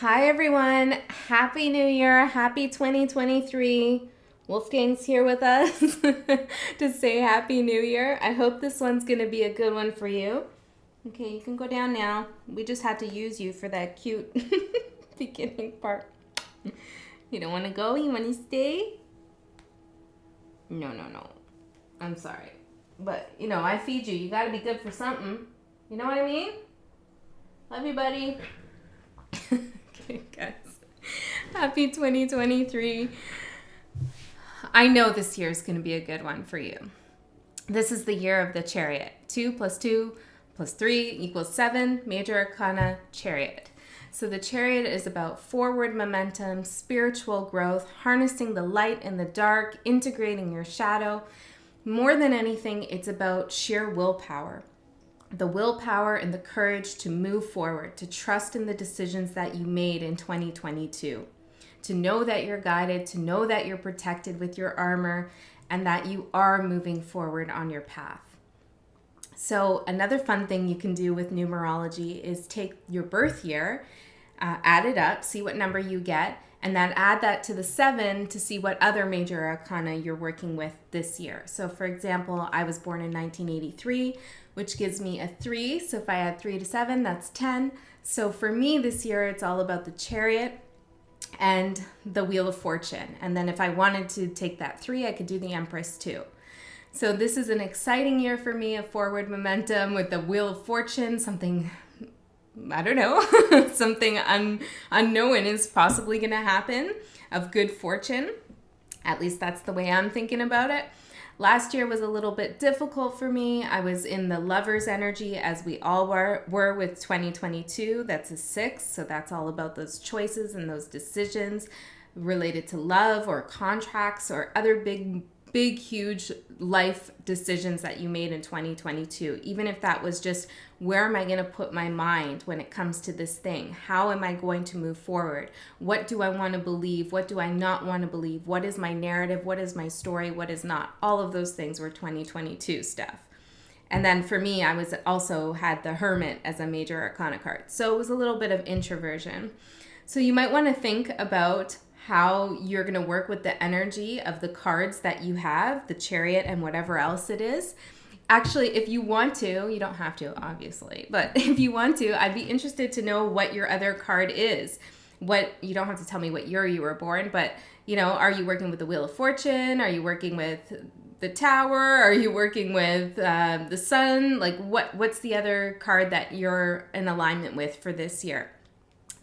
Hi everyone, Happy New Year, Happy 2023. Wolfgang's here with us to say Happy New Year. I hope this one's going to be a good one for you. Okay, you can go down now. We just had to use you for that cute beginning part. You don't want to go? You want to stay? No. I'm sorry. But, I feed you. You got to be good for something. You know what I mean? Love you, buddy. Okay, guys. Happy 2023. I know this year is going to be a good one for you. This is the year of the Chariot. 2 + 2 + 3 = 7. Major Arcana Chariot. So the Chariot is about forward momentum, spiritual growth, harnessing the light and the dark, integrating your shadow. More than anything, it's about sheer willpower. The willpower and the courage to move forward, to trust in the decisions that you made in 2022, to know that you're guided, to know that you're protected with your armor, and that you are moving forward on your path. So another fun thing you can do with numerology is take your birth year, add it up, see what number you get, and then add that to the 7 to see what other major arcana you're working with this year. So for example, I was born in 1983, which gives me a 3. So if I add 3 to 7, that's 10. So for me this year, it's all about the Chariot and the Wheel of Fortune. And then if I wanted to take that 3, I could do the Empress too. So this is an exciting year for me, a forward momentum with the Wheel of Fortune, something, I don't know, something unknown is possibly going to happen of good fortune. At least that's the way I'm thinking about it. Last year was a little bit difficult for me. I was in the Lover's energy, as we all were with 2022. That's a 6, so that's all about those choices and those decisions related to love or contracts or other big, huge life decisions that you made in 2022. Even if that was just, where am I going to put my mind when it comes to this thing? How am I going to move forward? What do I want to believe? What do I not want to believe? What is my narrative? What is my story? What is not? All of those things were 2022 stuff. And then for me, I was also had the Hermit as a major arcana card. So it was a little bit of introversion. So you might want to think about how you're going to work with the energy of the cards that you have, the Chariot and whatever else it is. Actually, if you want to, you don't have to, obviously, but if you want to, I'd be interested to know what your other card is. You don't have to tell me what year you were born, but, are you working with the Wheel of Fortune? Are you working with the Tower? Are you working with the Sun? Like, what's the other card that you're in alignment with for this year?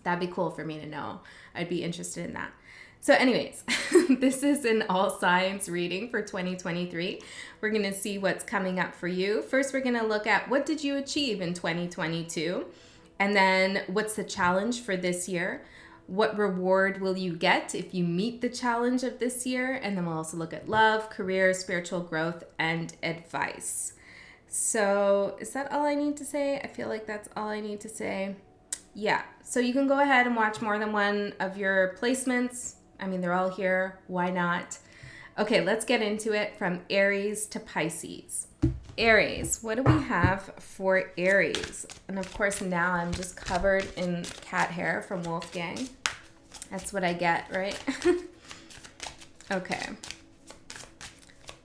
That'd be cool for me to know. I'd be interested in that. So anyways, this is an all signs reading for 2023. We're going to see what's coming up for you. First, we're going to look at what did you achieve in 2022? And then what's the challenge for this year? What reward will you get if you meet the challenge of this year? And then we'll also look at love, career, spiritual growth, and advice. So is that all I need to say? I feel like that's all I need to say. Yeah, so you can go ahead and watch more than one of your placements. I mean, they're all here. Why not? Okay, let's get into it from Aries to Pisces. Aries, what do we have for Aries? And of course, now I'm just covered in cat hair from Wolfgang. That's what I get, right? Okay.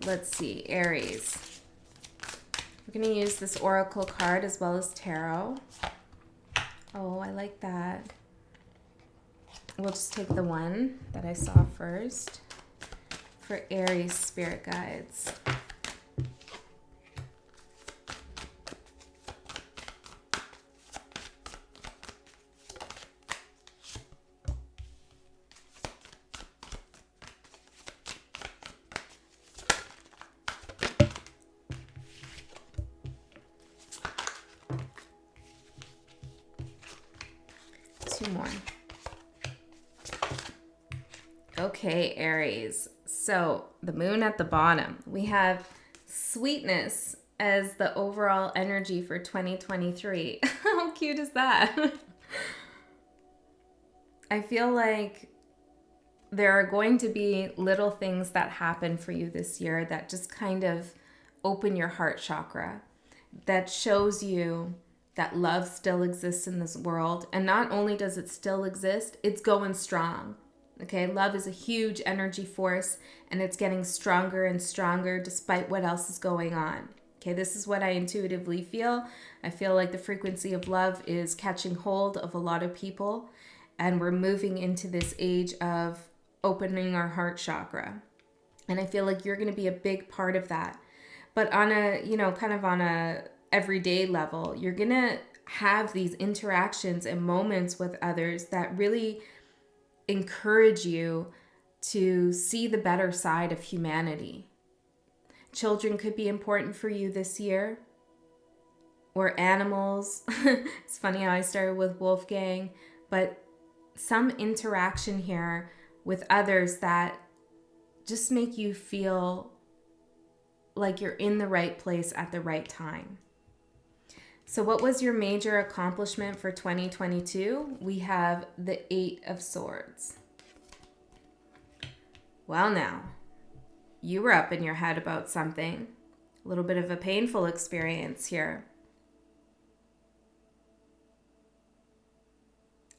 Let's see, Aries. We're going to use this oracle card as well as tarot. Oh, I like that. We'll just take the one that I saw first for Aries spirit guides. Two more. Okay, Aries. So the moon at the bottom. We have sweetness as the overall energy for 2023. How cute is that? I feel like there are going to be little things that happen for you this year that just kind of open your heart chakra, that shows you that love still exists in this world. And not only does it still exist, it's going strong. Okay, love is a huge energy force, and it's getting stronger and stronger despite what else is going on. Okay, this is what I intuitively feel. I feel like the frequency of love is catching hold of a lot of people, and we're moving into this age of opening our heart chakra. And I feel like you're going to be a big part of that. But on a, kind of on a everyday level, you're going to have these interactions and moments with others that really encourage you to see the better side of humanity. Children could be important for you this year, or animals. It's funny how I started with Wolfgang, but some interaction here with others that just make you feel like you're in the right place at the right time. So what was your major accomplishment for 2022? We have the 8 of Swords. Well, now, you were up in your head about something. A little bit of a painful experience here.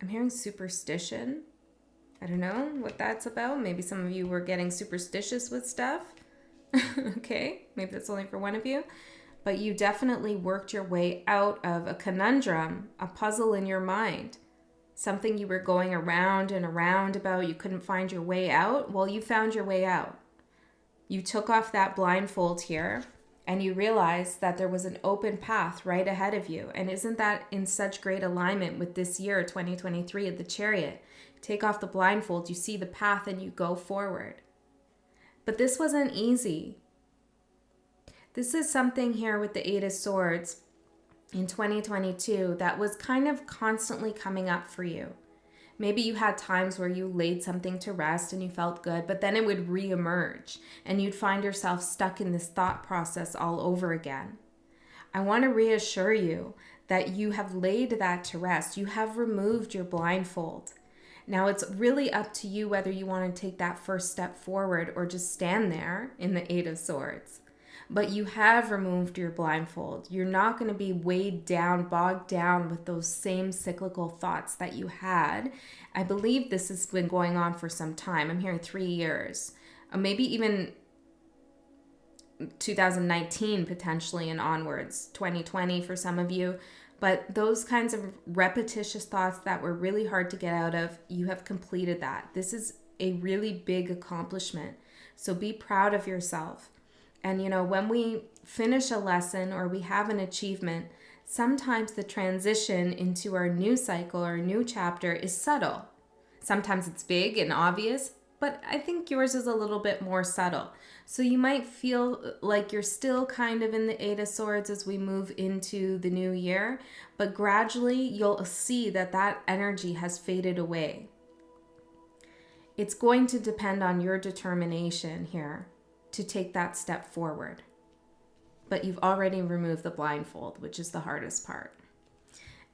I'm hearing superstition. I don't know what that's about. Maybe some of you were getting superstitious with stuff. Okay, maybe that's only for one of you. But you definitely worked your way out of a conundrum, a puzzle in your mind. Something you were going around and around about, you couldn't find your way out. Well, you found your way out. You took off that blindfold here, and you realized that there was an open path right ahead of you. And isn't that in such great alignment with this year, 2023, of the Chariot? Take off the blindfold, you see the path, and you go forward. But this wasn't easy. This is something here with the 8 of Swords in 2022 that was kind of constantly coming up for you. Maybe you had times where you laid something to rest and you felt good, but then it would reemerge and you'd find yourself stuck in this thought process all over again. I want to reassure you that you have laid that to rest. You have removed your blindfold. Now it's really up to you whether you want to take that first step forward or just stand there in the 8 of Swords. But you have removed your blindfold. You're not going to be weighed down, bogged down with those same cyclical thoughts that you had. I believe this has been going on for some time. I'm hearing 3 years, maybe even 2019 potentially and onwards, 2020 for some of you. But those kinds of repetitious thoughts that were really hard to get out of, you have completed that. This is a really big accomplishment. So be proud of yourself. And, when we finish a lesson or we have an achievement, sometimes the transition into our new cycle or new chapter is subtle. Sometimes it's big and obvious, but I think yours is a little bit more subtle. So you might feel like you're still kind of in the 8 of Swords as we move into the new year, but gradually you'll see that energy has faded away. It's going to depend on your determination here to take that step forward. But you've already removed the blindfold, which is the hardest part.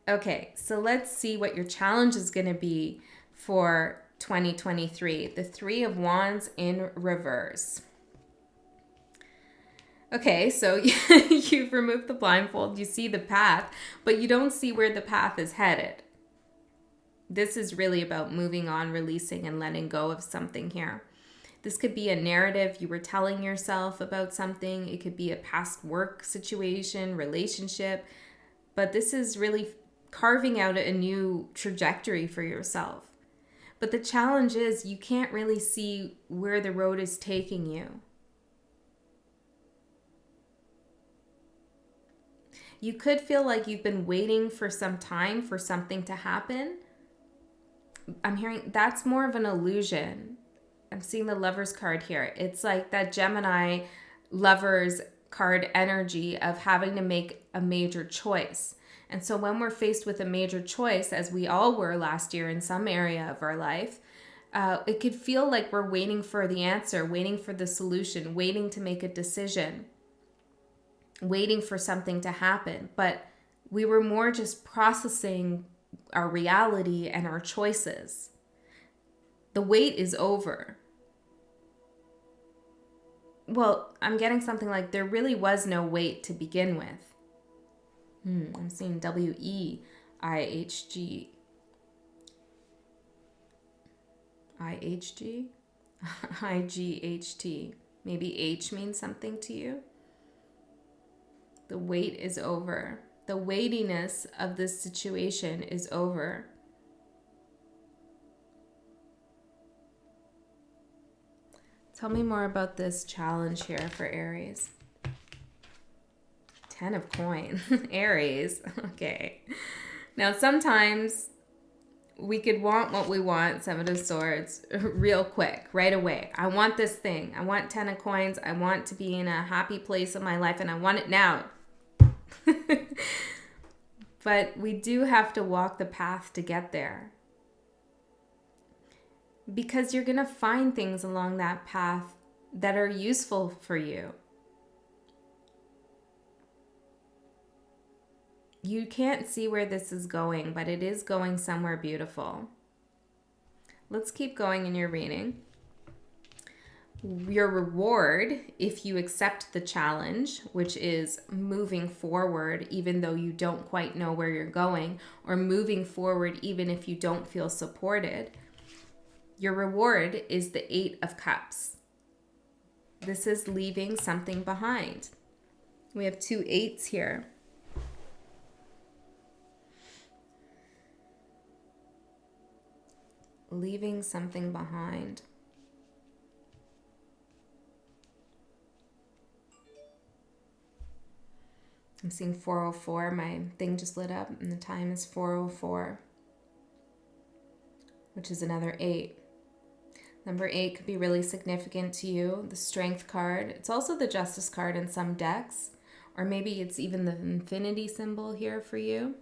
Okay, so let's see what your challenge is going to be for 2023. The 3 of Wands in reverse. Okay, so you've removed the blindfold, you see the path, but you don't see where the path is headed. This is really about moving on, releasing, and letting go of something here. This could be a narrative you were telling yourself about something. It could be a past work situation, relationship. But this is really carving out a new trajectory for yourself. But the challenge is you can't really see where the road is taking you. You could feel like you've been waiting for some time for something to happen. I'm hearing that's more of an illusion. I'm seeing the Lovers card here. It's like that Gemini Lovers card energy of having to make a major choice. And so when we're faced with a major choice, as we all were last year in some area of our life, it could feel like we're waiting for the answer, waiting for the solution, waiting to make a decision, waiting for something to happen. But we were more just processing our reality and our choices. The wait is over. Well, I'm getting something like there really was no wait to begin with. I'm seeing W-E-I-H-G. I-H-G? I-G-H-T. Maybe H means something to you. The wait is over. The weightiness of this situation is over. Tell me more about this challenge here for Aries. 10 of coins. Aries. Okay. Now, sometimes we could want what we want, 7 of swords, real quick, right away. I want this thing. I want 10 of coins. I want to be in a happy place in my life, and I want it now. But we do have to walk the path to get there. Because you're going to find things along that path that are useful for you. You can't see where this is going, but it is going somewhere beautiful. Let's keep going in your reading. Your reward, if you accept the challenge, which is moving forward even though you don't quite know where you're going, or moving forward even if you don't feel supported, your reward is the 8 of Cups. This is leaving something behind. We have 2 8s here. Leaving something behind. I'm seeing 404. My thing just lit up and the time is 4:04, which is another 8. Number 8 could be really significant to you. The Strength card. It's also the Justice card in some decks, or maybe it's even the Infinity symbol here for you.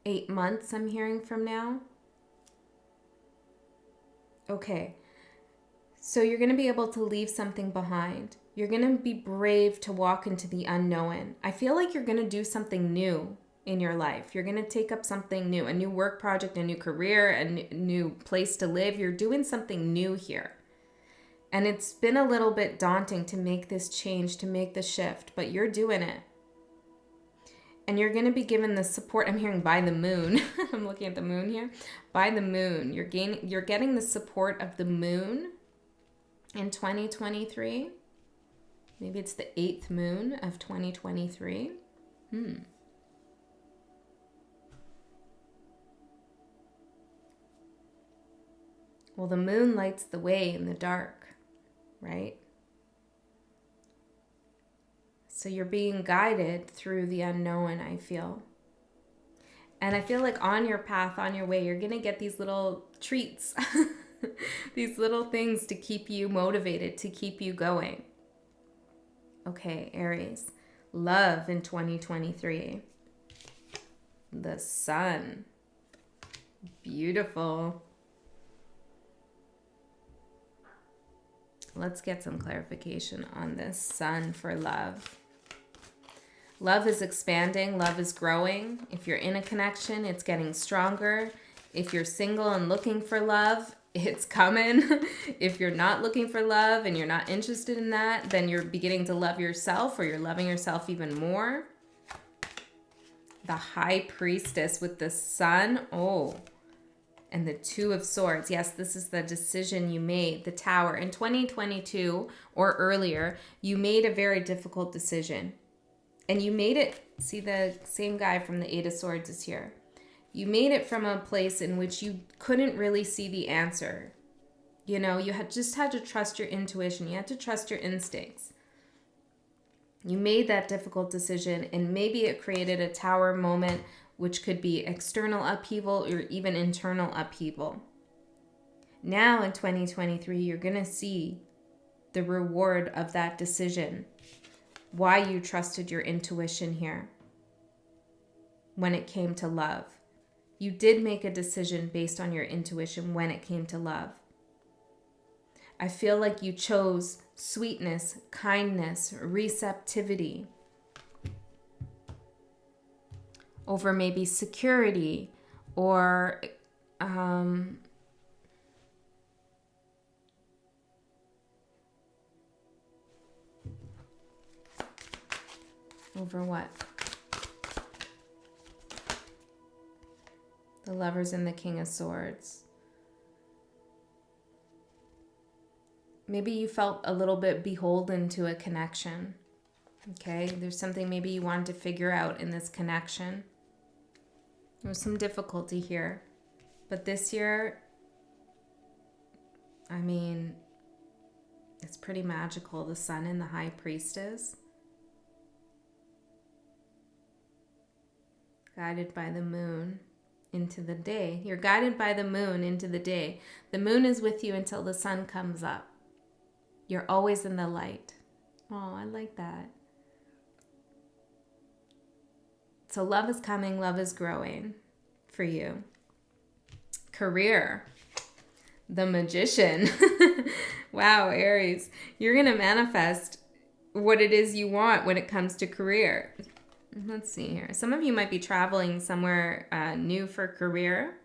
8 months I'm hearing from now. Okay. So you're going to be able to leave something behind. You're going to be brave to walk into the unknown. I feel like you're going to do something new in your life. You're going to take up something new, a new work project, a new career, a new place to live. You're doing something new here. And it's been a little bit daunting to make this change, to make the shift, but you're doing it. And you're going to be given the support. I'm hearing by the moon. I'm looking at the moon here. By the moon. You're getting the support of the moon in 2023. Maybe it's the 8th moon of 2023. Well, the moon lights the way in the dark, right? So you're being guided through the unknown, I feel. And I feel like on your path, on your way, you're going to get these little treats, these little things to keep you motivated, to keep you going. Okay, Aries. Love in 2023. The sun. Beautiful. Let's get some clarification on this sun for love. Love is expanding. Love is growing. If you're in a connection, it's getting stronger. If you're single and looking for love, it's coming. If you're not looking for love and you're not interested in that, then you're beginning to love yourself, or you're loving yourself even more. The High Priestess with the sun. Oh, and the 2 of Swords. Yes, this is the decision you made. The Tower. In 2022 or earlier, you made a very difficult decision. And you made it, see, the same guy from the 8 of Swords is here. You made it from a place in which you couldn't really see the answer. You know, you just had to trust your intuition. You had to trust your instincts. You made that difficult decision, and maybe it created a tower moment, which could be external upheaval or even internal upheaval. Now in 2023, you're going to see the reward of that decision. Why you trusted your intuition here when it came to love. You did make a decision based on your intuition when it came to love. I feel like you chose sweetness, kindness, receptivity over maybe security or Over what? The Lovers and the King of Swords. Maybe you felt a little bit beholden to a connection. Okay, there's something maybe you wanted to figure out in this connection. There was some difficulty here. But this year, I mean, it's pretty magical. The Sun and the High Priestess. Guided by the moon into the day. You're guided by the moon into the day. The moon is with you until the sun comes up. You're always in the light. Oh, I like that. So love is coming, love is growing for you. Career. The Magician. Wow, Aries. You're going to manifest what it is you want when it comes to career. Let's see here. Some of you might be traveling somewhere new for career.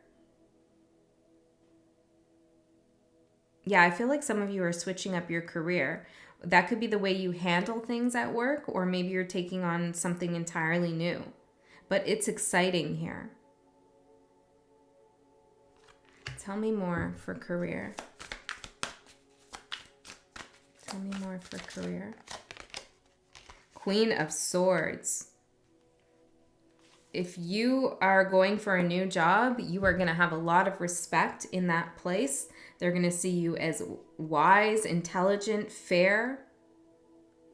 Yeah, I feel like some of you are switching up your career. That could be the way you handle things at work, or maybe you're taking on something entirely new. But it's exciting here. Tell me more for career. Tell me more for career. Queen of Swords. If you are going for a new job, you are going to have a lot of respect in that place. They're going to see you as wise, intelligent, fair.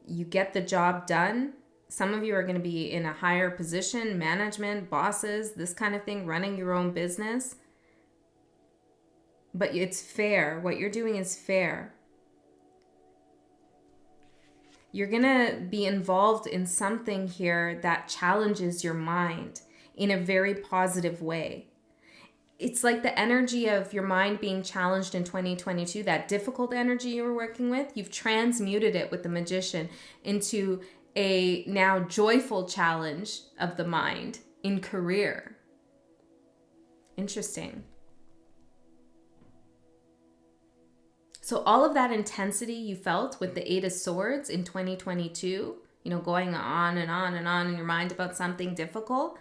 You get the job done. Some of you are going to be in a higher position, management, bosses, this kind of thing, running your own business. But it's fair. What you're doing is fair. You're going to be involved in something here that challenges your mind in a very positive way. It's like the energy of your mind being challenged in 2022, that difficult energy you were working with, you've transmuted it with the Magician into a now joyful challenge of the mind in career. Interesting. So all of that intensity you felt with the Eight of Swords in 2022, going on and on and on in your mind about something difficult,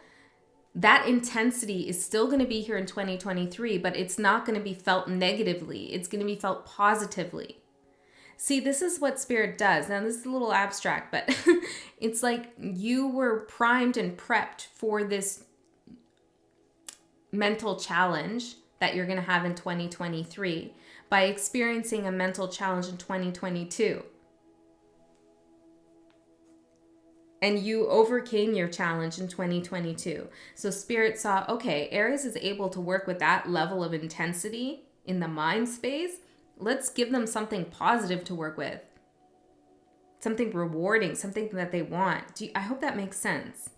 that intensity is still going to be here in 2023, but it's not going to be felt negatively. It's going to be felt positively. See, this is what Spirit does. Now, this is a little abstract, but it's like you were primed and prepped for this mental challenge that you're going to have in 2023 by experiencing a mental challenge in 2022. And you overcame your challenge in 2022. So Spirit saw, okay, Aries is able to work with that level of intensity in the mind space. Let's give them something positive to work with. Something rewarding, something that they want. I hope that makes sense.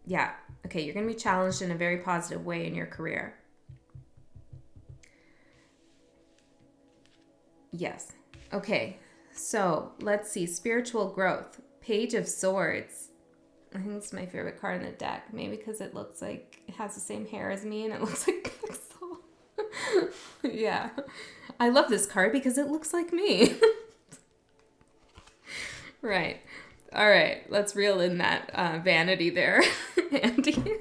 Yeah. Okay, you're going to be challenged in a very positive way in your career. Yes. Okay, so let's see. Spiritual growth. Page of Swords. I think it's my favorite card in the deck. Maybe because it looks like it has the same hair as me and it looks like Pixel. Yeah. I love this card because it looks like me. Right. All right, let's reel in that vanity there, Andy.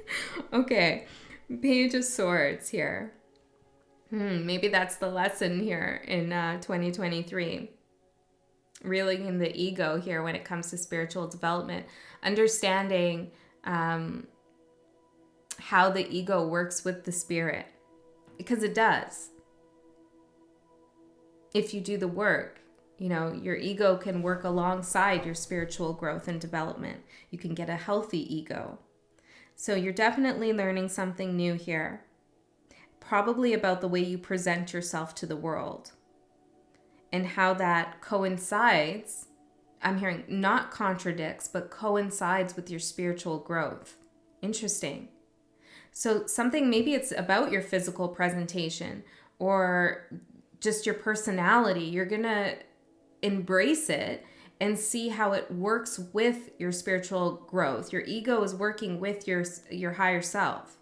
Okay, Page of Swords here. Maybe that's the lesson here in 2023. Reeling in the ego here when it comes to spiritual development. Understanding how the ego works with the spirit. Because it does. If you do the work. Your ego can work alongside your spiritual growth and development. You can get a healthy ego. So you're definitely learning something new here. Probably about the way you present yourself to the world. And how that coincides, I'm hearing not contradicts, but coincides with your spiritual growth. Interesting. So something, maybe it's about your physical presentation or just your personality. You're going to embrace it and see how it works with your spiritual growth. Your ego is working with your higher self.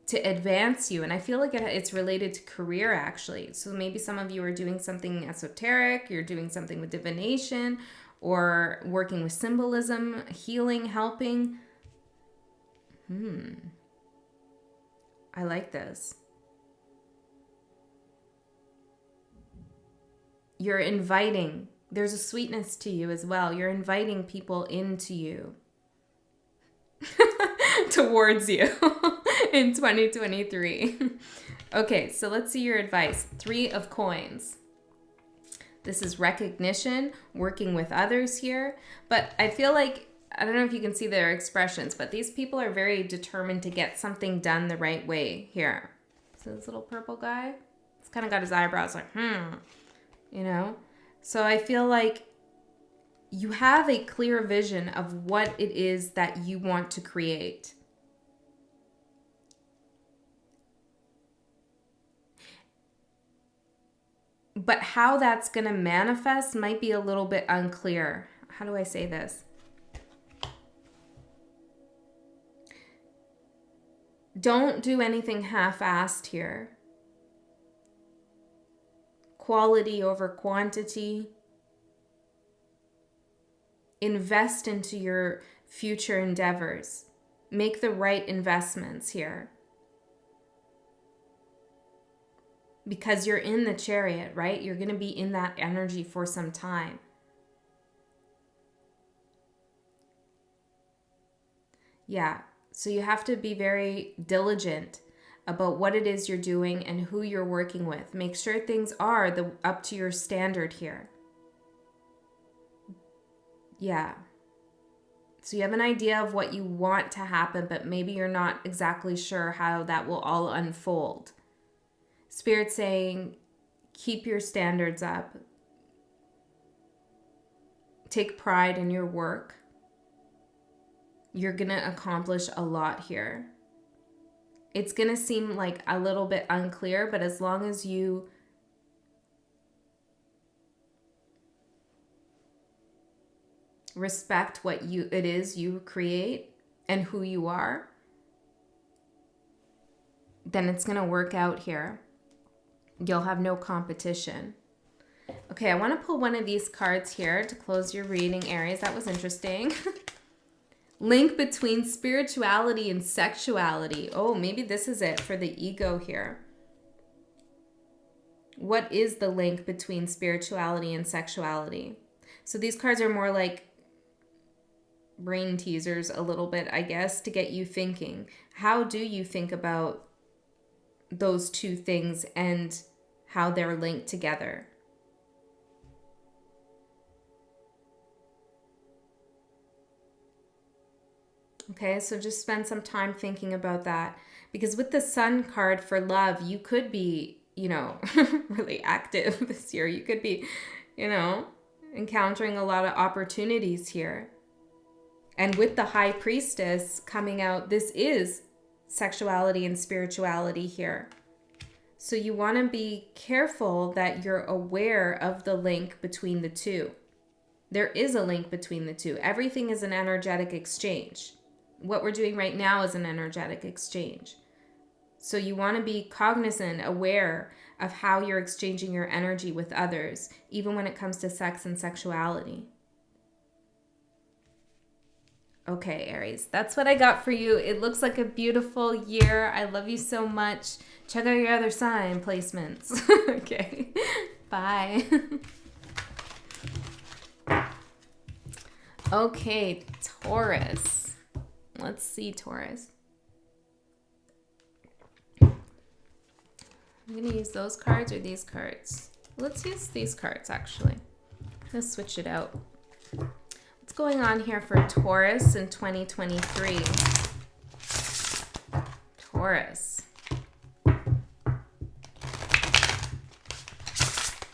to advance you. And I feel like it's related to career, actually. So maybe some of you are doing something esoteric, you're doing something with divination, or working with symbolism, healing, helping. I like this. You're inviting. There's a sweetness to you as well. You're inviting people into you. Towards you in 2023. Okay, so let's see your advice. 3 of Coins. This is recognition, working with others here. But I feel like, I don't know if you can see their expressions, but these people are very determined to get something done the right way here. So this little purple guy, it's kind of got his eyebrows like, you know? So I feel like you have a clear vision of what it is that you want to create. But how that's going to manifest might be a little bit unclear. How do I say this? Don't do anything half-assed here. Quality over quantity. Invest into your future endeavors. Make the right investments here. Because you're in the Chariot, right? You're going to be in that energy for some time. Yeah. So you have to be very diligent about what it is you're doing and who you're working with. Make sure things are up to your standard here. Yeah. So you have an idea of what you want to happen, but maybe you're not exactly sure how that will all unfold. Spirit's saying, keep your standards up. Take pride in your work. You're going to accomplish a lot here. It's going to seem like a little bit unclear, but as long as you respect what it is you create and who you are, then it's going to work out here. You'll have no competition. Okay, I want to pull one of these cards here to close your reading, Aries. That was interesting. Link between spirituality and sexuality. Oh, maybe this is it for the ego here. What is the link between spirituality and sexuality? So these cards are more like brain teasers a little bit, I guess, to get you thinking. How do you think about those two things and how they're linked together? Okay, so just spend some time thinking about that. Because with the Sun card for love, you could be, really active this year. You could be, encountering a lot of opportunities here. And with the High Priestess coming out, this is sexuality and spirituality here. So you want to be careful that you're aware of the link between the two. There is a link between the two. Everything is an energetic exchange. What we're doing right now is an energetic exchange. So you want to be cognizant, aware of how you're exchanging your energy with others, even when it comes to sex and sexuality. Okay, Aries, that's what I got for you. It looks like a beautiful year. I love you so much. Check out your other sign placements. Okay, bye. Okay, Taurus. Let's see, Taurus. I'm going to use those cards or these cards. Let's use these cards, actually. I'm going to switch it out. What's going on here for Taurus in 2023? Taurus.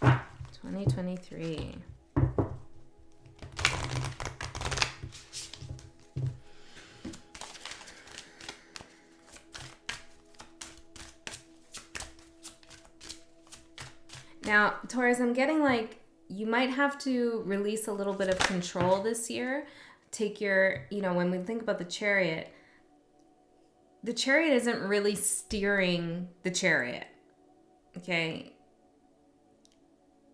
2023. Now, Taurus, I'm getting like you might have to release a little bit of control this year. Take your, when we think about the Chariot, the Chariot isn't really steering the Chariot. Okay.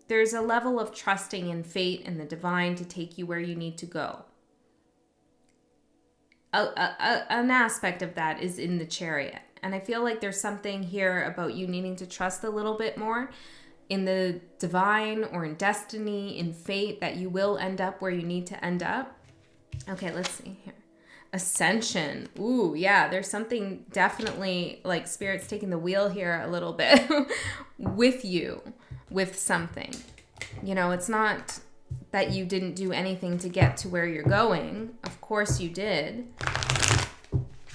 There's a level of trusting in fate and the divine to take you where you need to go. An aspect of that is in the Chariot. And I feel like there's something here about you needing to trust a little bit more in the divine or in destiny, in fate, that you will end up where you need to end up. Okay, let's see here. Ascension. Ooh, yeah, there's something definitely like Spirit's taking the wheel here a little bit with you, with something. You know, it's not that you didn't do anything to get to where you're going. Of course you did.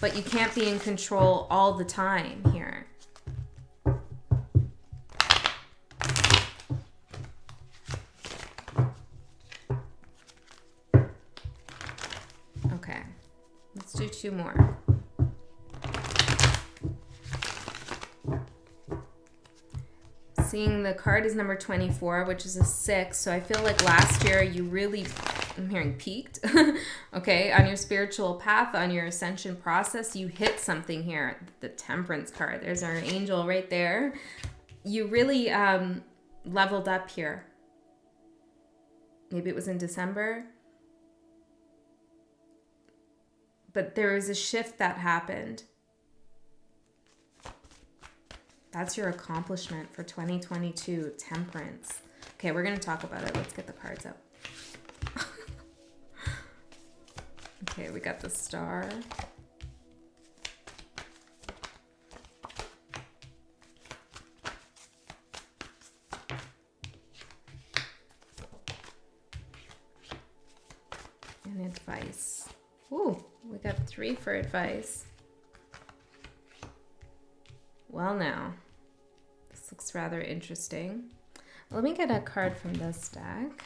But you can't be in control all the time here. Okay, let's do 2 more. Seeing the card is number 24, which is a 6. So I feel like last year you really, I'm hearing peaked, okay, on your spiritual path, on your ascension process. You hit something here. The Temperance card. There's our angel right there. You really leveled up here. Maybe it was in December. But there was a shift that happened. That's your accomplishment for 2022, Temperance. Okay, we're going to talk about it. Let's get the cards out. Okay, we got the Star. And advice. Ooh, we got 3 for advice. Well, now, this looks rather interesting. Let me get a card from this deck.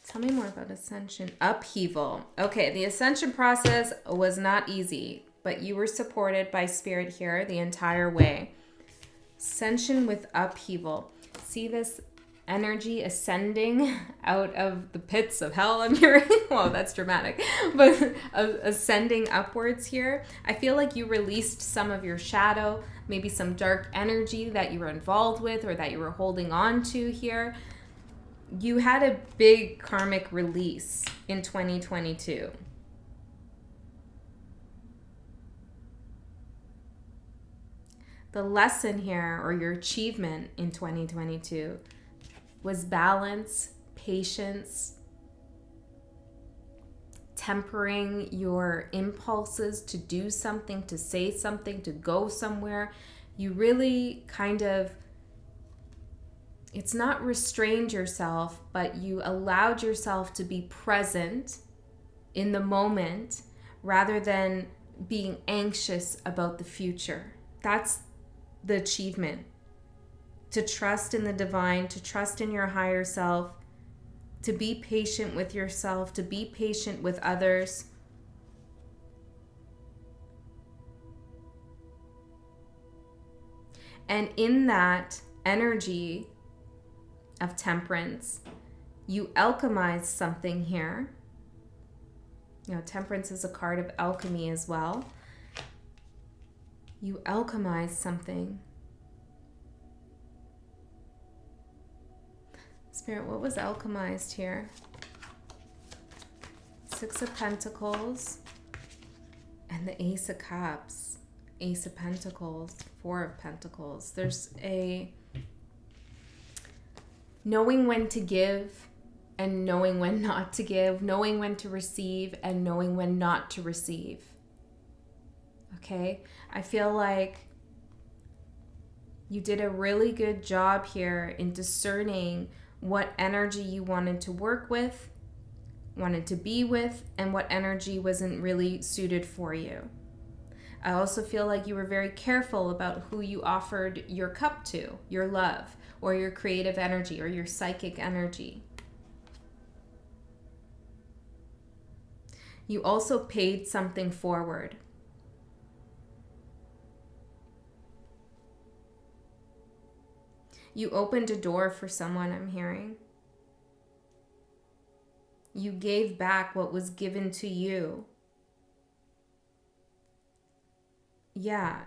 Tell me more about Ascension. Upheaval. Okay, the Ascension process was not easy, but you were supported by Spirit here the entire way. Ascension with upheaval. See this energy ascending out of the pits of hell, I'm hearing. Whoa, that's dramatic. But ascending upwards here. I feel like you released some of your shadow, maybe some dark energy that you were involved with or that you were holding on to here. You had a big karmic release in 2022. The lesson here, or your achievement in 2022, was balance, patience, tempering your impulses to do something, to say something, to go somewhere. You really kind of, it's not restrained yourself, but you allowed yourself to be present in the moment rather than being anxious about the future. That's the achievement. To trust in the divine, to trust in your higher self, to be patient with yourself, to be patient with others. And in that energy of temperance, you alchemize something here. You know, temperance is a card of alchemy as well. You alchemize something. Spirit, what was alchemized here? 6 of Pentacles and the Ace of Cups. Ace of Pentacles, 4 of Pentacles. There's a knowing when to give and knowing when not to give, knowing when to receive and knowing when not to receive. Okay? I feel like you did a really good job here in discerning what energy you wanted to work with, wanted to be with, and what energy wasn't really suited for you. I also feel like you were very careful about who you offered your cup to, your love, or your creative energy, or your psychic energy. You also paid something forward. You opened a door for someone, I'm hearing. You gave back what was given to you. yeah,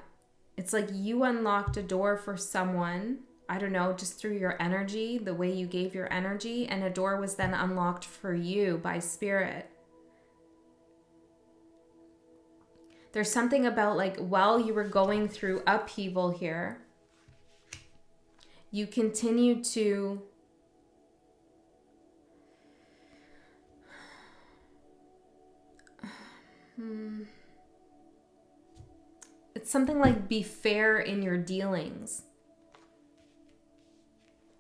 it's like you unlocked a door for someone, I don't know, just through your energy, the way you gave your energy, and a door was then unlocked for you by spirit. There's something about like while you were going through upheaval here, you continued to it's something like be fair in your dealings.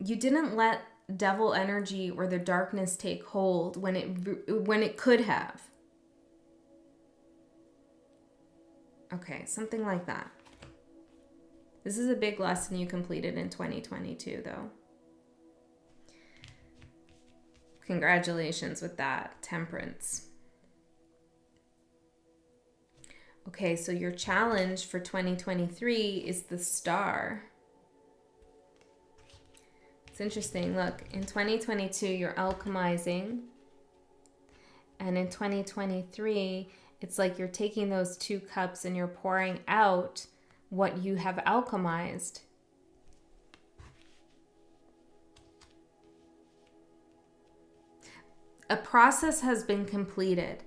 You didn't let devil energy or the darkness take hold when it could have. Okay, something like that. This is a big lesson you completed in 2022, though. Congratulations with that, Temperance. Okay, so your challenge for 2023 is the Star. It's interesting. Look, in 2022, you're alchemizing. And in 2023, it's like you're taking those 2 cups and you're pouring out what you have alchemized. A process has been completed.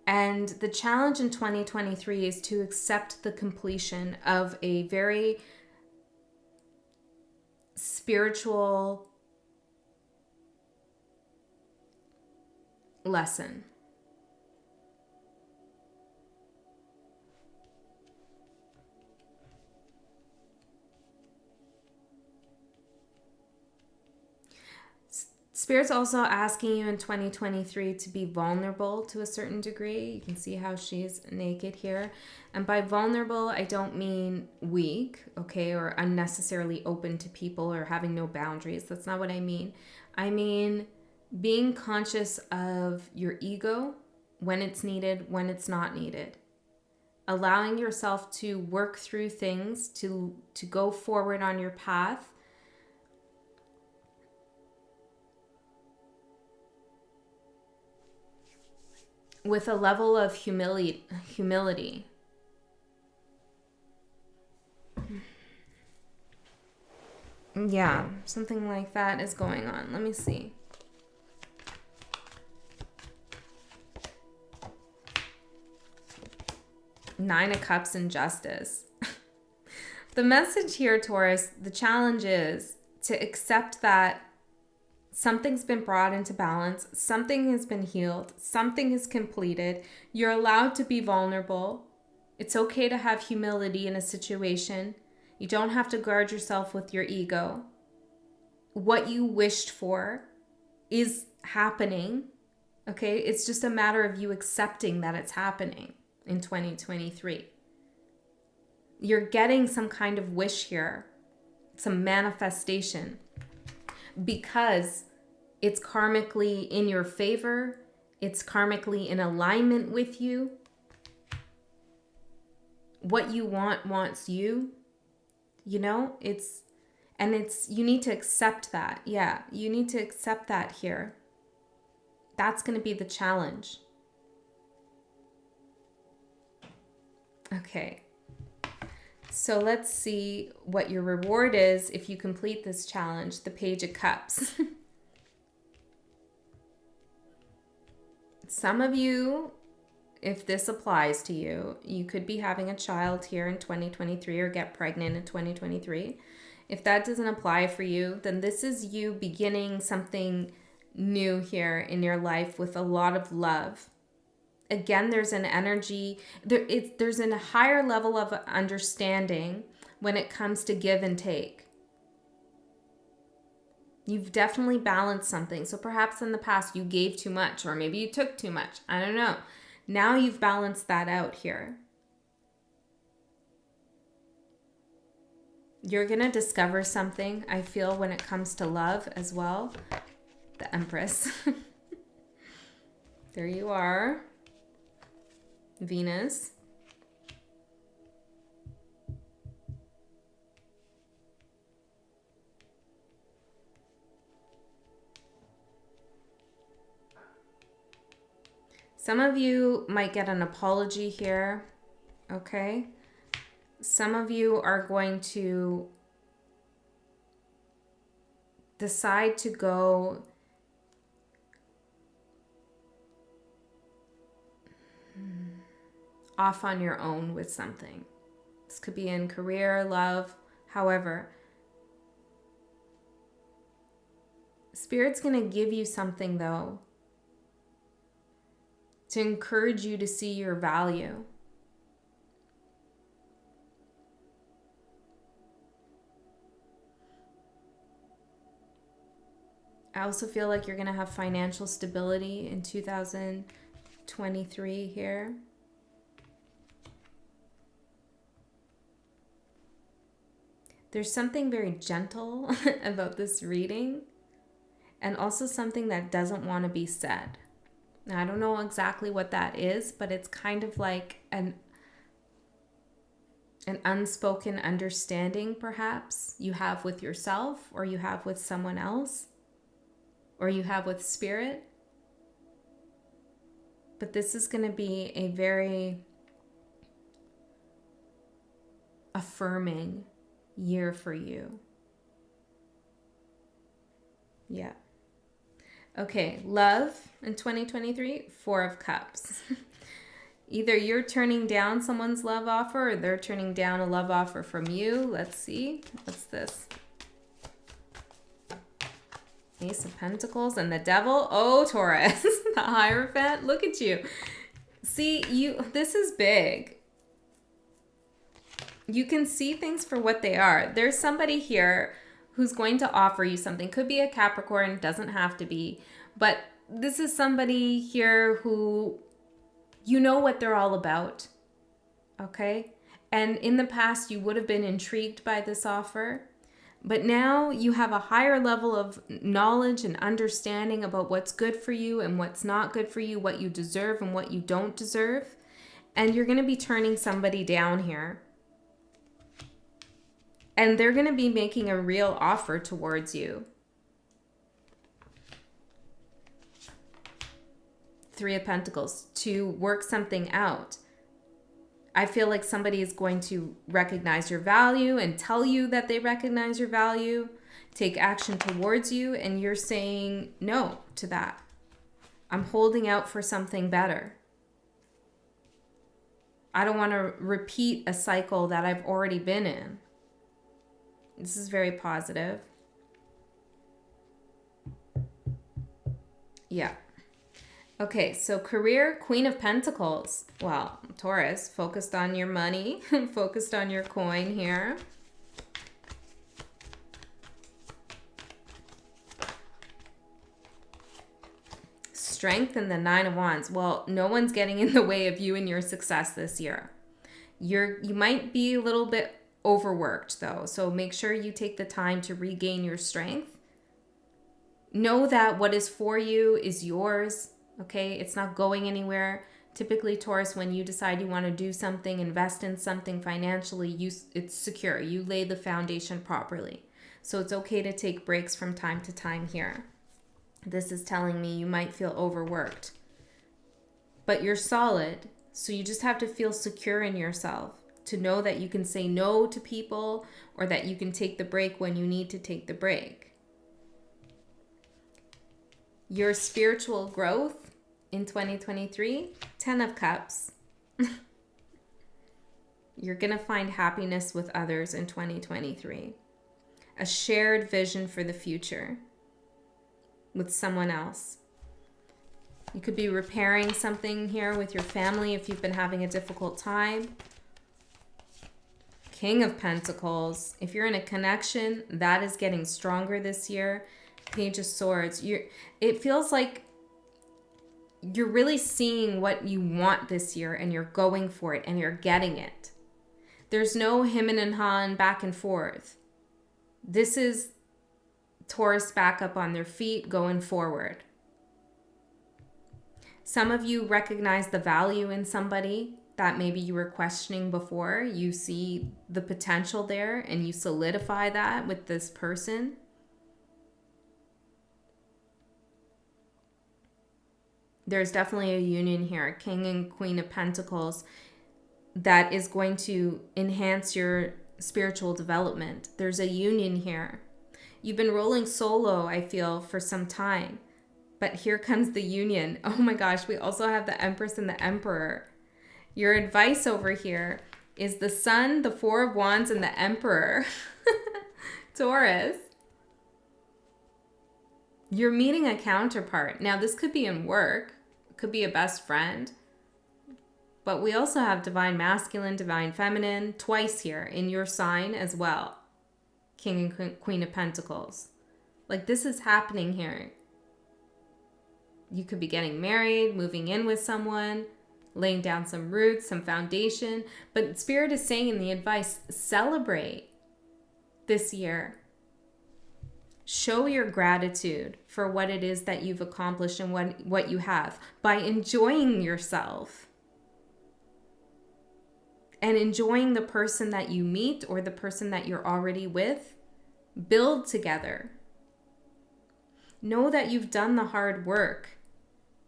And the challenge in 2023 is to accept the completion of a very spiritual lesson. Spirit's also asking you in 2023 to be vulnerable to a certain degree. You can see how she's naked here. And by vulnerable, I don't mean weak, okay, or unnecessarily open to people or having no boundaries. That's not what I mean. I mean being conscious of your ego when it's needed, when it's not needed. Allowing yourself to work through things, to go forward on your path. With a level of humility. Yeah, something like that is going on. Let me see. Nine of Cups and Justice. The message here, Taurus, the challenge is to accept that something's been brought into balance, something has been healed, something is completed. You're allowed to be vulnerable. It's okay to have humility in a situation. You don't have to guard yourself with your ego. What you wished for is happening, okay? It's just a matter of you accepting that it's happening in 2023. You're getting some kind of wish here, some manifestation, because it's karmically in your favor, it's karmically in alignment with you. What you want wants you. You know, you need to accept that. Yeah, you need to accept that here. That's going to be the challenge. Okay. So let's see what your reward is if you complete this challenge, the Page of Cups. Some of you, if this applies to you, you could be having a child here in 2023 or get pregnant in 2023. If that doesn't apply for you, then this is you beginning something new here in your life with a lot of love. Again, there's an energy, there's a higher level of understanding when it comes to give and take. You've definitely balanced something. So perhaps in the past you gave too much, or maybe you took too much. I don't know. Now you've balanced that out here. You're going to discover something, I feel, when it comes to love as well. The Empress. There you are. Venus. Some of you might get an apology here, okay? Some of you are going to decide to go off on your own with something. This could be in career, love, however. Spirit's going to give you something, though, to encourage you to see your value. I also feel like you're going to have financial stability in 2023 here. There's something very gentle about this reading, and also something that doesn't want to be said. Now, I don't know exactly what that is, but it's kind of like an unspoken understanding, perhaps, you have with yourself, or you have with someone else, or you have with spirit. But this is going to be a very affirming year for you. Yeah. Okay, love in 2023, 4 of Cups. Either you're turning down someone's love offer, or they're turning down a love offer from you. Let's see. What's this? Ace of Pentacles and the Devil. Oh, Taurus, the Hierophant. Look at you. See, this is big. You can see things for what they are. There's somebody here who's going to offer you something. Could be a Capricorn, doesn't have to be. But this is somebody here who, you know what they're all about. Okay? And in the past, you would have been intrigued by this offer. But now you have a higher level of knowledge and understanding about what's good for you and what's not good for you, what you deserve and what you don't deserve. And you're going to be turning somebody down here. And they're going to be making a real offer towards you. 3 of Pentacles, to work something out. I feel like somebody is going to recognize your value and tell you that they recognize your value, take action towards you, and you're saying no to that. I'm holding out for something better. I don't want to repeat a cycle that I've already been in. This is very positive. Yeah. Okay, so career, Queen of Pentacles. Well, Taurus, focused on your money, focused on your coin here. Strength and the 9 of Wands. Well, no one's getting in the way of you and your success this year. You might be a little bit overworked though, so make sure you take the time to regain your strength. Know that what is for you is yours. Okay, it's not going anywhere. Typically, Taurus, when you decide you want to do something, invest in something financially, it's secure. You lay the foundation properly. So it's okay to take breaks from time to time here. This is telling me you might feel overworked. But you're solid, so you just have to feel secure in yourself to know that you can say no to people, or that you can take the break when you need to take the break. Your spiritual growth in 2023, 10 of Cups. You're going to find happiness with others in 2023. A shared vision for the future with someone else. You could be repairing something here with your family if you've been having a difficult time. King of Pentacles. If you're in a connection, that is getting stronger this year. Page of Swords. It feels like you're really seeing what you want this year, and you're going for it, and you're getting it. There's no him and han back and forth. This is Taurus back up on their feet, going forward. Some of you recognize the value in somebody that maybe you were questioning before. You see the potential there, and you solidify that with this person. There's definitely a union here. King and Queen of Pentacles. that is going to enhance your spiritual development. There's a union here. You've been rolling solo, I feel, for some time. But here comes the union. Oh my gosh, we also have the Empress and the Emperor. Your advice over here is the Sun, the Four of Wands, and the Emperor. Taurus. You're meeting a counterpart. Now, this could be in work. It could be a best friend. But we also have divine masculine, divine feminine, twice here in your sign as well. King and Queen of Pentacles. Like, this is happening here. You could be getting married, moving in with someone, laying down some roots, some foundation. But Spirit is saying in the advice, celebrate this year. Show your gratitude for what it is that you've accomplished and what you have by enjoying yourself and enjoying the person that you meet or the person that you're already with. Build together. Know that you've done the hard work.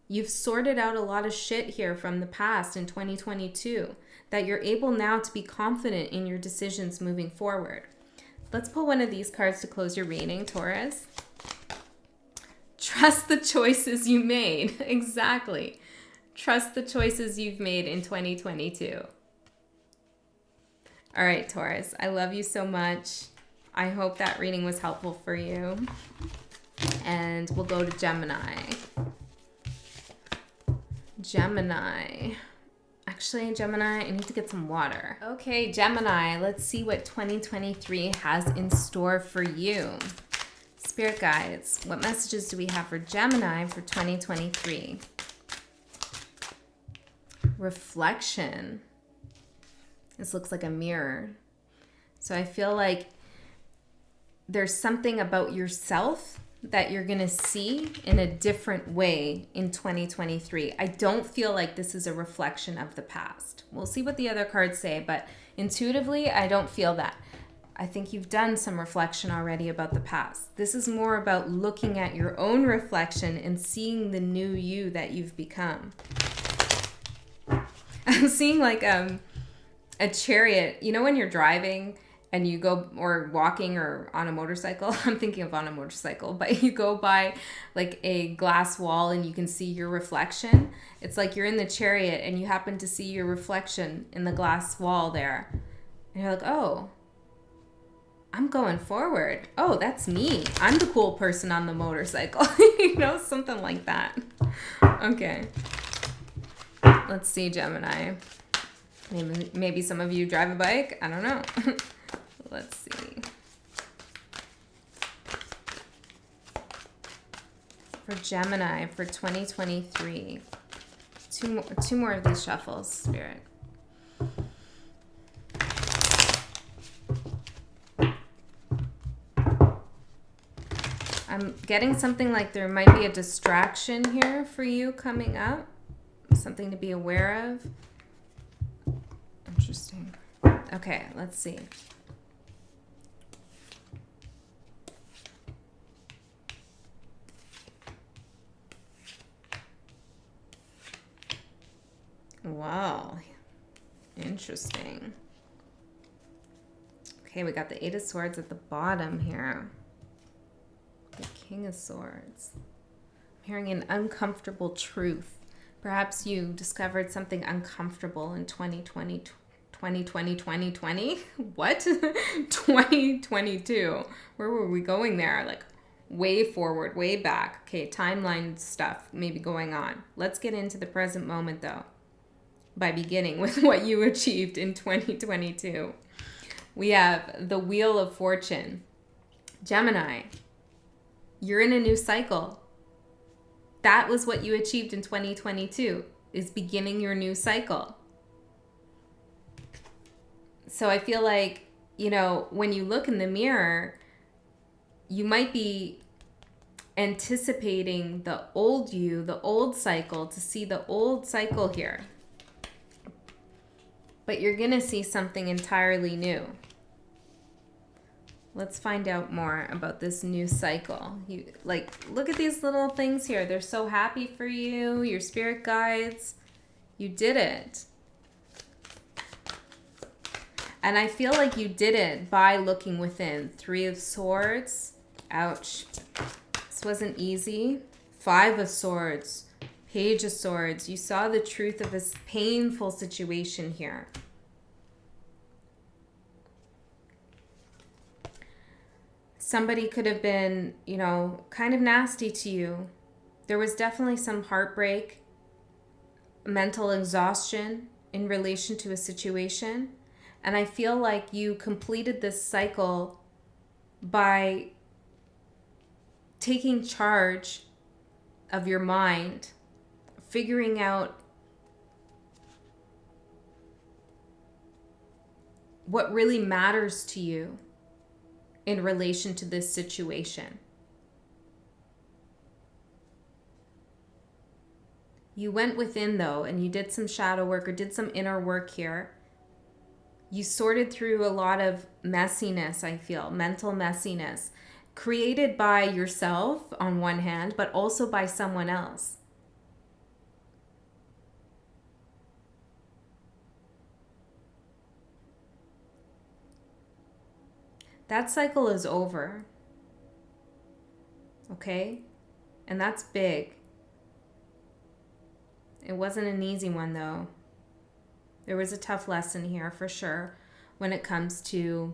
You've sorted out a lot of shit here from the past in 2022 that you're able now to be confident in your decisions moving forward. Let's pull one of these cards to close your reading, Taurus. Trust the choices you made. Exactly. Trust the choices you've made in 2022. All right, Taurus, I love you so much. I hope that reading was helpful for you. And we'll go to Gemini. Gemini. Actually, Gemini, I need to get some water. Okay, Gemini, let's see what 2023 has in store for you. Spirit guides, what messages do we have for Gemini for 2023? Reflection. This looks like a mirror. So I feel like there's something about yourself that you're going to see in a different way in 2023. I don't feel like this is a reflection of the past. We'll see what the other cards say, but intuitively, I don't feel that. I think you've done some reflection already about the past. This is more about looking at your own reflection and seeing the new you that you've become. I'm seeing like a chariot. You know when you're driving and you go, or walking or on a motorcycle, I'm thinking of on a motorcycle, but you go by like a glass wall and you can see your reflection. It's like you're in the chariot and you happen to see your reflection in the glass wall there. And you're like, oh, I'm going forward. Oh, that's me. I'm the cool person on the motorcycle. You know, something like that. Okay. Let's see, Gemini. Maybe some of you drive a bike. I don't know. Let's see. For Gemini for 2023. Two more of these shuffles, Spirit. I'm getting something like there might be a distraction here for you coming up. Something to be aware of. Interesting. Okay, let's see. Wow. Interesting. Okay, we got the Eight of Swords at the bottom here. The King of Swords. I'm hearing an uncomfortable truth. Perhaps you discovered something uncomfortable in 2020. What? 2022. Where were we going there? Like way forward, way back. Okay, timeline stuff maybe going on. Let's get into the present moment though, by beginning with what you achieved in 2022. We have the Wheel of Fortune. Gemini, you're in a new cycle. That was what you achieved in 2022, is beginning your new cycle. So I feel like, you know, when you look in the mirror, you might be anticipating the old you, the old cycle, to see the old cycle here. But you're going to see something entirely new. Let's find out more about this new cycle. You like, look at these little things here. They're so happy for you, your spirit guides. You did it. And I feel like you did it by looking within. 3 of Swords. Ouch. This wasn't easy. 5 of Swords. Page of Swords. You saw the truth of this painful situation here. Somebody could have been, you know, kind of nasty to you. There was definitely some heartbreak, mental exhaustion in relation to a situation. And I feel like you completed this cycle by taking charge of your mind, figuring out what really matters to you in relation to this situation. You went within though, and you did some shadow work or did some inner work here. You sorted through a lot of messiness, I feel, mental messiness, created by yourself on one hand, but also by someone else. That cycle is over. Okay? And that's big. It wasn't an easy one though. There was a tough lesson here for sure when it comes to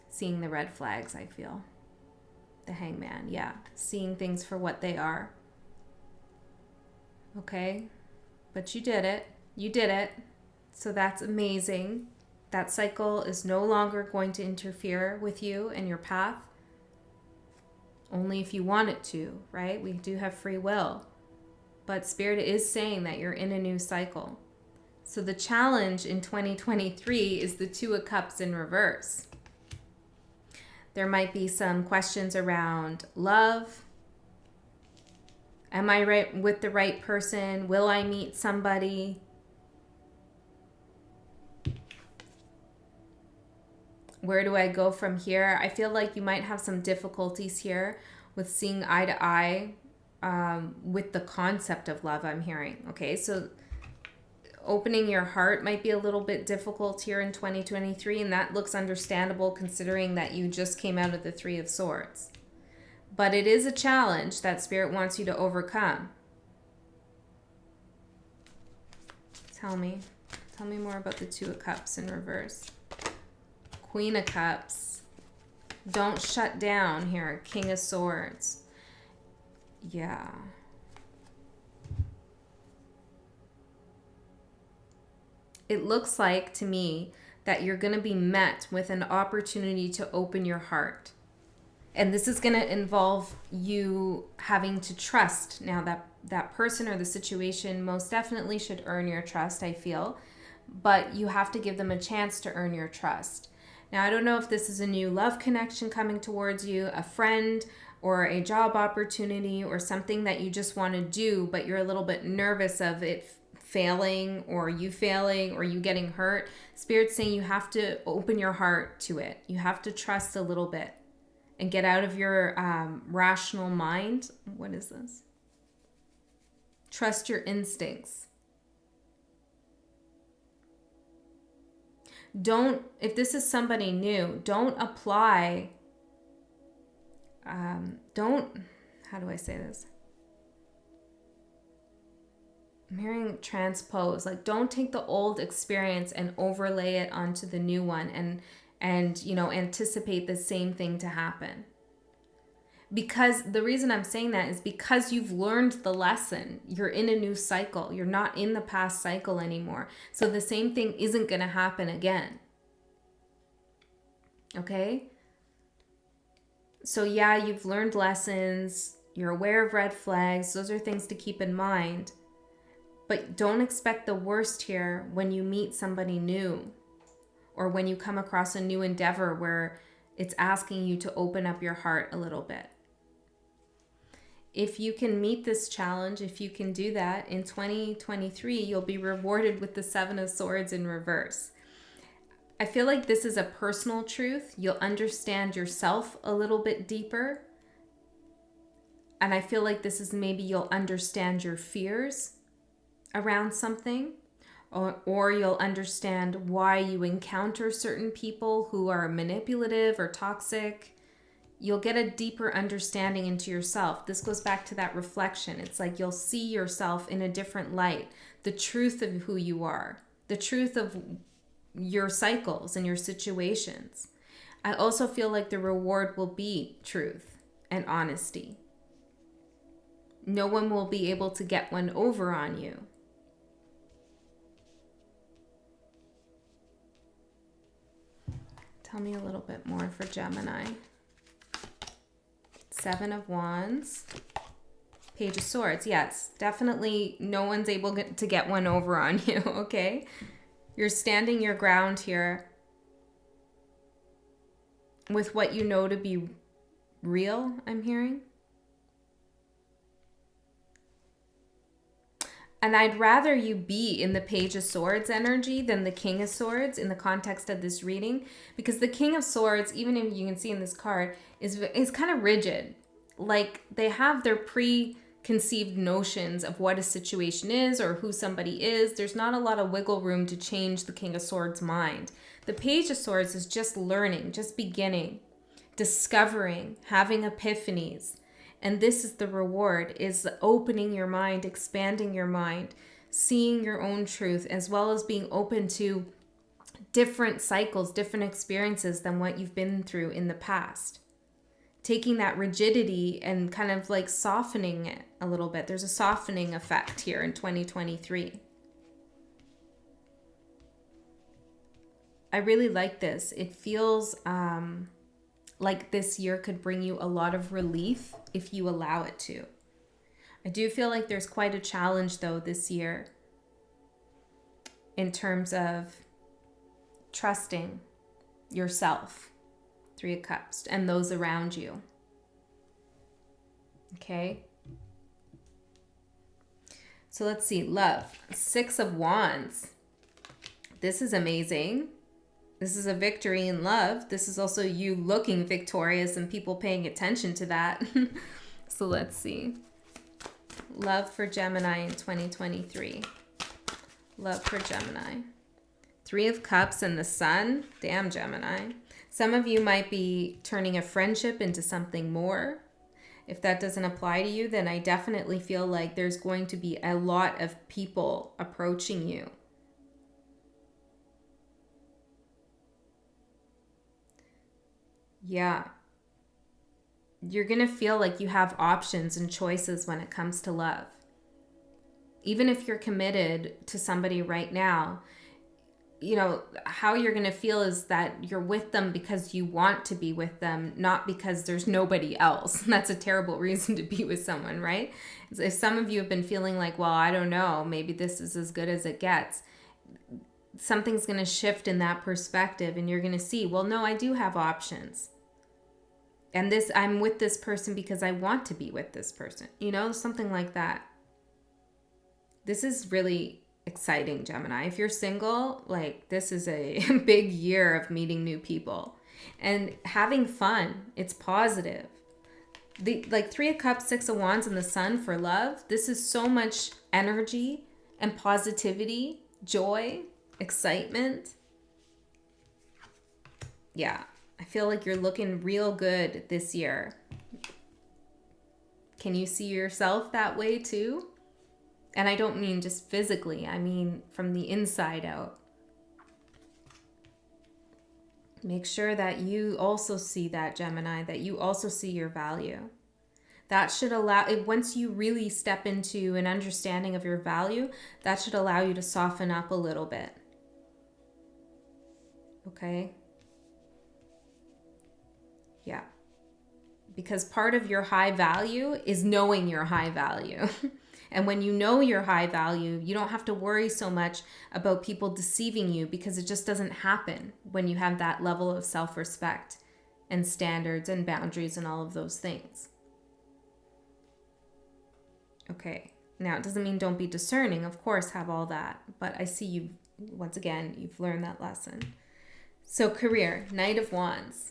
seeing the red flags, I feel. The Hangman, yeah. Seeing things for what they are. Okay? But you did it. You did it. So that's amazing. That cycle is no longer going to interfere with you and your path. Only if you want it to, right? We do have free will. But Spirit is saying that you're in a new cycle. So the challenge in 2023 is the 2 of Cups in reverse. There might be some questions around love. Am I right with the right person? Will I meet somebody? Where do I go from here? I feel like you might have some difficulties here with seeing eye to eye with the concept of love, I'm hearing. Okay, so opening your heart might be a little bit difficult here in 2023, and that looks understandable considering that you just came out of the 3 of Swords. But it is a challenge that Spirit wants you to overcome. Tell me more about the 2 of Cups in reverse. Queen of Cups. Don't shut down here. King of Swords. Yeah. It looks like to me that you're going to be met with an opportunity to open your heart. And this is going to involve you having to trust. Now that person or the situation most definitely should earn your trust, I feel. But you have to give them a chance to earn your trust. Now, I don't know if this is a new love connection coming towards you, a friend or a job opportunity or something that you just want to do, but you're a little bit nervous of it failing or you getting hurt. Spirit's saying you have to open your heart to it. You have to trust a little bit and get out of your rational mind. What is this? Trust your instincts. If this is somebody new, don't apply, how do I say this? I'm hearing transpose, like don't take the old experience and overlay it onto the new one and anticipate the same thing to happen. Because the reason I'm saying that is because you've learned the lesson. You're in a new cycle. You're not in the past cycle anymore. So the same thing isn't going to happen again. Okay? So yeah, you've learned lessons. You're aware of red flags. Those are things to keep in mind. But don't expect the worst here when you meet somebody new or when you come across a new endeavor where it's asking you to open up your heart a little bit. If you can meet this challenge, if you can do that in 2023, you'll be rewarded with the 7 of Swords in reverse. I feel like this is a personal truth. You'll understand yourself a little bit deeper. And I feel like this is maybe you'll understand your fears around something, or you'll understand why you encounter certain people who are manipulative or toxic. You'll get a deeper understanding into yourself. This goes back to that reflection. It's like you'll see yourself in a different light, the truth of who you are, the truth of your cycles and your situations. I also feel like the reward will be truth and honesty. No one will be able to get one over on you. Tell me a little bit more for Gemini. 7 of Wands. Page of Swords. Yes, definitely no one's able to get one over on you, okay? You're standing your ground here with what you know to be real, I'm hearing. And I'd rather you be in the Page of Swords energy than the King of Swords in the context of this reading. Because the King of Swords, even if you can see in this card, is kind of rigid. Like they have their preconceived notions of what a situation is or who somebody is. There's not a lot of wiggle room to change the King of Swords' mind. The Page of Swords is just learning, just beginning, discovering, having epiphanies. And this is the reward, is opening your mind, expanding your mind, seeing your own truth, as well as being open to different cycles, different experiences than what you've been through in the past. Taking that rigidity and kind of like softening it a little bit. There's a softening effect here in 2023. I really like this. It feels like this year could bring you a lot of relief if you allow it to. I do feel like there's quite a challenge though this year in terms of trusting yourself, 3 of Cups, and those around you. Okay? So let's see, love, 6 of Wands. This is amazing. This is a victory in love. This is also you looking victorious and people paying attention to that. So let's see. Love for Gemini in 2023. Love for Gemini. 3 of Cups and the Sun. Damn, Gemini. Some of you might be turning a friendship into something more. If that doesn't apply to you, then I definitely feel like there's going to be a lot of people approaching you. Yeah. You're going to feel like you have options and choices when it comes to love. Even if you're committed to somebody right now, you know, how you're going to feel is that you're with them because you want to be with them, not because there's nobody else. That's a terrible reason to be with someone, right? If some of you have been feeling like, well, I don't know, maybe this is as good as it gets, something's going to shift in that perspective and you're going to see, well, no, I do have options. And this, I'm with this person because I want to be with this person, you know, something like that. This is really exciting, Gemini. If you're single, like this is a big year of meeting new people and having fun. It's positive. The like 3 of Cups, 6 of Wands, and the Sun for love. This is so much energy and positivity, joy, excitement. Yeah. I feel like you're looking real good this year. Can you see yourself that way too? And I don't mean just physically. I mean from the inside out. Make sure that you also see that, Gemini, that you also see your value. That should allow, once you really step into an understanding of your value, that should allow you to soften up a little bit. Okay? Yeah. Because part of your high value is knowing your high value. And when you know your high value, you don't have to worry so much about people deceiving you because it just doesn't happen when you have that level of self-respect and standards and boundaries and all of those things. Okay. Now, it doesn't mean don't be discerning. Of course, have all that. But I see you, once again, you've learned that lesson. So career, Knight of Wands.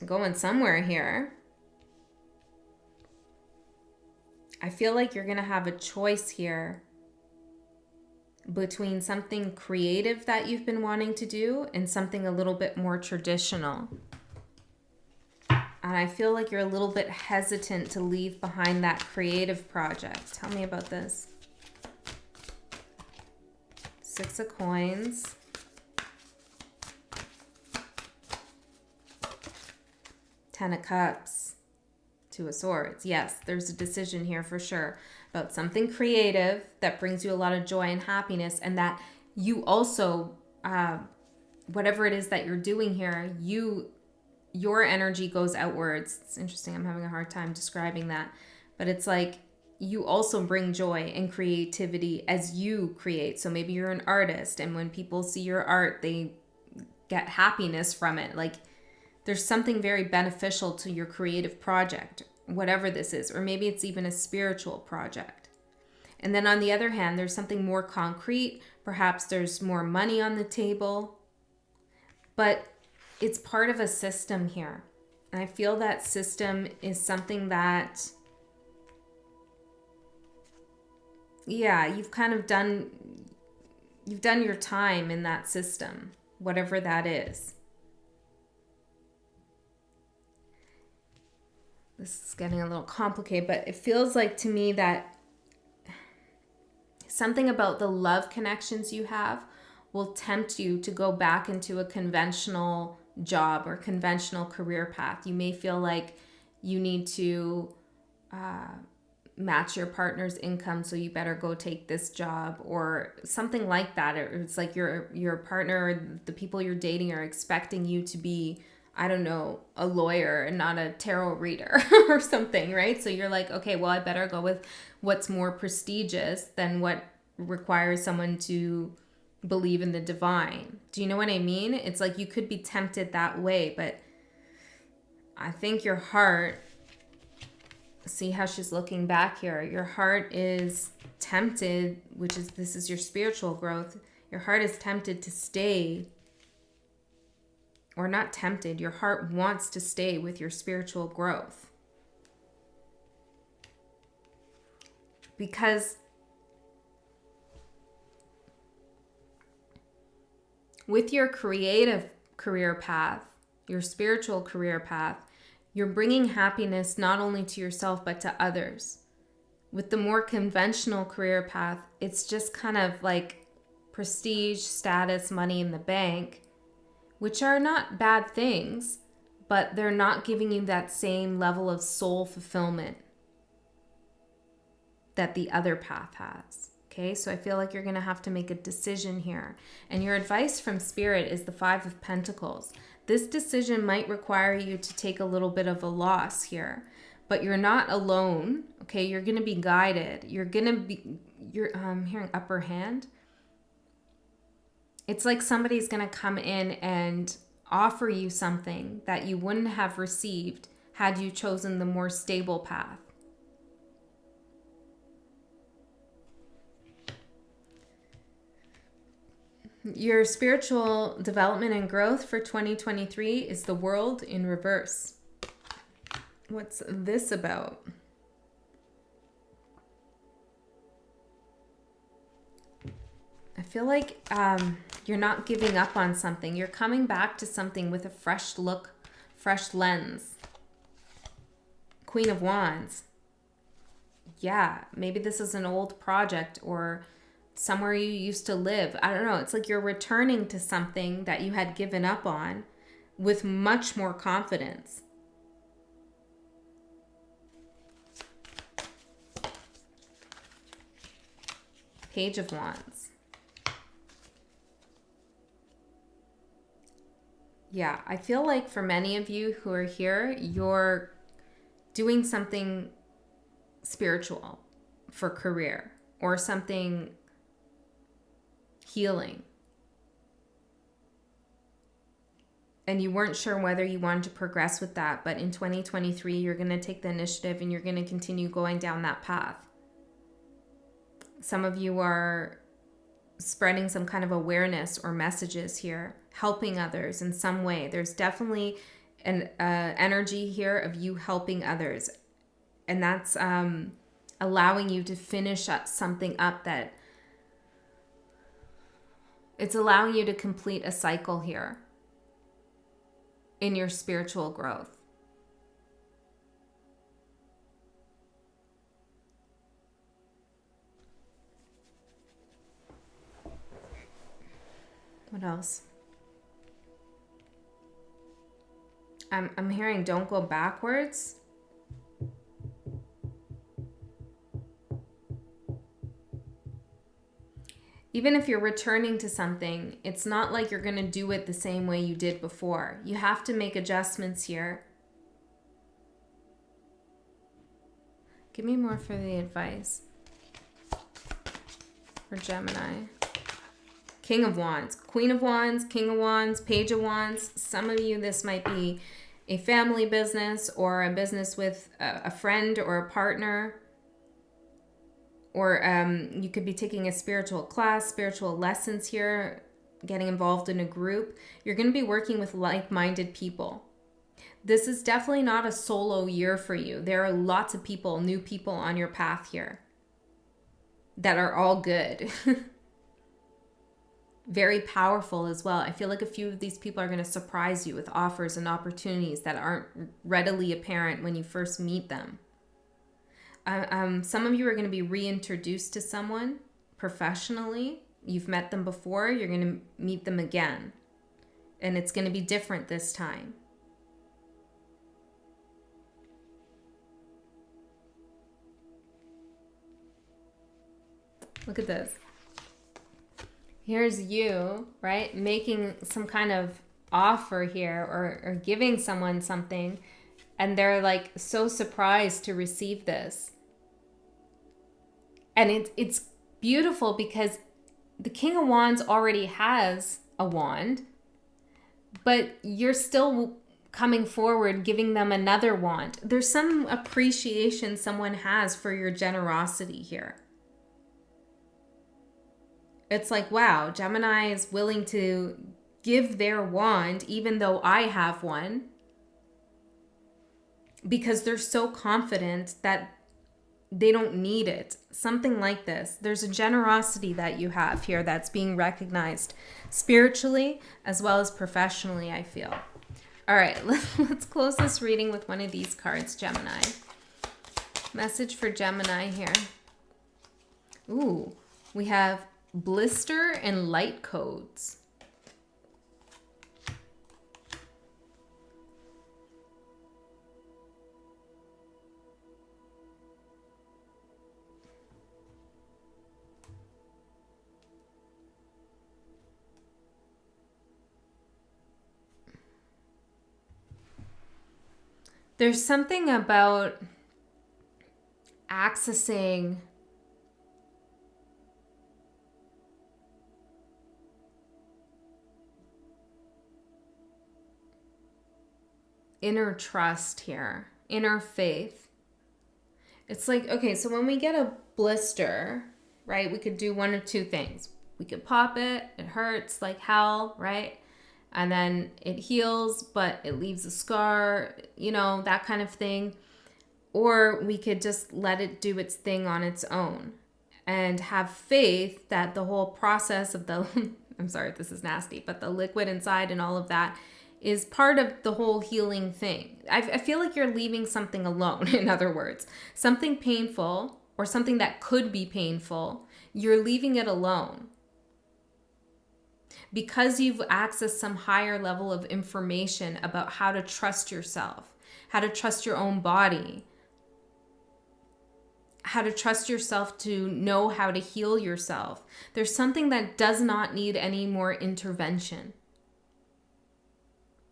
Going somewhere here. I feel like you're going to have a choice here between something creative that you've been wanting to do and something a little bit more traditional. And I feel like you're a little bit hesitant to leave behind that creative project. Tell me about this. 6 of Coins. Ten of Cups. 2 of Swords. Yes, there's a decision here for sure about something creative that brings you a lot of joy and happiness, and that you also, whatever it is that you're doing here, your energy goes outwards. It's interesting. I'm having a hard time describing that, but it's like you also bring joy and creativity as you create. So maybe you're an artist, and when people see your art, they get happiness from it. Like there's something very beneficial to your creative project, whatever this is, or maybe it's even a spiritual project. And then on the other hand, there's something more concrete. Perhaps there's more money on the table, but it's part of a system here. And I feel that system is something that, yeah, you've done your time in that system, whatever that is. This is getting a little complicated, but it feels like to me that something about the love connections you have will tempt you to go back into a conventional job or conventional career path. You may feel like you need to match your partner's income, so you better go take this job or something like that. Or it's like your partner or the people you're dating are expecting you to be, I don't know, a lawyer and not a tarot reader or something, right? So you're like, okay, well, I better go with what's more prestigious than what requires someone to believe in the divine. Do you know what I mean? It's like you could be tempted that way, but I think your heart, see how she's looking back here, your heart is tempted, this is your spiritual growth. Your heart is tempted to stay, or not tempted, your heart wants to stay with your spiritual growth. Because with your creative career path, your spiritual career path, you're bringing happiness not only to yourself, but to others. With the more conventional career path, it's just kind of like prestige, status, money in the bank, which are not bad things, but they're not giving you that same level of soul fulfillment that the other path has. Okay, so I feel like you're going to have to make a decision here. And your advice from Spirit is the 5 of Pentacles. This decision might require you to take a little bit of a loss here, but you're not alone. Okay, you're going to be guided. You're hearing upper hand. It's like somebody's going to come in and offer you something that you wouldn't have received had you chosen the more stable path. Your spiritual development and growth for 2023 is the World in reverse. What's this about? I feel like you're not giving up on something. You're coming back to something with a fresh look, fresh lens. Queen of Wands. Yeah, maybe this is an old project or somewhere you used to live. I don't know. It's like you're returning to something that you had given up on with much more confidence. Page of Wands. Yeah, I feel like for many of you who are here, you're doing something spiritual for career or something healing. And you weren't sure whether you wanted to progress with that, but in 2023, you're going to take the initiative and you're going to continue going down that path. Some of you are spreading some kind of awareness or messages here, helping others in some way. There's definitely an energy here of you helping others. And that's a allowing you to finish up something up that it's allowing you to complete a cycle here in your spiritual growth. What else? I'm hearing don't go backwards. Even if you're returning to something, it's not like you're going to do it the same way you did before. You have to make adjustments here. Give me more for the advice for Gemini. King of Wands, Queen of Wands, King of Wands, Page of Wands. Some of you, this might be a family business or a business with a friend or a partner. Or you could be taking a spiritual class, spiritual lessons here, getting involved in a group. You're going to be working with like-minded people. This is definitely not a solo year for you. There are lots of people, new people on your path here that are all good. Very powerful as well. I feel like a few of these people are going to surprise you with offers and opportunities that aren't readily apparent when you first meet them. Some of you are going to be reintroduced to someone professionally. You've met them before. You're going to meet them again. And it's going to be different this time. Look at this. Here's you, right? Making some kind of offer here or giving someone something. And they're like so surprised to receive this. And it's beautiful because the King of Wands already has a wand, but you're still coming forward, giving them another wand. There's some appreciation someone has for your generosity here. It's like, wow, Gemini is willing to give their wand even though I have one, because they're so confident that they don't need it. Something like this. There's a generosity that you have here that's being recognized spiritually as well as professionally, I feel. All right, let's close this reading with one of these cards, Gemini. Message for Gemini here. Ooh, we have blister and light codes. There's something about accessing inner trust here, inner faith. It's like, okay, so when we get a blister, right, we could do one of two things. We could pop it, it hurts like hell, right? And then it heals, but it leaves a scar, you know, that kind of thing. Or we could just let it do its thing on its own and have faith that the whole process of the, I'm sorry if this is nasty, but the liquid inside and all of that is part of the whole healing thing. I feel like you're leaving something alone, in other words. Something painful or something that could be painful, you're leaving it alone. Because you've accessed some higher level of information about how to trust yourself, how to trust your own body, how to trust yourself to know how to heal yourself. There's something that does not need any more intervention.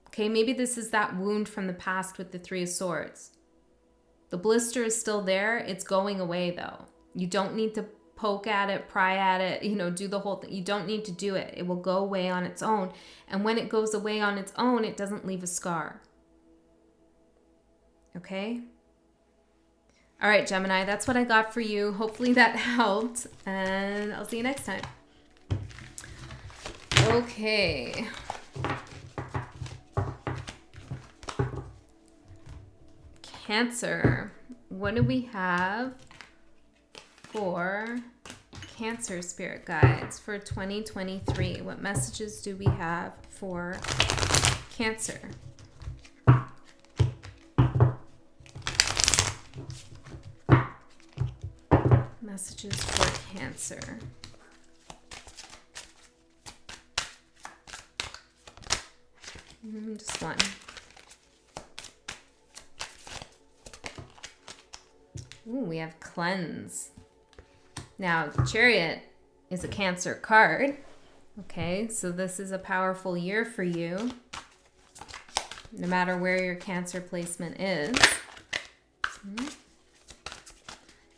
Okay, maybe this is that wound from the past with the Three of Swords. The blister is still there. It's going away though. You don't need to poke at it, pry at it, you know, do the whole thing. You don't need to do it. It will go away on its own. And when it goes away on its own, it doesn't leave a scar. Okay? All right, Gemini, that's what I got for you. Hopefully that helped. And I'll see you next time. Okay. Cancer. What do we have for Cancer spirit guides for 2023. What messages do we have for Cancer? Messages for Cancer. Just one. Ooh, we have cleanse. Now, Chariot is a Cancer card. Okay, so this is a powerful year for you, no matter where your Cancer placement is.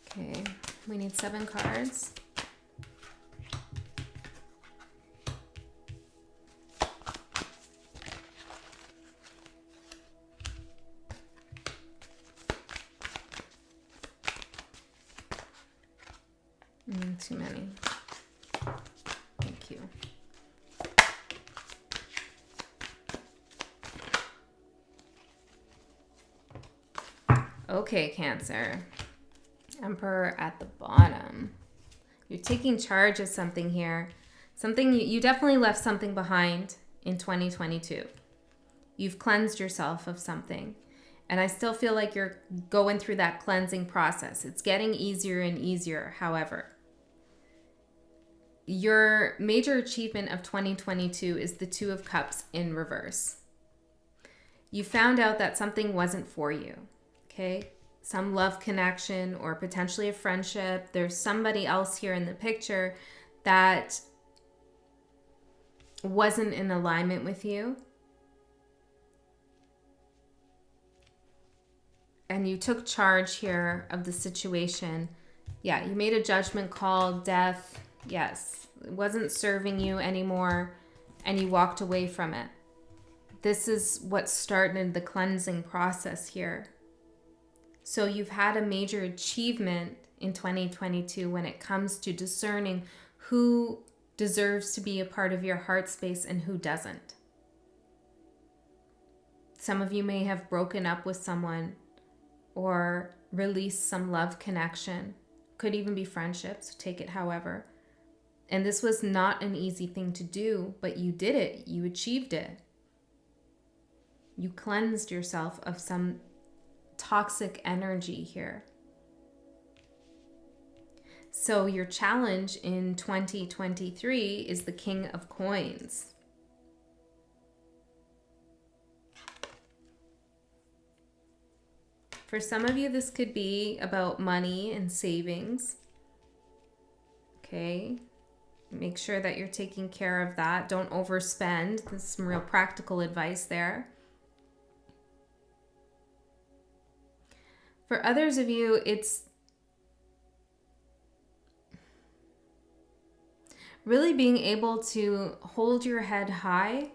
Okay, we need 7 cards. Too many. Thank you. Okay, Cancer. Emperor at the bottom. You're taking charge of something here. Something you definitely left something behind in 2022. You've cleansed yourself of something. And I still feel like you're going through that cleansing process. It's getting easier and easier, however. Your major achievement of 2022 is the 2 of Cups in reverse. You found out that something wasn't for you, okay? Some love connection or potentially a friendship. There's somebody else here in the picture that wasn't in alignment with you. And you took charge here of the situation. Yeah, you made a judgment call, death. Yes, it wasn't serving you anymore, and you walked away from it. This is what started the cleansing process here. So you've had a major achievement in 2022 when it comes to discerning who deserves to be a part of your heart space and who doesn't. Some of you may have broken up with someone or released some love connection. Could even be friendships, take it however. And this was not an easy thing to do, but you did it. You achieved it. You cleansed yourself of some toxic energy here. So your challenge in 2023 is the King of Coins. For some of you, this could be about money and savings. Okay. Make sure that you're taking care of that. Don't overspend. There's some real practical advice there. For others of you, it's really being able to hold your head high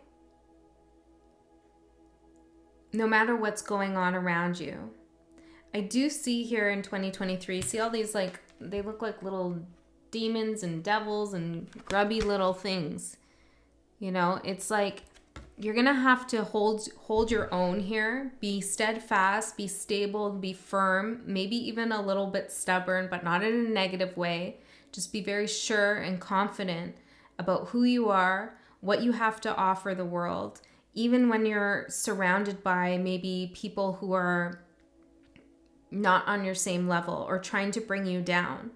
no matter what's going on around you. I do see here in 2023, see all these they look like little demons and devils and grubby little things. You know, it's like you're gonna have to hold your own here. Be steadfast, be stable, be firm, maybe even a little bit stubborn, but not in a negative way. Just be very sure and confident about who you are, what you have to offer the world, even when you're surrounded by maybe people who are not on your same level or trying to bring you down.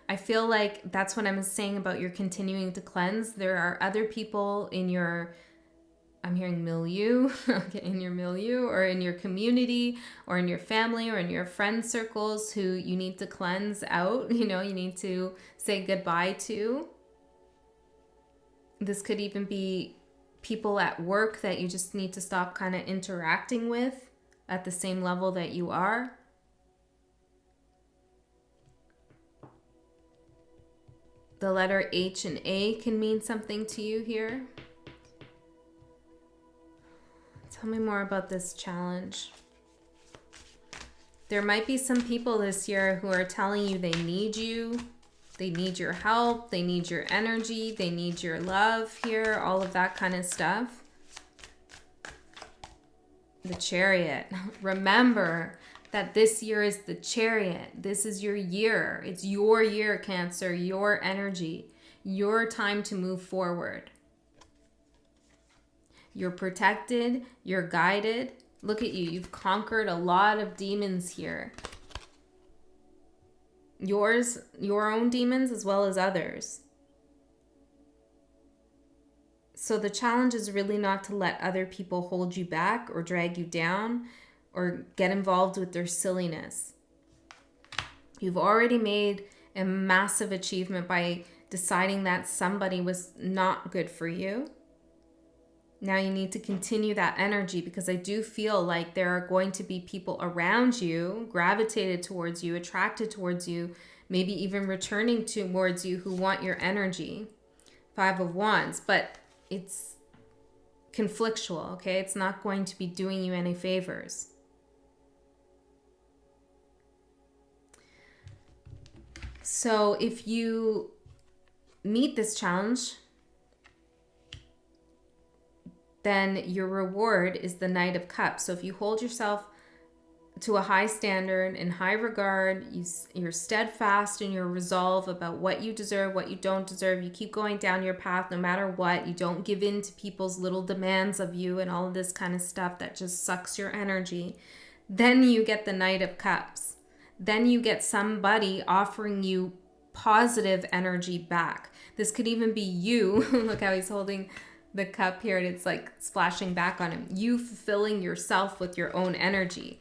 I feel like that's what I'm saying about your continuing to cleanse. There are other people in your, I'm hearing milieu, in your milieu or in your community or in your family or in your friend circles who you need to cleanse out, you need to say goodbye to. This could even be people at work that you just need to stop kind of interacting with at the same level that you are. The letter H and A can mean something to you here. Tell me more about this challenge. There might be some people this year who are telling you they need you. They need your help. They need your energy. They need your love here. All of that kind of stuff. The Chariot. Remember that this year is the Chariot. This is your year. It's your year, Cancer, your energy, your time to move forward. You're protected, you're guided. Look at you, you've conquered a lot of demons here. Yours, your own demons as well as others. So the challenge is really not to let other people hold you back or drag you down or get involved with their silliness. You've already made a massive achievement by deciding that somebody was not good for you. Now you need to continue that energy, because I do feel like there are going to be people around you, gravitated towards you, attracted towards you, maybe even returning towards you who want your energy. 5 of Wands, but it's conflictual, okay? It's not going to be doing you any favors. So if you meet this challenge, then your reward is the Knight of Cups. So if you hold yourself to a high standard, in high regard, you're steadfast in your resolve about what you deserve, what you don't deserve, you keep going down your path no matter what, you don't give in to people's little demands of you and all of this kind of stuff that just sucks your energy, then you get the Knight of Cups. Then you get somebody offering you positive energy back. This could even be you. Look how he's holding the cup here and it's like splashing back on him. You fulfilling yourself with your own energy.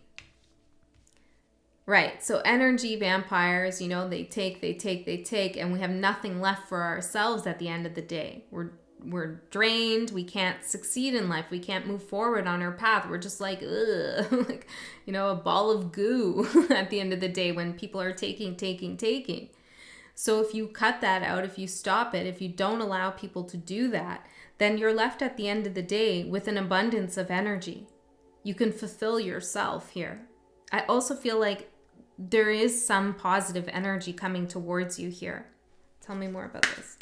Right, so energy vampires, you know, they take, and we have nothing left for ourselves at the end of the day. We're drained, we can't succeed in life, we can't move forward on our path. We're just like, ugh, like, you know, a ball of goo at the end of the day when people are taking. So if you cut that out, if you stop it, if you don't allow people to do that, then you're left at the end of the day with an abundance of energy. You can fulfill yourself here. I also feel like there is some positive energy coming towards you here. Tell me more about this.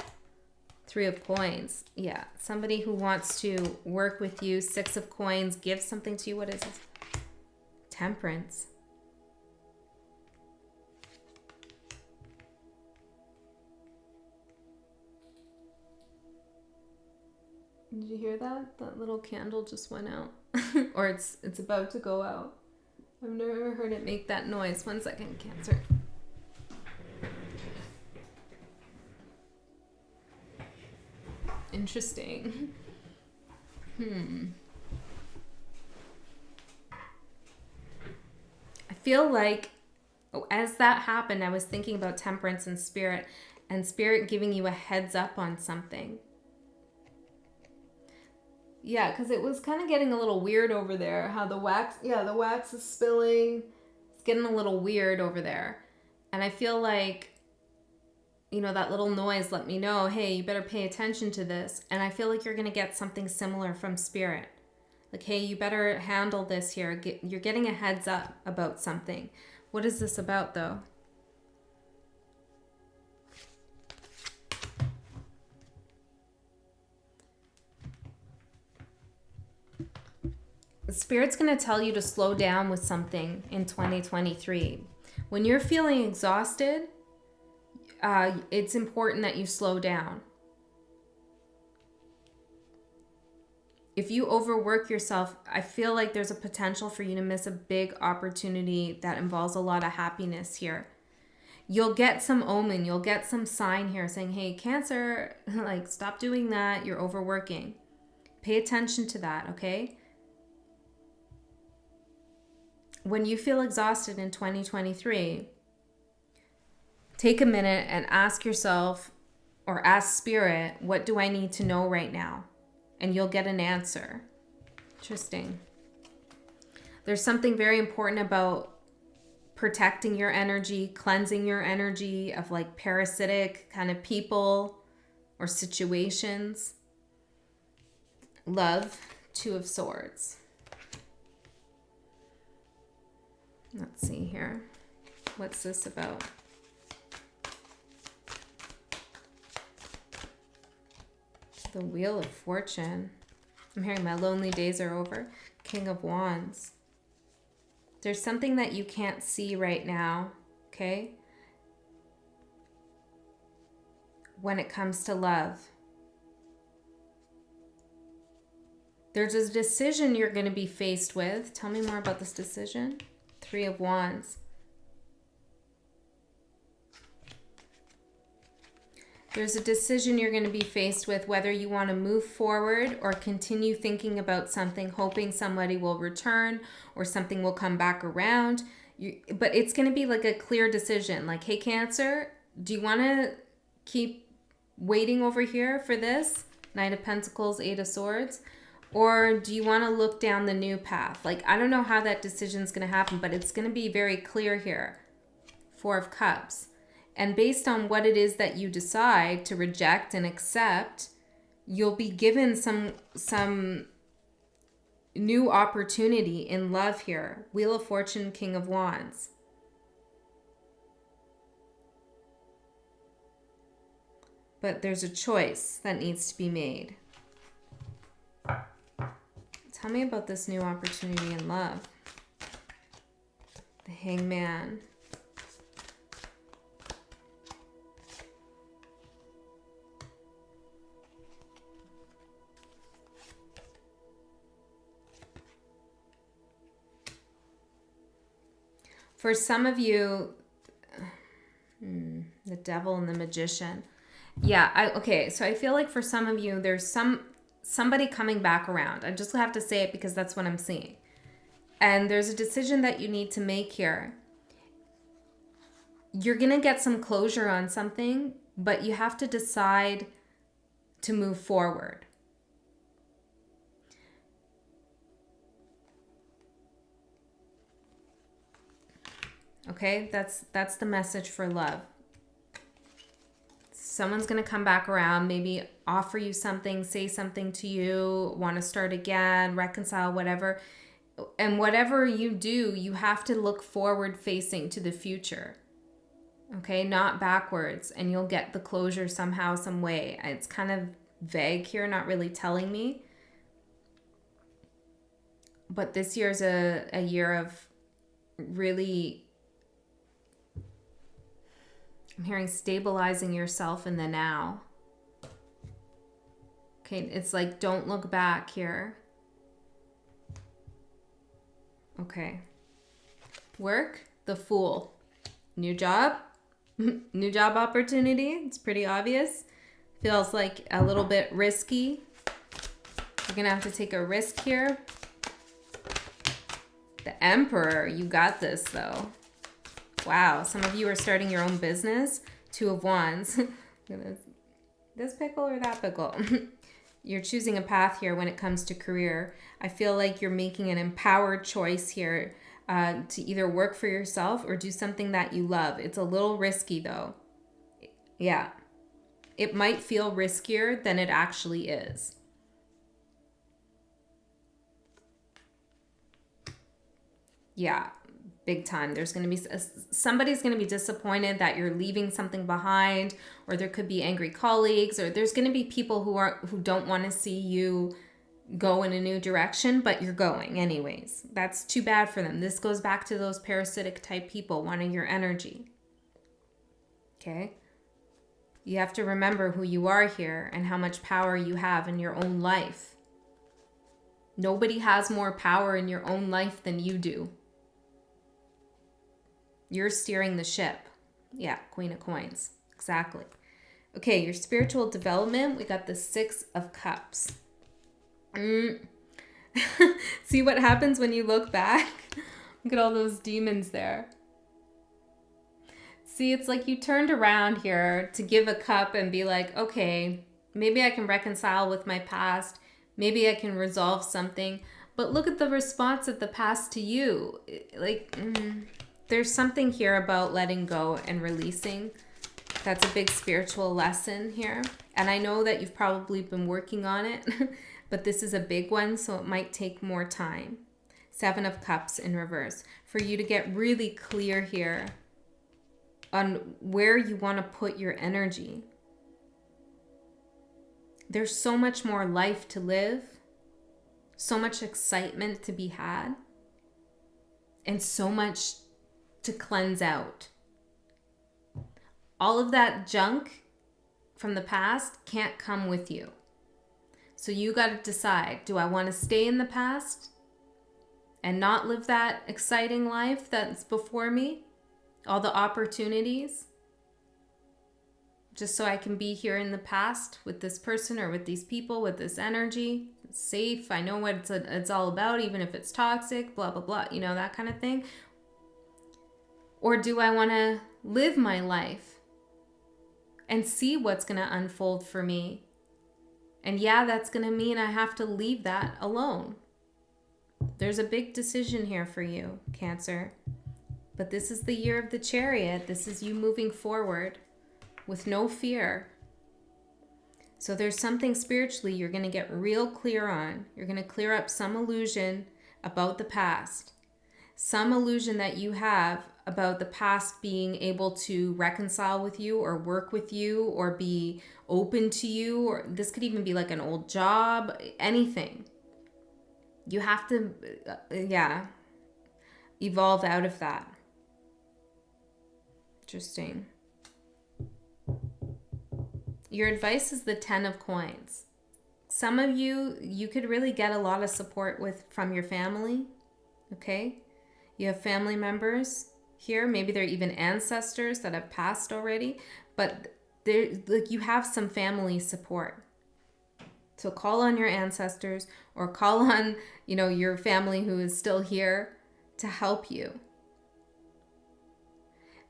3 of Coins. Yeah, somebody who wants to work with you. 6 of Coins, give something to you. What is this? Temperance. Did you hear that? That little candle just went out. Or it's about to go out. I've never heard it make that noise. 1 second, Cancer. Interesting. I feel like as that happened, I was thinking about Temperance and Spirit giving you a heads up on something. Yeah, because it was kind of getting a little weird over there. How the wax is spilling. It's getting a little weird over there. And I feel like, you know, that little noise let me know, hey, you better pay attention to this. And I feel like you're going to get something similar from Spirit. Like, hey, you better handle this here. You're getting a heads up about something. What is this about, though? Spirit's going to tell you to slow down with something in 2023. When you're feeling exhausted, it's important that you slow down. If you overwork yourself, I feel like there's a potential for you to miss a big opportunity that involves a lot of happiness here. You'll get some omen, you'll get some sign here saying, hey, Cancer, like, stop doing that. You're overworking. Pay attention to that, okay? When you feel exhausted in 2023, take a minute and ask yourself or ask Spirit, what do I need to know right now? And you'll get an answer. Interesting. There's something very important about protecting your energy, cleansing your energy of like parasitic kind of people or situations. Love, 2 of Swords. Let's see here. What's this about? The Wheel of Fortune. I'm hearing my lonely days are over. King of Wands. There's something that you can't see right now, okay? When it comes to love. There's a decision you're going to be faced with. Tell me more about this decision. 3 of Wands. There's a decision you're going to be faced with, whether you want to move forward or continue thinking about something, hoping somebody will return or something will come back around. But it's going to be like a clear decision. Like, hey, Cancer, do you want to keep waiting over here for this? Knight of Pentacles, 8 of Swords. Or do you want to look down the new path? Like, I don't know how that decision's going to happen, but it's going to be very clear here. 4 of Cups. And based on what it is that you decide to reject and accept, you'll be given some new opportunity in love here. Wheel of Fortune, King of Wands. But there's a choice that needs to be made. Tell me about this new opportunity in love. The Hangman. For some of you, the Devil and the Magician. Yeah, okay, so I feel like for some of you, there's somebody coming back around. I just have to say it because that's what I'm seeing. And there's a decision that you need to make here. You're going to get some closure on something, but you have to decide to move forward. Okay, that's the message for love. Someone's going to come back around, maybe offer you something, say something to you, want to start again, reconcile, whatever. And whatever you do, you have to look forward facing to the future. Okay, not backwards, and you'll get the closure somehow, some way. It's kind of vague here, not really telling me. But this year's a year of really... I'm hearing stabilizing yourself in the now. Okay, it's like, don't look back here. Okay. Work, the Fool. New job. New job opportunity. It's pretty obvious. Feels like a little bit risky. You're going to have to take a risk here. The Emperor. You got this, though. Wow, some of you are starting your own business. 2 of Wands. This pickle or that pickle? You're choosing a path here when it comes to career. I feel like you're making an empowered choice here to either work for yourself or do something that you love. It's a little risky though. Yeah. It might feel riskier than it actually is. Yeah. Big time. There's going to be somebody's going to be disappointed that you're leaving something behind, or there could be angry colleagues, or there's going to be people who don't want to see you go in a new direction, but you're going anyways. That's too bad for them. This goes back to those parasitic type people wanting your energy. Okay? You have to remember who you are here and how much power you have in your own life. Nobody has more power in your own life than you do. You're steering the ship. Yeah, Queen of Coins. Exactly. Okay, your spiritual development. We got the 6 of Cups. See what happens when you look back? Look at all those demons there. See, it's like you turned around here to give a cup and be like, okay, maybe I can reconcile with my past. Maybe I can resolve something. But look at the response of the past to you. Like... There's something here about letting go and releasing. That's a big spiritual lesson here. And I know that you've probably been working on it, but this is a big one, so it might take more time. 7 of Cups in reverse. For you to get really clear here on where you want to put your energy. There's so much more life to live, so much excitement to be had. and so much to cleanse out. All of that junk from the past can't come with you. So you got to decide, do I want to stay in the past and not live that exciting life that's before me? All the opportunities, just so I can be here in the past with this person or with these people, with this energy. It's safe. I know what it's all about, even if it's toxic, blah, blah, blah, you know, that kind of thing. Or do I want to live my life and see what's going to unfold for me? And yeah, that's going to mean I have to leave that alone. There's a big decision here for you, Cancer. But this is the year of the Chariot. This is you moving forward with no fear. So there's something spiritually you're going to get real clear on. You're going to clear up some illusion about the past. Some illusion that you have about the past being able to reconcile with you or work with you or be open to you. Or this could even be like an old job, anything. You have to, evolve out of that. Interesting. Your advice is the 10 of coins. Some of you could really get a lot of support from your family, okay? You have family members here. Maybe they're even ancestors that have passed already, but you have some family support. So call on your ancestors or call on, your family who is still here to help you.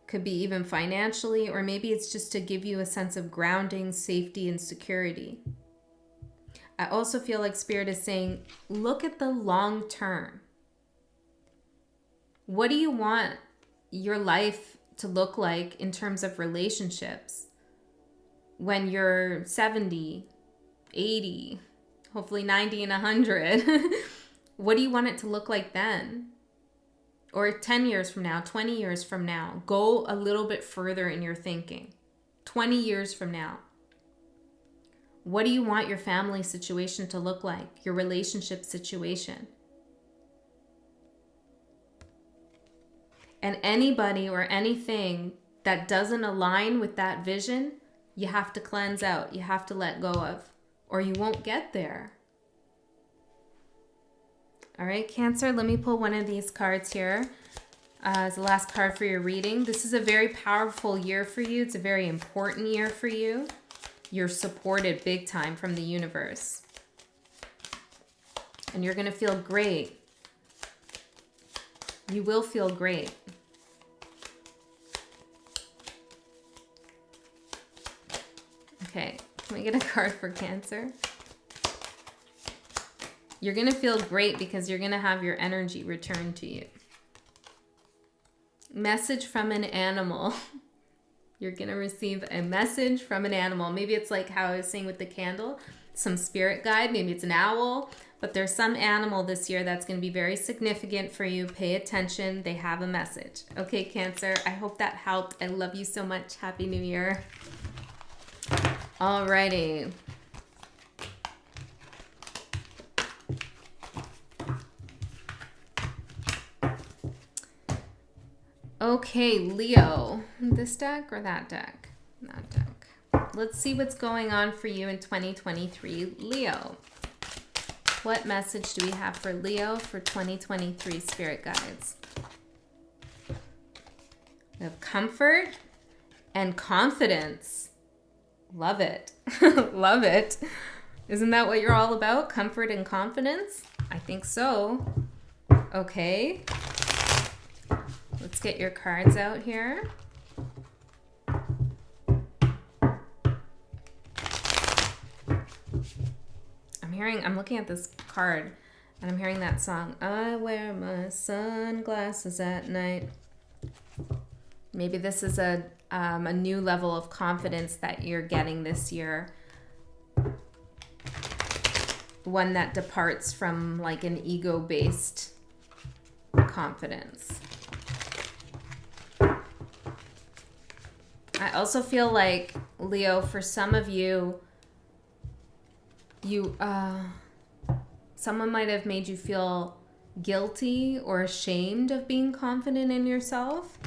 Could be even financially, or maybe it's just to give you a sense of grounding, safety, and security. I also feel like Spirit is saying, look at the long term. What do you want your life to look like in terms of relationships when you're 70, 80, hopefully 90 and 100? What do you want it to look like then? Or 10 years from now, 20 years from now? Go a little bit further in your thinking. 20 years from now. What do you want your family situation to look like? Your relationship situation? And anybody or anything that doesn't align with that vision, you have to cleanse out. You have to let go of, or you won't get there. All right, Cancer, let me pull one of these cards here as the last card for your reading. This is a very powerful year for you. It's a very important year for you. You're supported big time from the universe. And you're going to feel great. You will feel great. Okay, can we get a card for Cancer? You're going to feel great because you're going to have your energy returned to you. Message from an animal. You're going to receive a message from an animal. Maybe it's like how I was saying with the candle, some spirit guide. Maybe it's an owl. But there's some animal this year that's going to be very significant for you. Pay attention. They have a message. Okay, Cancer. I hope that helped. I love you so much. Happy New Year. Alrighty. Okay, Leo. This deck or that deck? That deck. Let's see what's going on for you in 2023. Leo. What message do we have for Leo for 2023 spirit guides? We have comfort and confidence. Love it. Love it. Isn't that what you're all about? Comfort and confidence? I think so. Okay. Let's get your cards out here. I'm looking at this card and I'm hearing that song. I wear my sunglasses at night. Maybe this is a new level of confidence that you're getting this year. One that departs from like an ego-based confidence. I also feel like, Leo, for some of you, someone might have made you feel guilty or ashamed of being confident in yourself.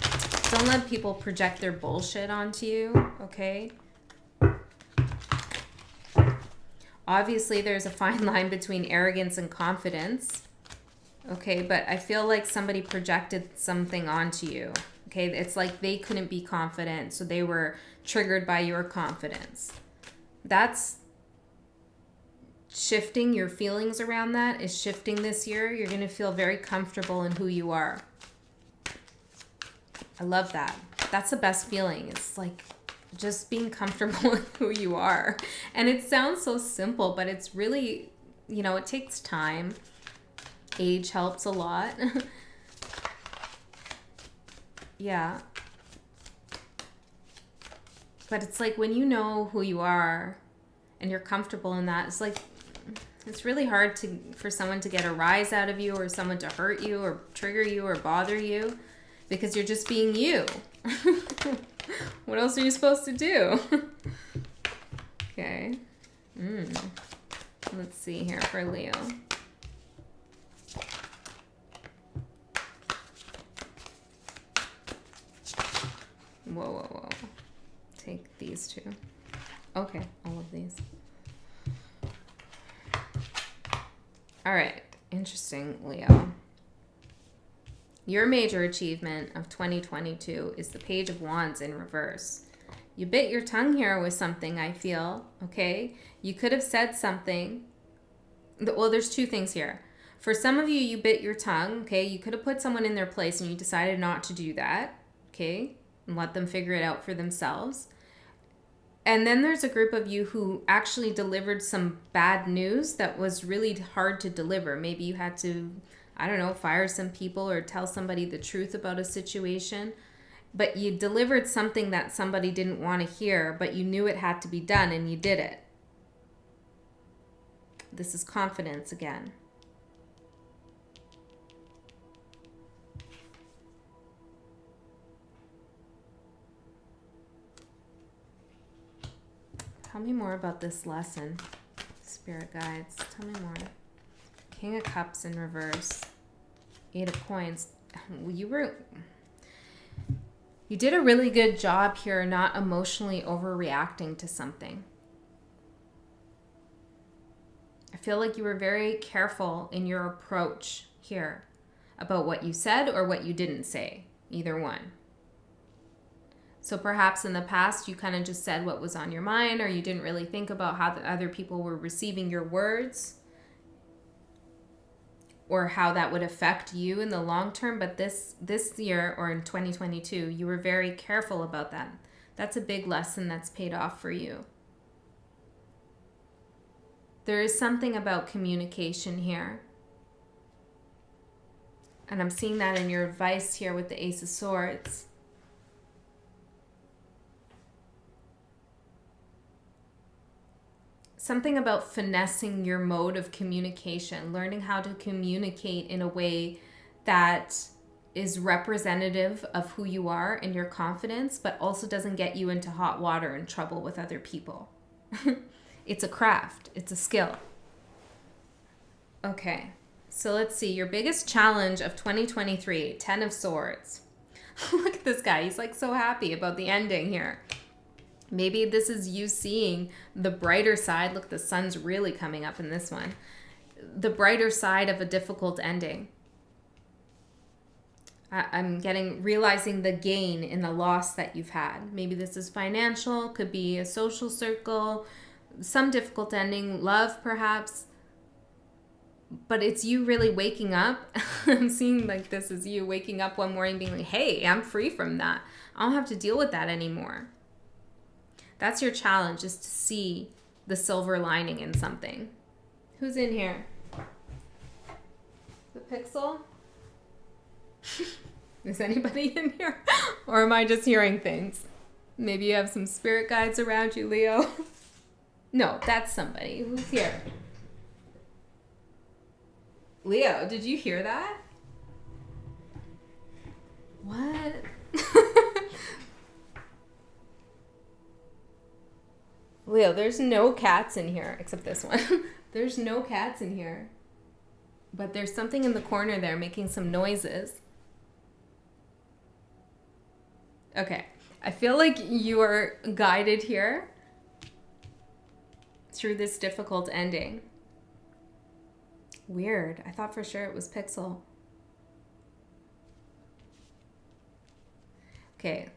Don't let people project their bullshit onto you, okay? Obviously, there's a fine line between arrogance and confidence, okay? But I feel like somebody projected something onto you, okay? It's like they couldn't be confident, so they were triggered by your confidence. That's shifting. Your feelings around that is shifting this year. You're going to feel very comfortable in who you are. I love that. That's the best feeling. It's like just being comfortable in who you are. And it sounds so simple, but it's really, you know, it takes time. Age helps a lot. Yeah. But it's like when you know who you are and you're comfortable in that, it's like, it's really hard for someone to get a rise out of you, or someone to hurt you or trigger you or bother you, because you're just being you. What else are you supposed to do? Okay. Let's see here for Leo. Whoa, whoa, whoa. Take these two. Okay, all of these. All right, interesting, Leo. Your major achievement of 2022 is the Page of Wands in reverse. You bit your tongue here with something, I feel, okay? You could have said something. Well, there's two things here. For some of you, you bit your tongue, okay? You could have put someone in their place and you decided not to do that, okay? And let them figure it out for themselves. And then there's a group of you who actually delivered some bad news that was really hard to deliver. Maybe you had to, I don't know, fire some people or tell somebody the truth about a situation. But you delivered something that somebody didn't want to hear, but you knew it had to be done and you did it. This is confidence again. Tell me more about this lesson, Spirit Guides. Tell me more. King of Cups in reverse. 8 of Coins. You did a really good job here not emotionally overreacting to something. I feel like you were very careful in your approach here about what you said or what you didn't say. Either one. So perhaps in the past, you kind of just said what was on your mind, or you didn't really think about how the other people were receiving your words or how that would affect you in the long term. But this year, or in 2022, you were very careful about that. That's a big lesson that's paid off for you. There is something about communication here. And I'm seeing that in your advice here with the Ace of Swords. Something about finessing your mode of communication, learning how to communicate in a way that is representative of who you are and your confidence, but also doesn't get you into hot water and trouble with other people. It's a craft. It's a skill. Okay, so let's see. Your biggest challenge of 2023, 10 of Swords. Look at this guy. He's like so happy about the ending here. Maybe this is you seeing the brighter side. Look, the sun's really coming up in this one. The brighter side of a difficult ending. I'm realizing the gain in the loss that you've had. Maybe this is financial, could be a social circle, some difficult ending, love perhaps. But it's you really waking up. I'm seeing like this is you waking up one morning being like, hey, I'm free from that. I don't have to deal with that anymore. That's your challenge, is to see the silver lining in something. Who's in here? The Pixel? Is anybody in here? Or am I just hearing things? Maybe you have some spirit guides around you, Leo. No, that's somebody. Who's here? Leo, did you hear that? What? Leo, there's no cats in here except this one. There's no cats in here. But there's something in the corner there making some noises. Okay, I feel like you are guided here through this difficult ending. Weird. I thought for sure it was Pixel. Okay,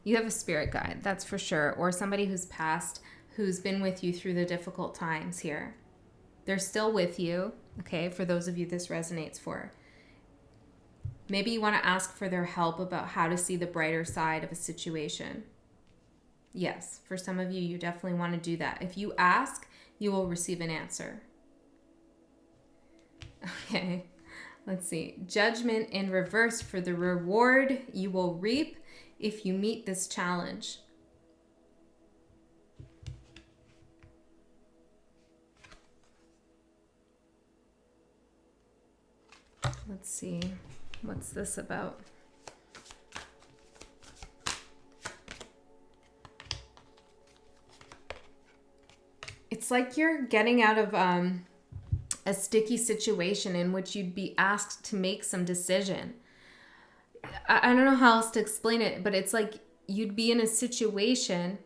you have a spirit guide, that's for sure, or somebody who's passed, who's been with you through the difficult times here. They're still with you, okay, for those of you this resonates for. Maybe you want to ask for their help about how to see the brighter side of a situation. Yes, for some of you, you definitely want to do that. If you ask, you will receive an answer. Okay, let's see. Judgment in reverse for the reward you will reap if you meet this challenge. Let's see. What's this about? It's like you're getting out of a sticky situation in which you'd be asked to make some decision. I don't know how else to explain it, but it's like you'd be in a situation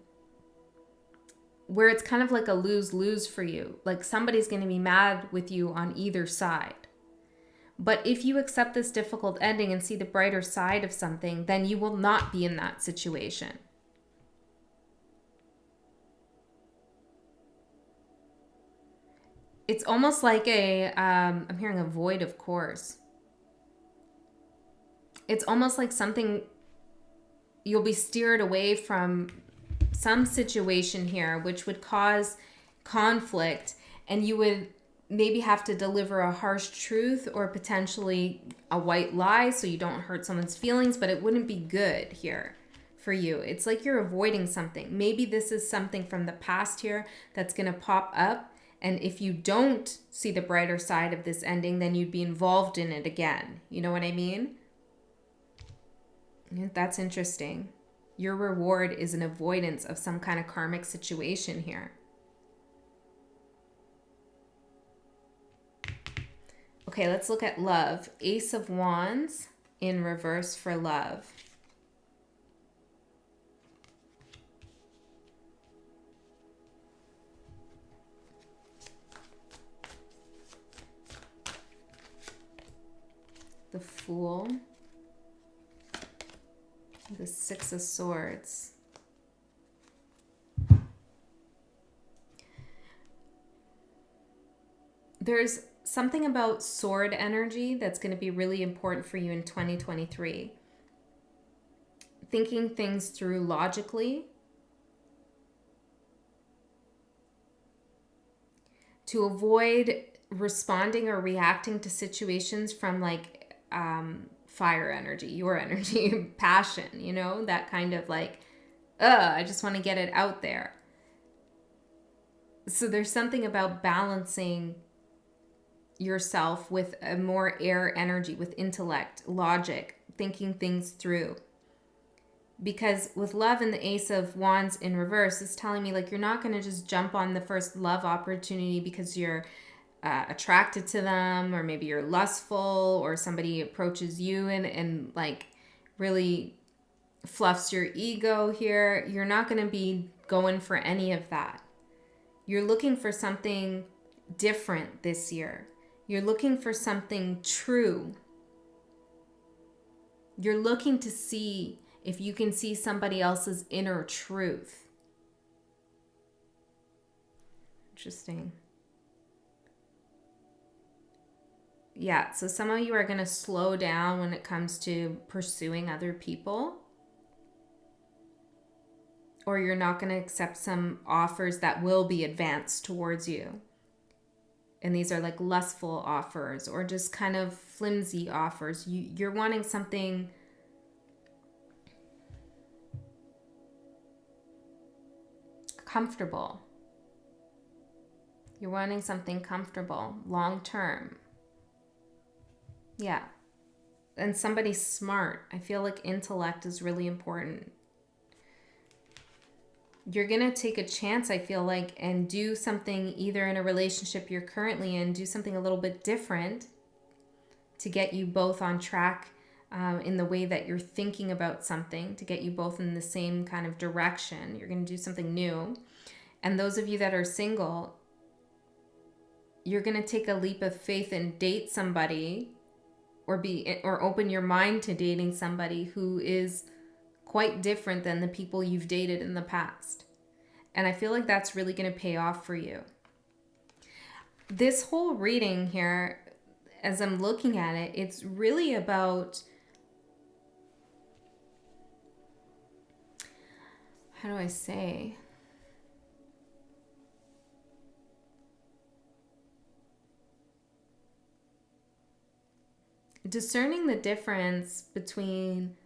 where it's kind of like a lose-lose for you. Like somebody's going to be mad with you on either side. But if you accept this difficult ending and see the brighter side of something, then you will not be in that situation. It's almost like I'm hearing a void, of course. It's almost like something, you'll be steered away from some situation here, which would cause conflict, and you would maybe have to deliver a harsh truth or potentially a white lie so you don't hurt someone's feelings, but it wouldn't be good here for you. It's like you're avoiding something. Maybe this is something from the past here that's going to pop up. And if you don't see the brighter side of this ending, then you'd be involved in it again. You know what I mean? That's interesting. Your reward is an avoidance of some kind of karmic situation here. Okay, let's look at love. Ace of Wands in reverse for love. The Fool. The Six of Swords. There's something about sword energy that's going to be really important for you in 2023. Thinking things through logically. To avoid responding or reacting to situations from like fire energy, your energy, passion, you know, that kind of like, I just want to get it out there. So there's something about balancing yourself with a more air energy, with intellect, logic, thinking things through. Because with love and the Ace of Wands in reverse, it's telling me like you're not going to just jump on the first love opportunity because you're attracted to them, or maybe you're lustful, or somebody approaches you and like really fluffs your ego here. You're not going to be going for any of that. You're looking for something different this year. You're looking for something true. You're looking to see if you can see somebody else's inner truth. Interesting. Yeah, so some of you are going to slow down when it comes to pursuing other people. Or you're not going to accept some offers that will be advanced towards you. And these are like lustful offers or just kind of flimsy offers. You're wanting something comfortable. You're wanting something comfortable, long term. Yeah. And somebody smart. I feel like intellect is really important. You're going to take a chance, I feel like, and do something either in a relationship you're currently in, do something a little bit different to get you both on track in the way that you're thinking about something, to get you both in the same kind of direction. You're going to do something new. And those of you that are single, you're going to take a leap of faith and date somebody or open your mind to dating somebody who is quite different than the people you've dated in the past. And I feel like that's really going to pay off for you. This whole reading here, as I'm looking at it, it's really about, how do I say? Discerning the difference between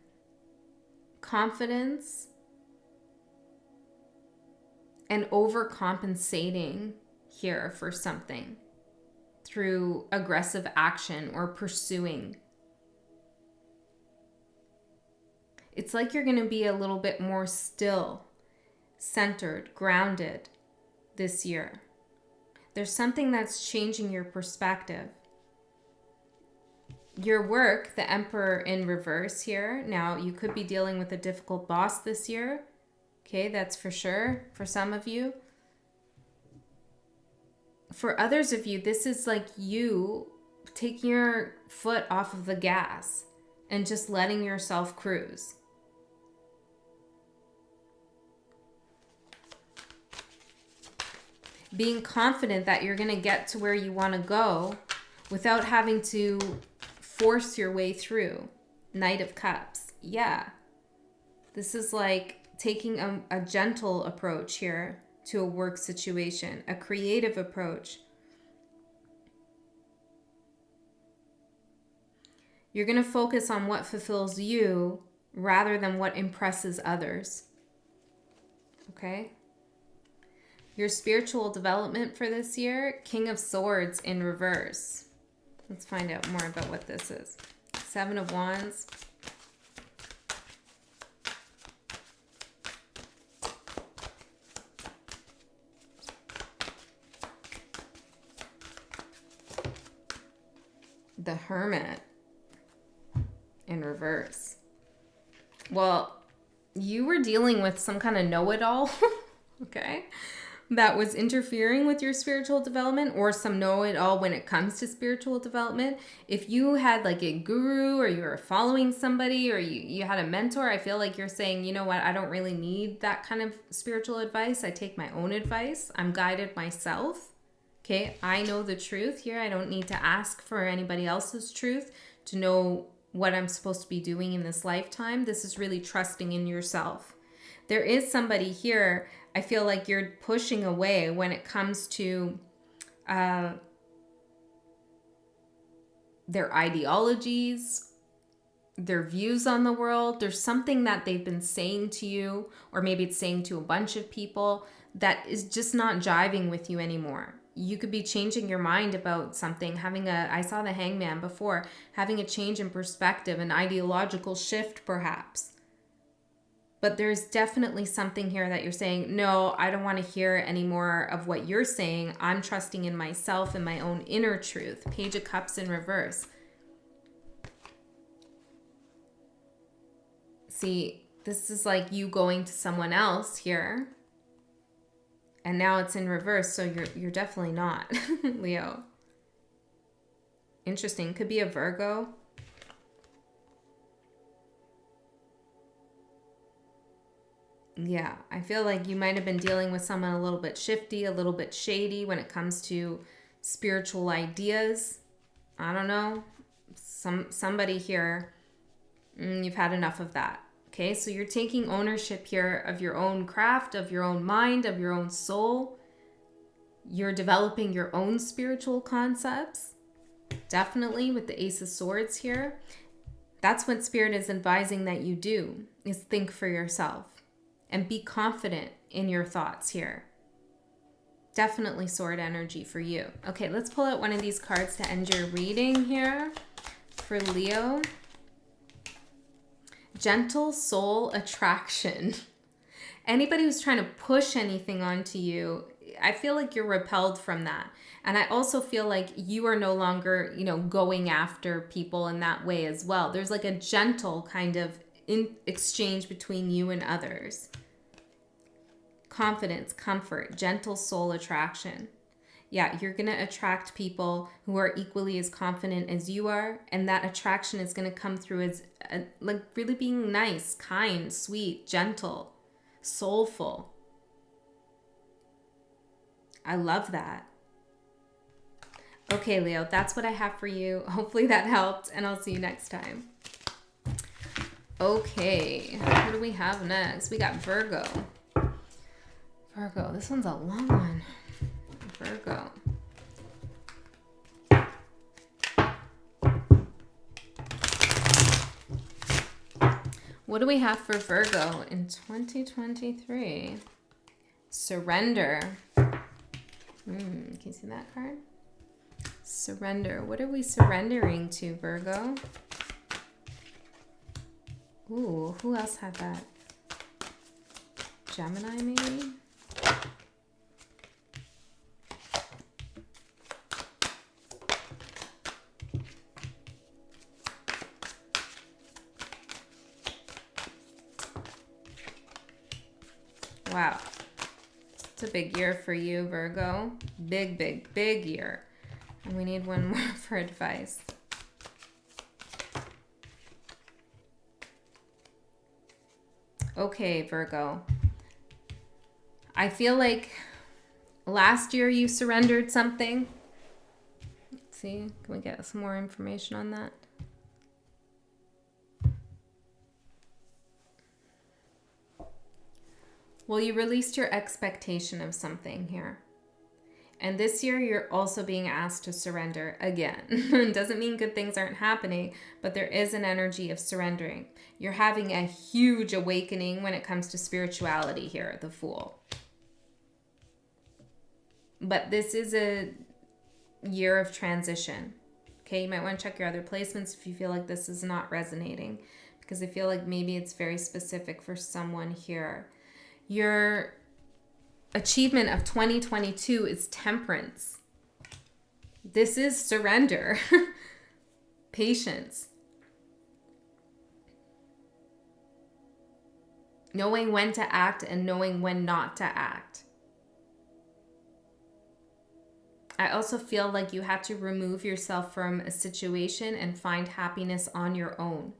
confidence and overcompensating here for something through aggressive action or pursuing. It's like you're going to be a little bit more still, centered, grounded this year. There's something that's changing your perspective. Your work, the Emperor in reverse here. Now, you could be dealing with a difficult boss this year. Okay, that's for sure for some of you. For others of you, this is like you taking your foot off of the gas and just letting yourself cruise. Being confident that you're going to get to where you want to go without having to force your way through. Knight of Cups. Yeah. This is like taking a gentle approach here to a work situation, a creative approach. You're going to focus on what fulfills you rather than what impresses others. Okay? Your spiritual development for this year, King of Swords in reverse. Let's find out more about what this is. Seven of Wands. The Hermit in reverse. Well, you were dealing with some kind of know-it-all, okay, that was interfering with your spiritual development, or some know-it-all when it comes to spiritual development. If you had like a guru, or you were following somebody, or you had a mentor, I feel like you're saying, you know what, I don't really need that kind of spiritual advice. I take my own advice. I'm guided myself. Okay, I know the truth here. I don't need to ask for anybody else's truth to know what I'm supposed to be doing in this lifetime. This is really trusting in yourself. There is somebody here, I feel like you're pushing away when it comes to their ideologies, their views on the world. There's something that they've been saying to you, or maybe it's saying to a bunch of people, that is just not jiving with you anymore. You could be changing your mind about something, I saw the Hangman before, having a change in perspective, an ideological shift perhaps. But there's definitely something here that you're saying, no, I don't want to hear any more of what you're saying. I'm trusting in myself and my own inner truth. Page of Cups in reverse. See, this is like you going to someone else here. And now it's in reverse, so you're definitely not, Leo. Interesting. Could be a Virgo. Yeah, I feel like you might have been dealing with someone a little bit shifty, a little bit shady when it comes to spiritual ideas. I don't know. Somebody here, you've had enough of that. Okay, so you're taking ownership here of your own craft, of your own mind, of your own soul. You're developing your own spiritual concepts. Definitely with the Ace of Swords here. That's what Spirit is advising that you do, is think for yourself and be confident in your thoughts here. Definitely sword energy for you. Okay, let's pull out one of these cards to end your reading here for Leo. Gentle soul attraction. Anybody who's trying to push anything onto you, I feel like you're repelled from that. And I also feel like you are no longer, you know, going after people in that way as well. There's like a gentle kind of exchange between you and others. Confidence, comfort, gentle soul attraction. Yeah, you're going to attract people who are equally as confident as you are. And that attraction is going to come through as like really being nice, kind, sweet, gentle, soulful. I love that. Okay, Leo, that's what I have for you. Hopefully that helped, and I'll see you next time. Okay, what do we have next? We got Virgo. Virgo, this one's a long one. Virgo. What do we have for Virgo in 2023? Surrender. Can you see that card? Surrender. What are we surrendering to, Virgo? Ooh, who else had that? Gemini, maybe? Wow. It's a big year for you, Virgo. Big, big, big year. And we need one more for advice. Okay, Virgo. I feel like last year you surrendered something. Let's see, can we get some more information on that? Well, you released your expectation of something here. And this year, you're also being asked to surrender again. It doesn't mean good things aren't happening, but there is an energy of surrendering. You're having a huge awakening when it comes to spirituality here, the Fool. But this is a year of transition. Okay, you might want to check your other placements if you feel like this is not resonating, because I feel like maybe it's very specific for someone here. Your achievement of 2022 is temperance. This is surrender. Patience. Knowing when to act and knowing when not to act. I also feel like you had to remove yourself from a situation and find happiness on your own.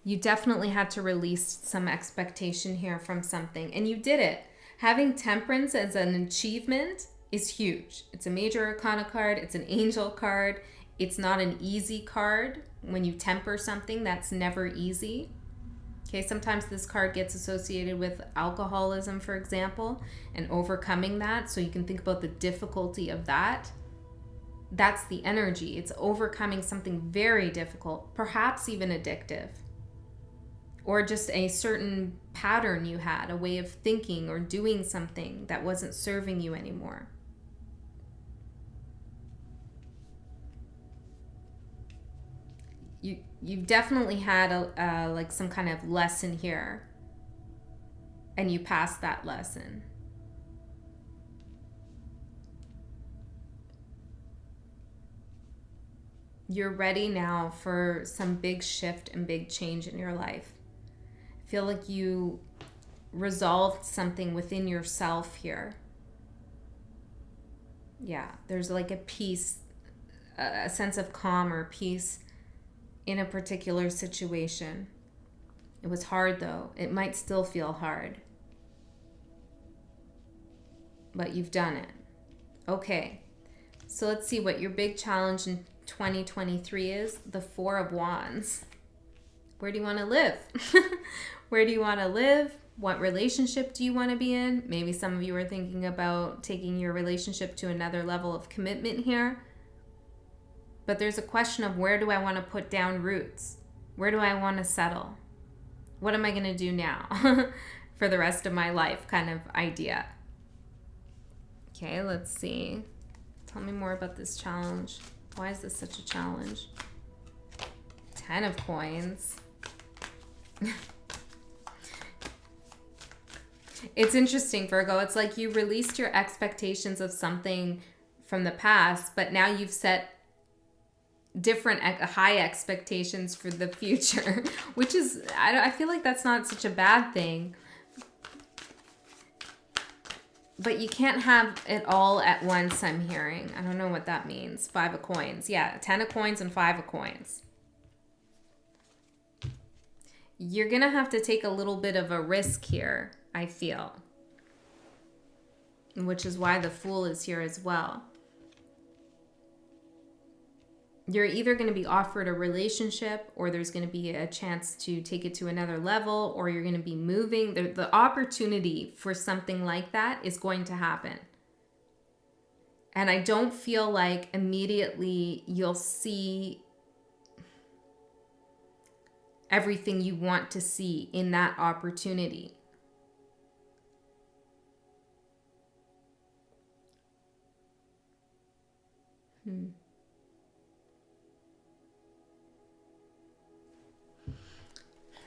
You definitely had to release some expectation here from something, and you did it. Having temperance as an achievement is huge. It's a major arcana card. It's an angel card. It's not an easy card. When you temper something, that's never easy. Okay, sometimes this card gets associated with alcoholism, for example, and overcoming that. So you can think about the difficulty of that. That's the energy. It's overcoming something very difficult, perhaps even addictive. Or just a certain pattern you had, a way of thinking or doing something that wasn't serving you anymore. You've definitely had like some kind of lesson here, and you passed that lesson. You're ready now for some big shift and big change in your life. Feel like you resolved something within yourself here. Yeah, there's like a peace, a sense of calm or peace in a particular situation. It was hard though. It might still feel hard. But you've done it. Okay, so let's see what your big challenge in 2023 is. The Four of Wands. Where do you want to live? Where do you want to live? What relationship do you want to be in? Maybe some of you are thinking about taking your relationship to another level of commitment here. But there's a question of, where do I want to put down roots? Where do I want to settle? What am I going to do now for the rest of my life kind of idea? Okay, let's see. Tell me more about this challenge. Why is this such a challenge? 10 of Coins. It's interesting, Virgo. It's like you released your expectations of something from the past, but now you've set different high expectations for the future, which is, I feel like that's not such a bad thing. But you can't have it all at once, I'm hearing. I don't know what that means. 5 of coins. Yeah, 10 of coins and 5 of coins. You're going to have to take a little bit of a risk here, I feel. Which is why the Fool is here as well. You're either going to be offered a relationship, or there's going to be a chance to take it to another level, or you're going to be moving. The opportunity for something like that is going to happen. And I don't feel like immediately you'll see everything you want to see in that opportunity.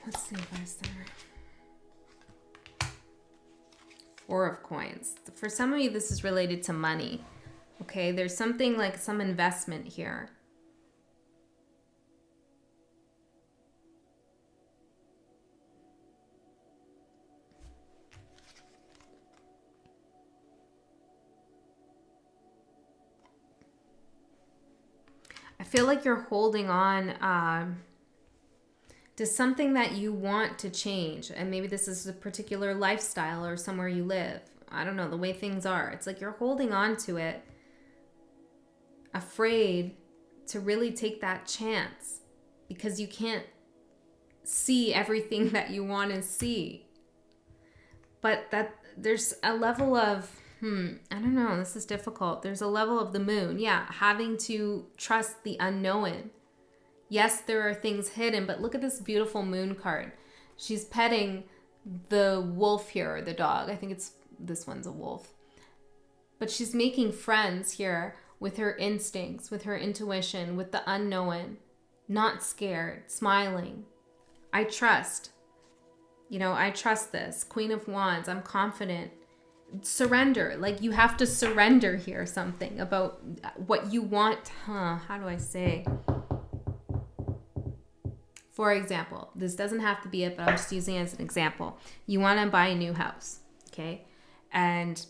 Let's see if I there. 4 of coins. For some of you, this is related to money. Okay, there's something like some investment here. I feel like you're holding on to something that you want to change. And maybe this is a particular lifestyle or somewhere you live. I don't know, the way things are. It's like you're holding on to it, afraid to really take that chance because you can't see everything that you want to see. But that there's a level of, I don't know, this is difficult. There's a level of the moon. Yeah, having to trust the unknown. Yes, there are things hidden, but look at this beautiful moon card. She's petting the wolf here, or the dog. I think this one's a wolf. But she's making friends here with her instincts, with her intuition, with the unknown. Not scared, smiling. I trust. I trust this. Queen of Wands, I'm confident. Surrender. Like you have to surrender here something about what you want. How do I say? For example, this doesn't have to be it, but I'm just using it as an example. You want to buy a new house, okay? And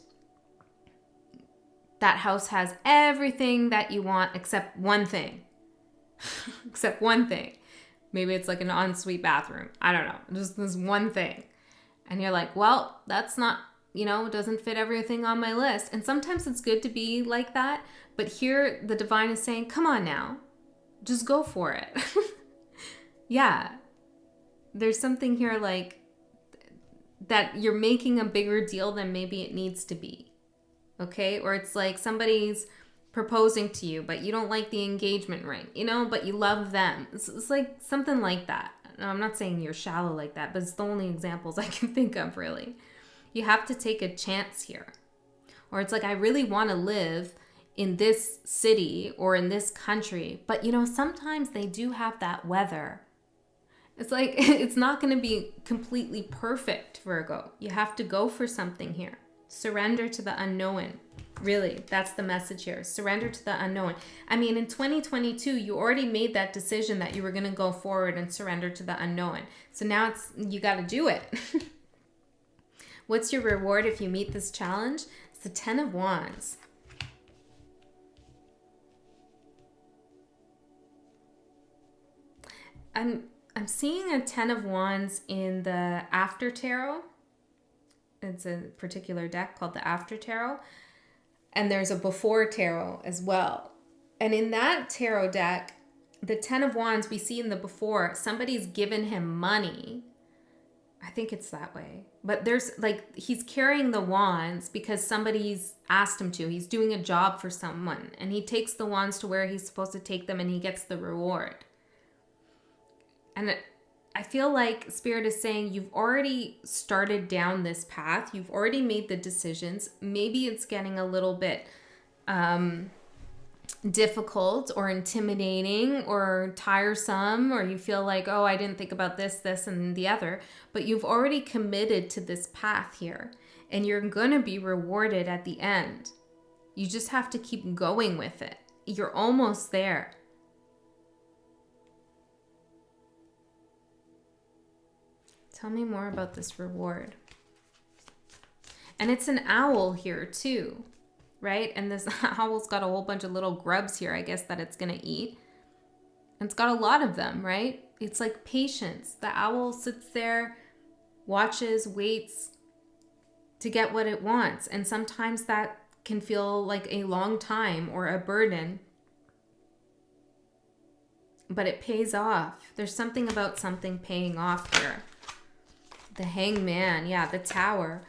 that house has everything that you want except one thing. Except one thing. Maybe it's like an ensuite bathroom. I don't know. Just this one thing. And you're like, well, that's not, doesn't fit everything on my list. And sometimes it's good to be like that. But here the divine is saying, come on now. Just go for it. Yeah, there's something here like that you're making a bigger deal than maybe it needs to be, okay? Or it's like somebody's proposing to you, but you don't like the engagement ring, but you love them. It's like something like that. No, I'm not saying you're shallow like that, but it's the only examples I can think of, really. You have to take a chance here. Or it's like, I really want to live in this city or in this country, but sometimes they do have that weather. It's like, it's not going to be completely perfect, Virgo. You have to go for something here. Surrender to the unknown. Really, that's the message here. Surrender to the unknown. I mean, in 2022, you already made that decision that you were going to go forward and surrender to the unknown. So now you got to do it. What's your reward if you meet this challenge? It's the 10 of Wands. I'm seeing a 10 of Wands in the After Tarot. It's a particular deck called the After Tarot. And there's a Before Tarot as well. And in that tarot deck, the 10 of Wands we see in the Before, somebody's given him money. I think it's that way. But there's he's carrying the wands because somebody's asked him to. He's doing a job for someone. And he takes the wands to where he's supposed to take them and he gets the reward. And I feel like Spirit is saying you've already started down this path. You've already made the decisions. Maybe it's getting a little bit difficult or intimidating or tiresome, or you feel like, oh, I didn't think about this, this, and the other, but you've already committed to this path here, and you're going to be rewarded at the end. You just have to keep going with it. You're almost there. Tell me more about this reward. And it's an owl here too, right? And this owl's got a whole bunch of little grubs here, I guess, that it's going to eat. And it's got a lot of them, right? It's like patience. The owl sits there, watches, waits to get what it wants. And sometimes that can feel like a long time or a burden. But it pays off. There's something about something paying off here. The Hangman, yeah, the Tower.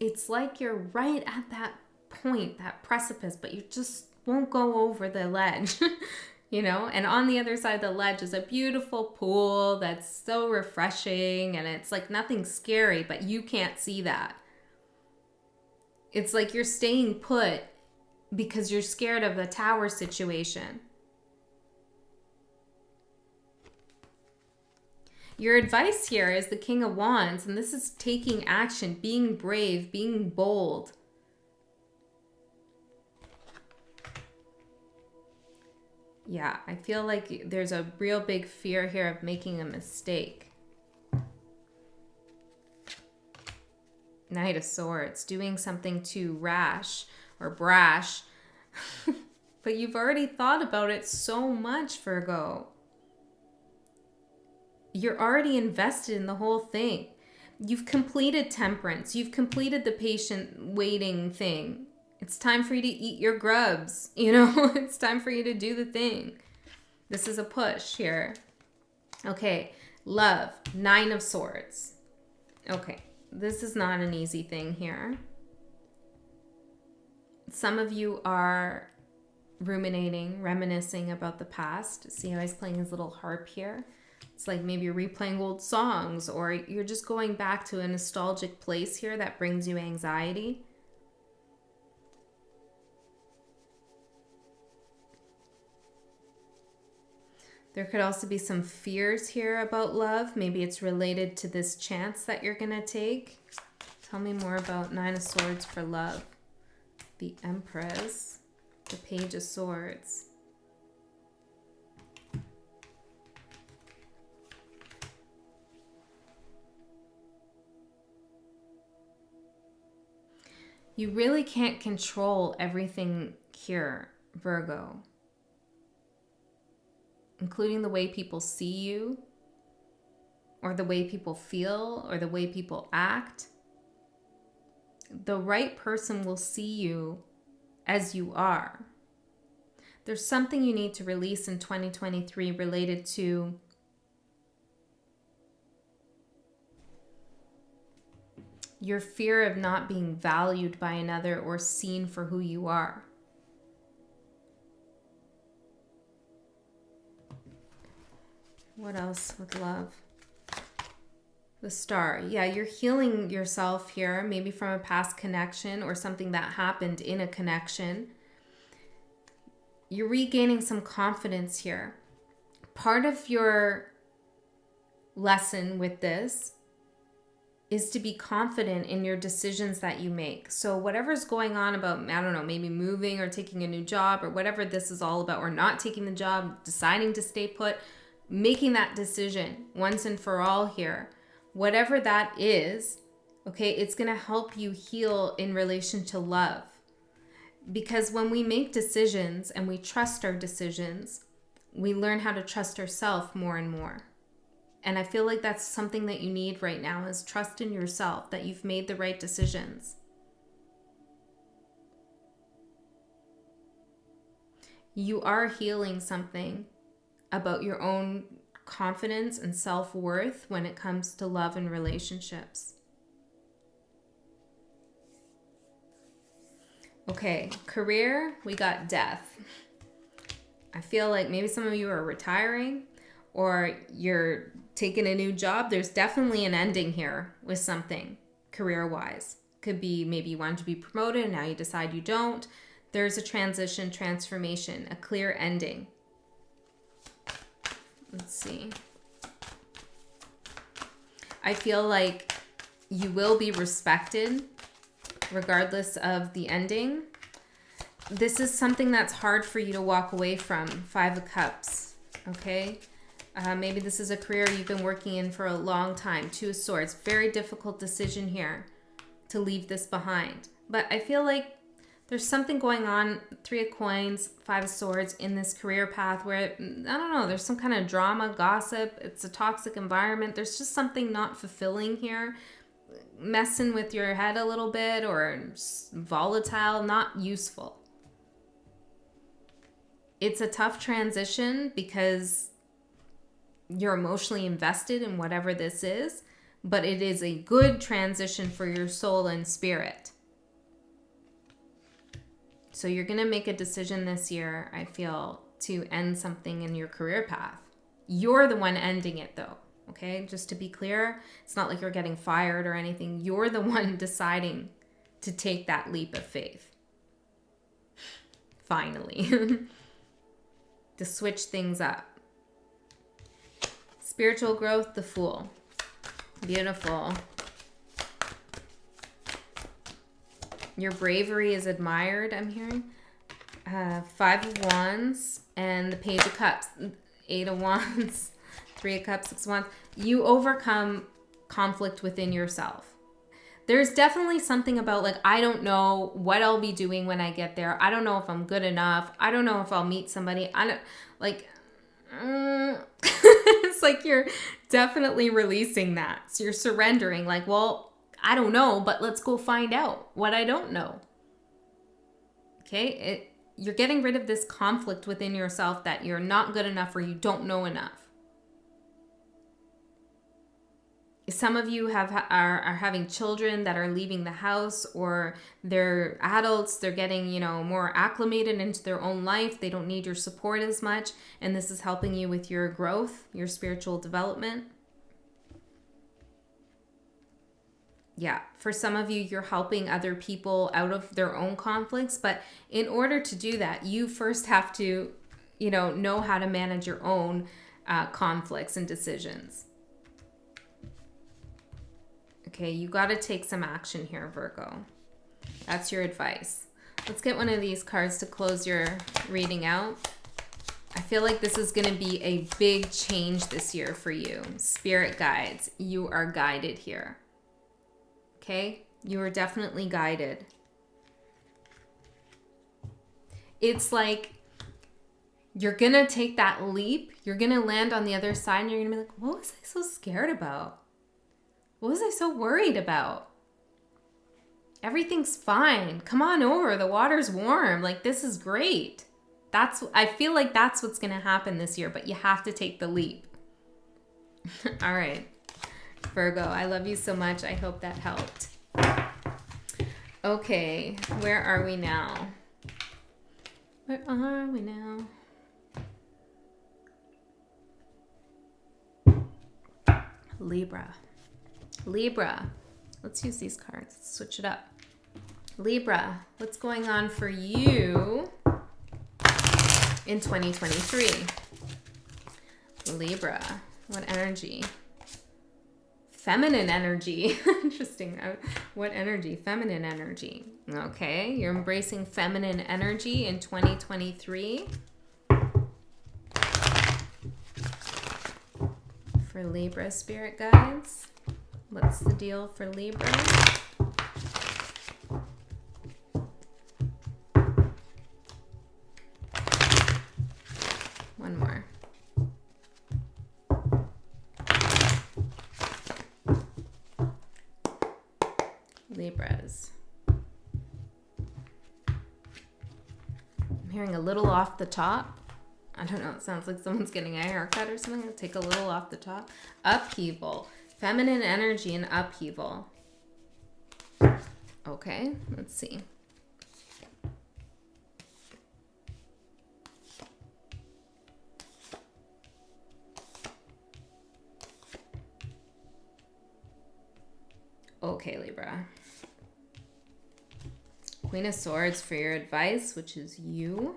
It's like you're right at that point, that precipice, but you just won't go over the ledge, you know? And on the other side of the ledge is a beautiful pool that's so refreshing, and it's like nothing scary, but you can't see that. It's like you're staying put because you're scared of the tower situation. Your advice here is the King of Wands, and this is taking action, being brave, being bold. Yeah, I feel like there's a real big fear here of making a mistake. Knight of Swords, doing something too rash or brash. But you've already thought about it so much, Virgo. You're already invested in the whole thing. You've completed temperance. You've completed the patient waiting thing. It's time for you to eat your grubs. You know, it's time for you to do the thing. This is a push here. Okay, love, Nine of Swords. Okay, this is not an easy thing here. Some of you are ruminating, reminiscing about the past. See how he's playing his little harp here? It's like maybe you're replaying old songs, or you're just going back to a nostalgic place here that brings you anxiety. There could also be some fears here about love. Maybe it's related to this chance that you're going to take. Tell me more about Nine of Swords for love. The Empress. The Page of Swords. You really can't control everything here, Virgo. Including the way people see you, or the way people feel, or the way people act. The right person will see you as you are. There's something you need to release in 2023 related to your fear of not being valued by another or seen for who you are. What else with love? The Star. Yeah, you're healing yourself here, maybe from a past connection or something that happened in a connection. You're regaining some confidence here. Part of your lesson with this is to be confident in your decisions that you make. So whatever's going on about, I don't know, maybe moving or taking a new job or whatever this is all about, or not taking the job, deciding to stay put, making that decision once and for all here, whatever that is, okay, it's going to help you heal in relation to love. Because when we make decisions and we trust our decisions, we learn how to trust ourselves more and more. And I feel like that's something that you need right now, is trust in yourself, that you've made the right decisions. You are healing something about your own confidence and self-worth when it comes to love and relationships. Okay, career, we got death. I feel like maybe some of you are retiring or you're taking a new job. There's definitely an ending here with something career-wise. Could be maybe you wanted to be promoted and now you decide you don't. There's a transition, transformation, a clear ending. Let's see. I feel like you will be respected regardless of the ending. This is something that's hard for you to walk away from. 5 of Cups, okay? Maybe this is a career you've been working in for a long time. 2 of Swords, very difficult decision here to leave this behind. But I feel like there's something going on, 3 of Coins, 5 of Swords in this career path where, I don't know, there's some kind of drama, gossip, it's a toxic environment. There's just something not fulfilling here, messing with your head a little bit or volatile, not useful. It's a tough transition because you're emotionally invested in whatever this is, but it is a good transition for your soul and spirit. So you're going to make a decision this year, I feel, to end something in your career path. You're the one ending it though, okay? Just to be clear, it's not like you're getting fired or anything. You're the one deciding to take that leap of faith. Finally. To switch things up. Spiritual growth, the Fool. Beautiful. Your bravery is admired, I'm hearing. 5 of Wands and the Page of Cups. 8 of Wands, 3 of Cups, 6 of Wands. You overcome conflict within yourself. There's definitely something about like, I don't know what I'll be doing when I get there. I don't know if I'm good enough. I don't know if I'll meet somebody. I don't like, it's like you're definitely releasing that. So you're surrendering like, well, I don't know, but let's go find out what I don't know. Okay. You're getting rid of this conflict within yourself that you're not good enough or you don't know enough. Some of you are having children that are leaving the house, or they're adults. They're getting, more acclimated into their own life. They don't need your support as much. And this is helping you with your growth, your spiritual development. Yeah, for some of you, you're helping other people out of their own conflicts. But in order to do that, you first have to, know how to manage your own conflicts and decisions. Okay, you got to take some action here, Virgo. That's your advice. Let's get one of these cards to close your reading out. I feel like this is going to be a big change this year for you. Spirit guides, you are guided here. Okay, you are definitely guided. It's like you're going to take that leap. You're going to land on the other side and you're going to be like, what was I so scared about? What was I so worried about? Everything's fine. Come on over. The water's warm. Like, this is great. I feel like that's what's going to happen this year, but you have to take the leap. All right. Virgo, I love you so much. I hope that helped. Okay. Where are we now? Where are we now? Libra. Libra, let's use these cards. Let's switch it up. Libra, what's going on for you in 2023? Libra, what energy? Feminine energy. Interesting. What energy? Feminine energy. Okay, you're embracing feminine energy in 2023. For Libra spirit guides. What's the deal for Libra? One more. Libras. I'm hearing a little off the top. I don't know. It sounds like someone's getting a haircut or something. I'll take a little off the top. Upheaval. Feminine energy and upheaval. Okay, let's see. okay, Libra. Queen of Swords for your advice, which is you.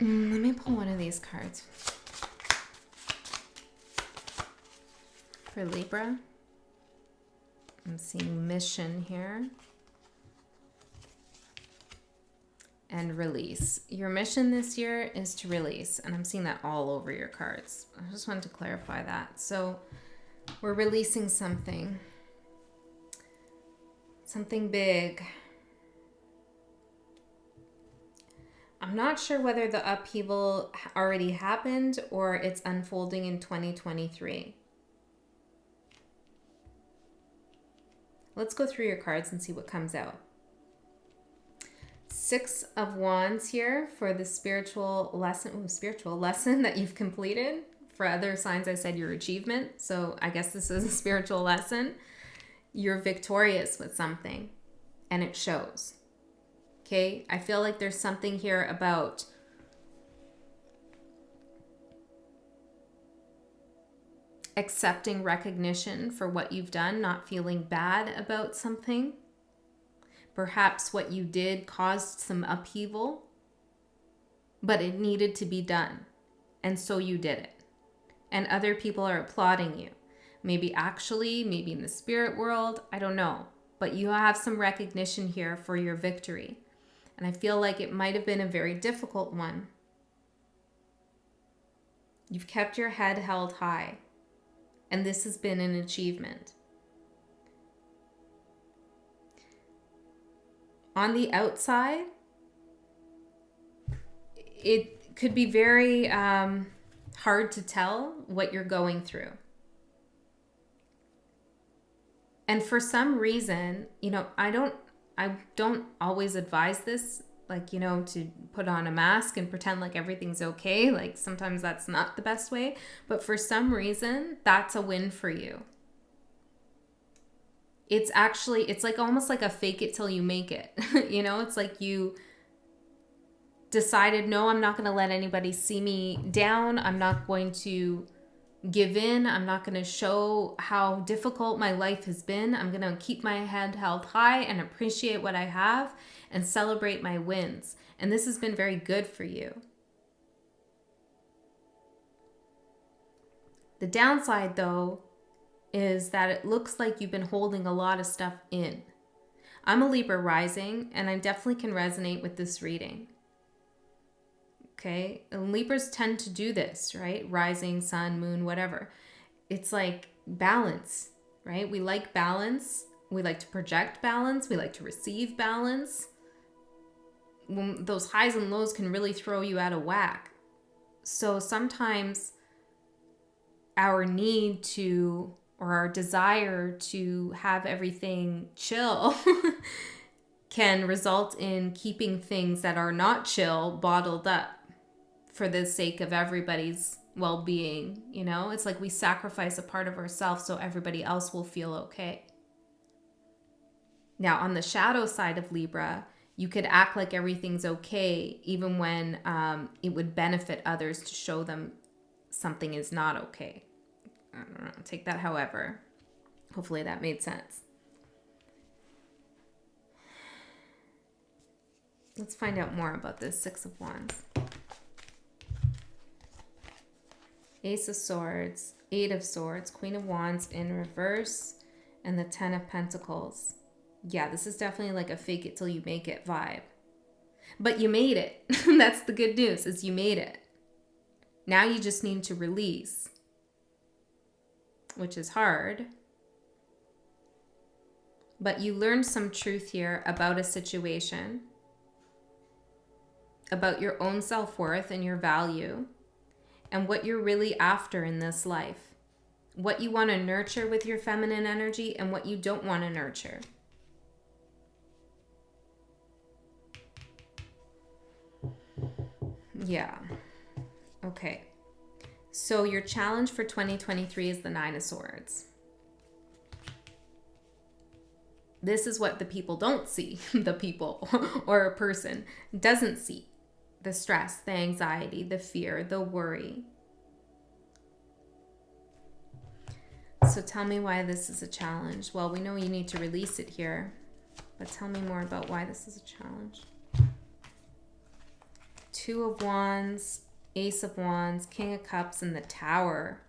Let me pull one of these cards for Libra. I'm seeing mission here. And release. Your mission this year is to release. And I'm seeing that all over your cards. I just wanted to clarify that. So we're releasing something. Something big. I'm not sure whether the upheaval already happened or it's unfolding in 2023. Let's go through your cards and see what comes out. 6 of Wands here for the spiritual lesson that you've completed. For other signs, I said your achievement. So I guess this is a spiritual lesson. You're victorious with something and it shows. Okay, I feel like there's something here about accepting recognition for what you've done, not feeling bad about something. Perhaps what you did caused some upheaval, but it needed to be done. And so you did it. And other people are applauding you. Maybe actually, maybe in the spirit world, I don't know. But you have some recognition here for your victory. And I feel like it might have been a very difficult one. You've kept your head held high. And this has been an achievement. On the outside, it could be very hard to tell what you're going through. And for some reason, I don't always advise this, to put on a mask and pretend like everything's okay. Like sometimes that's not the best way, but for some reason, that's a win for you. It's like almost like a fake it till you make it. It's like you decided, no, I'm not going to let anybody see me down. I'm not going to give in. I'm not going to show how difficult my life has been. I'm going to keep my head held high and appreciate what I have and celebrate my wins. And this has been very good for you. The downside, though, is that it looks like you've been holding a lot of stuff in. I'm a Libra rising, and I definitely can resonate with this reading. Okay, and Libras tend to do this, right? Rising, sun, moon, whatever. It's like balance, right? We like balance. We like to project balance. We like to receive balance. When those highs and lows can really throw you out of whack. So sometimes our need to, or our desire to have everything chill can result in keeping things that are not chill bottled up for the sake of everybody's well-being. It's like we sacrifice a part of ourselves so everybody else will feel okay. Now, on the shadow side of Libra, you could act like everything's okay even when it would benefit others to show them something is not okay. I don't know, take that however. Hopefully that made sense. Let's find out more about this 6 of Wands. Ace of Swords, 8 of Swords, Queen of Wands in reverse, and the 10 of Pentacles. Yeah, this is definitely like a fake it till you make it vibe. But you made it. That's the good news, is you made it. Now you just need to release, which is hard. But you learned some truth here about a situation, about your own self-worth and your value, and what you're really after in this life. What you want to nurture with your feminine energy and what you don't want to nurture. Yeah. Okay. So your challenge for 2023 is the Nine of Swords. This is what the people don't see. The people or a person doesn't see. The stress, the anxiety, the fear, the worry. So tell me why this is a challenge. Well, we know you need to release it here, but tell me more about why this is a challenge. Two of Wands, Ace of Wands, King of Cups, and the Tower.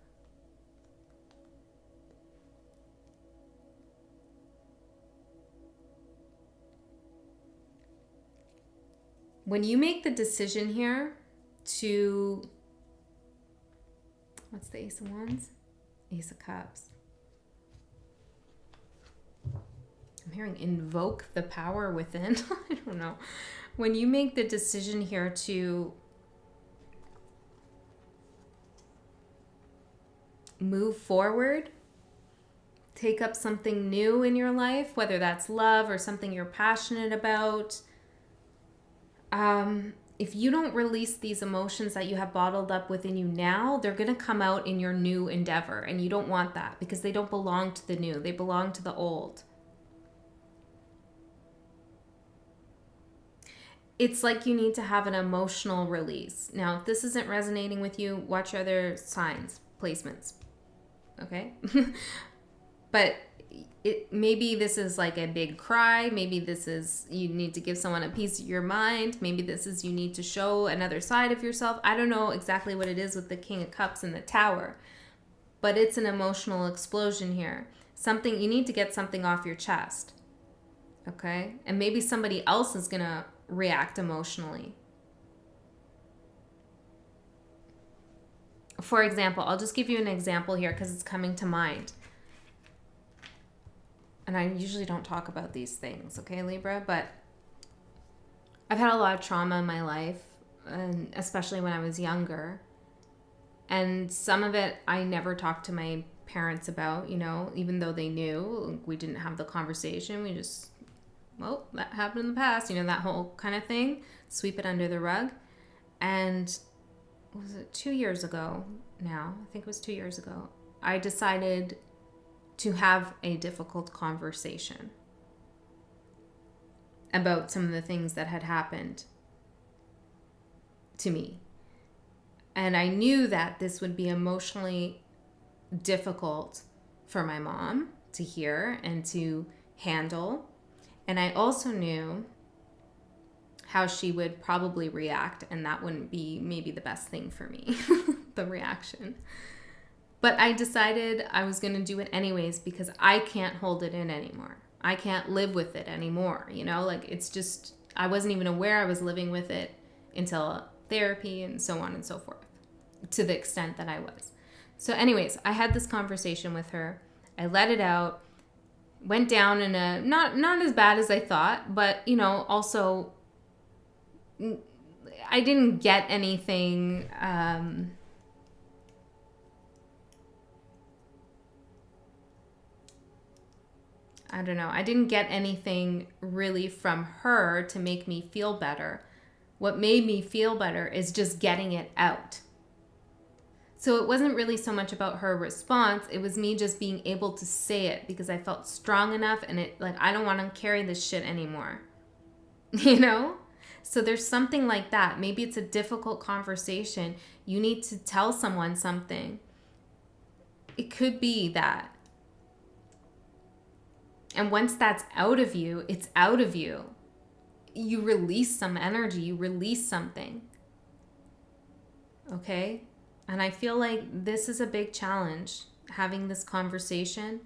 When you make the decision here to, what's the Ace of Wands? Ace of Cups. I'm hearing invoke the power within. I don't know. When you make the decision here to move forward, take up something new in your life, whether that's love or something you're passionate about, if you don't release these emotions that you have bottled up within you now, they're going to come out in your new endeavor. And you don't want that because they don't belong to the new. They belong to the old. It's like you need to have an emotional release. Now, if this isn't resonating with you, watch your other signs, placements. Okay? But maybe this is like a big cry. Maybe this is you need to give someone a piece of your mind. Maybe this is you need to show another side of yourself. I don't know exactly what it is with the King of Cups and the Tower, but it's an emotional explosion here. Something you need to get something off your chest. Okay? And maybe somebody else is going to react emotionally. For example, I'll just give you an example here because it's coming to mind. And I usually don't talk about these things, okay, Libra? But I've had a lot of trauma in my life, and especially when I was younger. And some of it I never talked to my parents about, you know, even though they knew. We didn't have the conversation. We just, well, that happened in the past, you know, that whole kind of thing. Sweep it under the rug. And was it 2 years ago now? I think it was 2 years ago. I decided to have a difficult conversation about some of the things that had happened to me. And I knew that this would be emotionally difficult for my mom to hear and to handle. And I also knew how she would probably react, and that wouldn't be maybe the best thing for me, the reaction. But I decided I was going to do it anyways because I can't hold it in anymore. I can't live with it anymore, you know? Like, it's just, I wasn't even aware I was living with it until therapy and so on and so forth, to the extent that I was. So anyways, I had this conversation with her. I let it out. Went down in a, not as bad as I thought, but, you know, also, I didn't get anything, I don't know. I didn't get anything really from her to make me feel better. What made me feel better is just getting it out. So it wasn't really so much about her response. It was me just being able to say it because I felt strong enough and it, like, I don't want to carry this shit anymore. You know? So there's something like that. Maybe it's a difficult conversation. You need to tell someone something. It could be that. And once that's out of you, it's out of you. You release some energy. You release something. Okay? And I feel like this is a big challenge, having this conversation.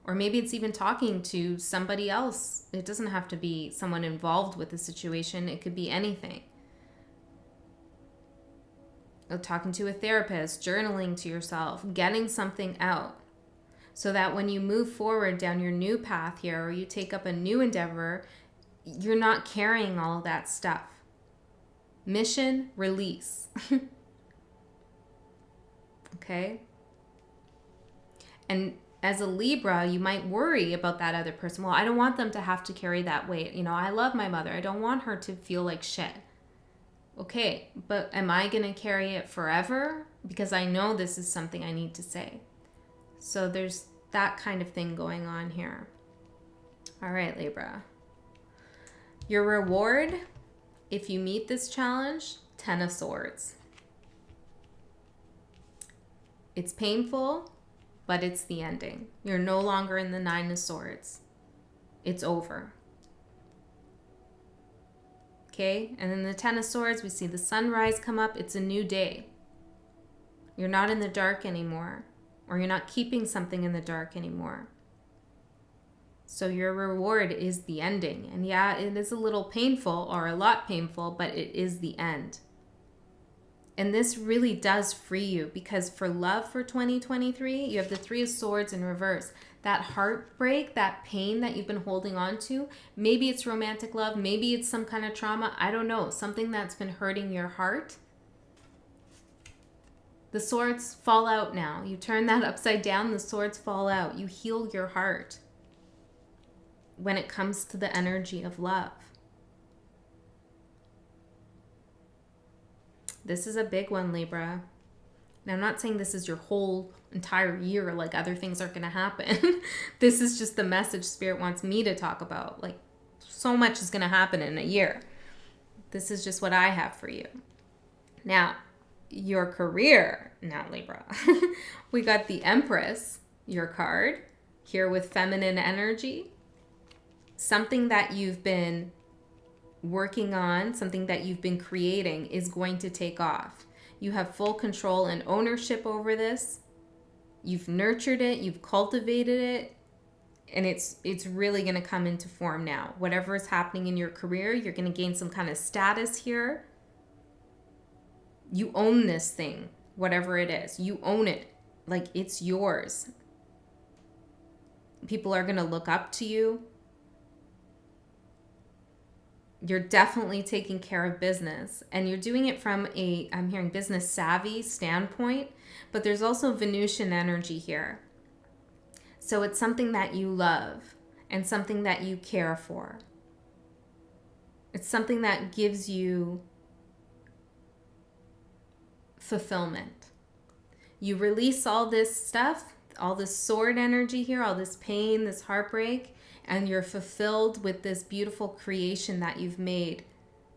Or maybe it's even talking to somebody else. It doesn't have to be someone involved with the situation. It could be anything. Or talking to a therapist, journaling to yourself, getting something out. So that when you move forward down your new path here, or you take up a new endeavor, you're not carrying all of that stuff. Mission, release. Okay? And as a Libra, you might worry about that other person. Well, I don't want them to have to carry that weight. You know, I love my mother. I don't want her to feel like shit. Okay, but am I going to carry it forever? Because I know this is something I need to say. So there's that kind of thing going on here. All right, Libra. Your reward, if you meet this challenge, 10 of Swords. It's painful, but it's the ending. You're no longer in the 9 of Swords. It's over. Okay, and then the 10 of Swords, we see the sunrise come up. It's a new day. You're not in the dark anymore, or you're not keeping something in the dark anymore. So your reward is the ending. And yeah, it is a little painful, or a lot painful, but it is the end. And this really does free you, because for love for 2023, you have the 3 of Swords in reverse. That heartbreak, that pain that you've been holding on to, maybe it's romantic love, maybe it's some kind of trauma, I don't know, something that's been hurting your heart. The swords fall out now. You turn that upside down, the swords fall out. You heal your heart when it comes to the energy of love. This is a big one, Libra. Now, I'm not saying this is your whole entire year, like other things are going to happen. This is just the message Spirit wants me to talk about. Like, so much is going to happen in a year. This is just what I have for you. Now, your career, now Libra. We got the Empress, your card, here with feminine energy. Something that you've been working on, something that you've been creating is going to take off. You have full control and ownership over this. You've nurtured it, you've cultivated it, and it's really going to come into form now. Whatever is happening in your career, you're going to gain some kind of status here. You own this thing, whatever it is. You own it like it's yours. People are going to look up to you. You're definitely taking care of business, and you're doing it from a, I'm hearing business savvy standpoint, but there's also Venusian energy here. So it's something that you love and something that you care for. It's something that gives you fulfillment. You release all this stuff, all this sword energy here, all this pain, this heartbreak, and you're fulfilled with this beautiful creation that you've made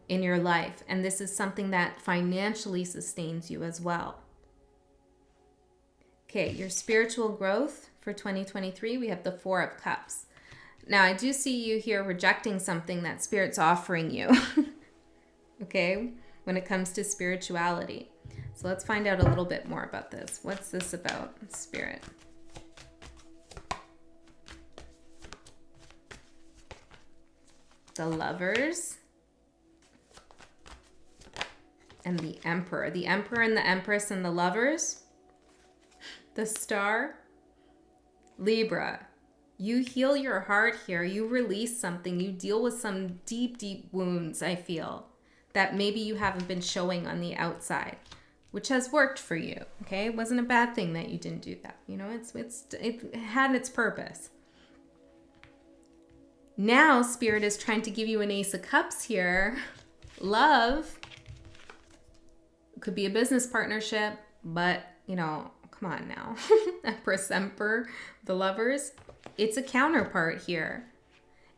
in your life. And this is something that financially sustains you as well. Okay, your spiritual growth for 2023, we have the 4 of Cups. Now, I do see you here rejecting something that Spirit's offering you, okay, when it comes to spirituality. So let's find out a little bit more about this. What's this about, Spirit? The Lovers and the Emperor. The Emperor and the Empress and the Lovers. The Star. Libra, you heal your heart here. You release something. You deal with some deep, deep wounds, I feel, that maybe you haven't been showing on the outside, which has worked for you, okay? It wasn't a bad thing that you didn't do that. You know, it had its purpose. Now, Spirit is trying to give you an Ace of Cups here. Love. It could be a business partnership, but, you know, come on now. Empress, Emperor, the Lovers. It's a counterpart here.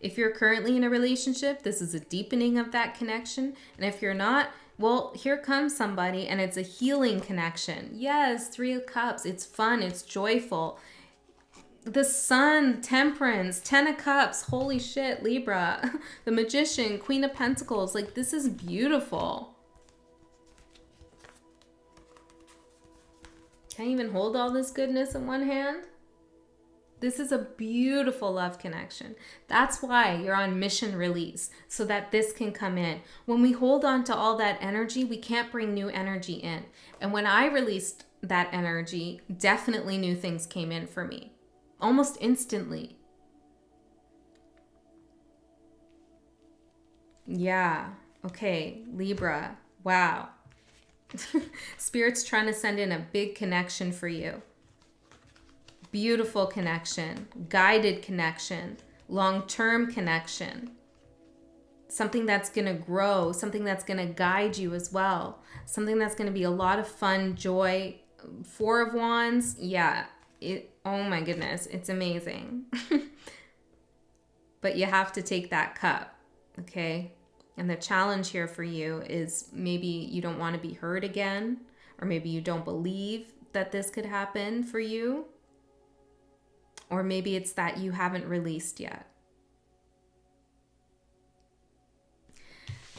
If you're currently in a relationship, this is a deepening of that connection. And if you're not, well, here comes somebody and it's a healing connection. Yes, 3 of Cups. It's fun. It's joyful. The Sun, Temperance, 10 of Cups, holy shit, Libra, the Magician, Queen of Pentacles, like this is beautiful. Can't even hold all this goodness in one hand. This is a beautiful love connection. That's why you're on mission release, so that this can come in. When we hold on to all that energy, we can't bring new energy in. And when I released that energy, definitely new things came in for me. Almost instantly. Yeah. Okay. Libra. Wow. Spirit's trying to send in a big connection for you. Beautiful connection. Guided connection. Long-term connection. something that's going to grow, something that's going to guide you as well, something that's going to be a lot of fun, joy. Four of Wands, yeah, oh my goodness, it's amazing. But you have to take that cup, okay? And the challenge here for you is maybe you don't want to be hurt again, or maybe you don't believe that this could happen for you, or maybe it's that you haven't released yet.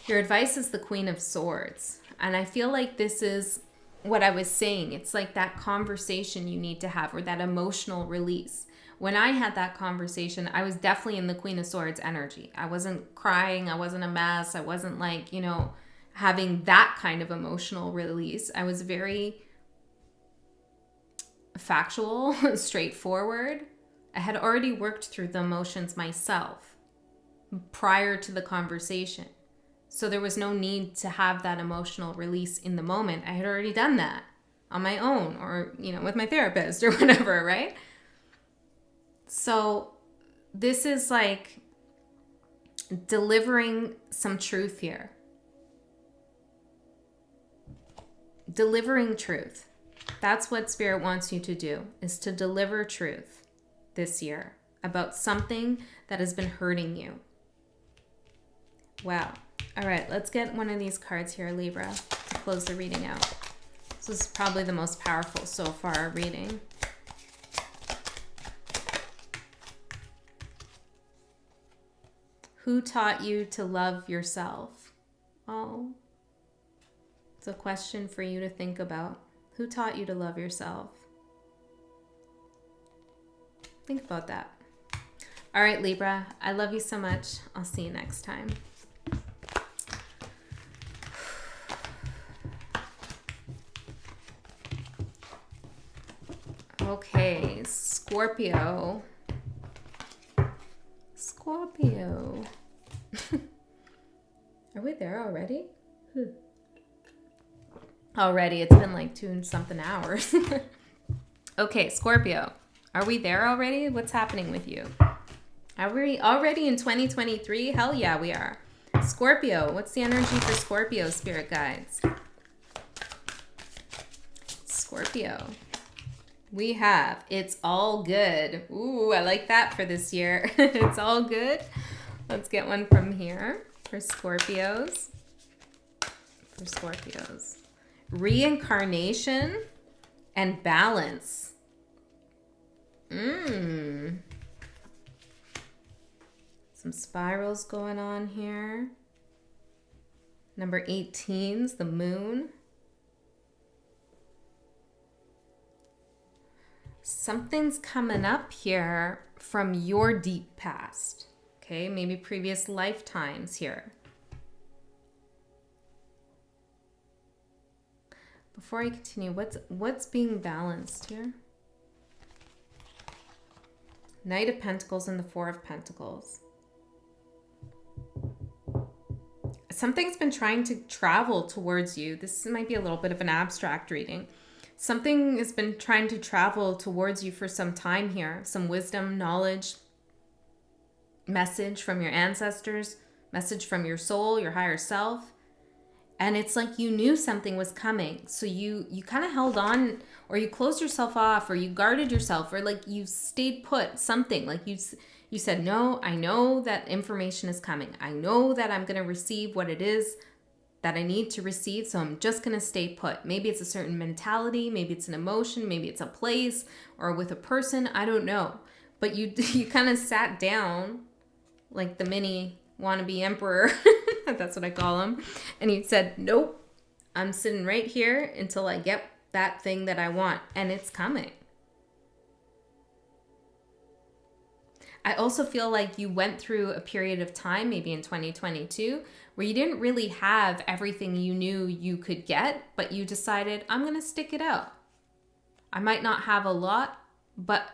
Your advice is the Queen of Swords. And I feel like this is what I was saying. It's like that conversation you need to have, or that emotional release. When I had that conversation, I was definitely in the Queen of Swords energy. I wasn't crying. I wasn't a mess. I wasn't like, you know, having that kind of emotional release. I was very factual, straightforward. I had already worked through the emotions myself prior to the conversation. So there was no need to have that emotional release in the moment. I had already done that on my own, or, you know, with my therapist or whatever, right? So this is like delivering some truth here. Delivering truth. That's what Spirit wants you to do, is to deliver truth this year about something that has been hurting you. Wow. All right, let's get one of these cards here, Libra, to close the reading out. This is probably the most powerful so far reading. Who taught you to love yourself? Oh, it's a question for you to think about. Who taught you to love yourself? Think about that. All right, Libra, I love you so much. I'll see you next time. Okay, Scorpio. Scorpio. Are we there already? Already, it's been like 2-something hours. Okay, Scorpio. Are we there already? What's happening with you? Are we already in 2023? Hell yeah, we are. Scorpio, what's the energy for Scorpio, spirit guides? Scorpio. We have it's all good. Ooh, I like that for this year. It's all good. Let's get one from here for Scorpios. For Scorpios. Reincarnation and balance. Some spirals going on here. Number 18's the moon. Something's coming up here from your deep past. Okay, maybe previous lifetimes here. Before I continue, what's being balanced here? Knight of Pentacles and the Four of Pentacles. Something's been trying to travel towards you. This might be a little bit of an abstract reading. Something has been trying to travel towards you for some time here. Some wisdom, knowledge, message from your ancestors, message from your soul, your higher self. And it's like you knew something was coming. So you kind of held on, or you closed yourself off, or you guarded yourself, or like you stayed put, something. Like you said, no, I know that information is coming. I know that I'm going to receive what it is that I need to receive, so I'm just going to stay put. Maybe it's a certain mentality, maybe it's an emotion, maybe it's a place or with a person, I don't know. But you kind of sat down like the mini wannabe emperor, that's what I call him, and he said, nope, I'm sitting right here until I get that thing that I want, and it's coming. I also feel like you went through a period of time, maybe in 2022, where you didn't really have everything you knew you could get, but you decided, I'm going to stick it out. I might not have a lot, but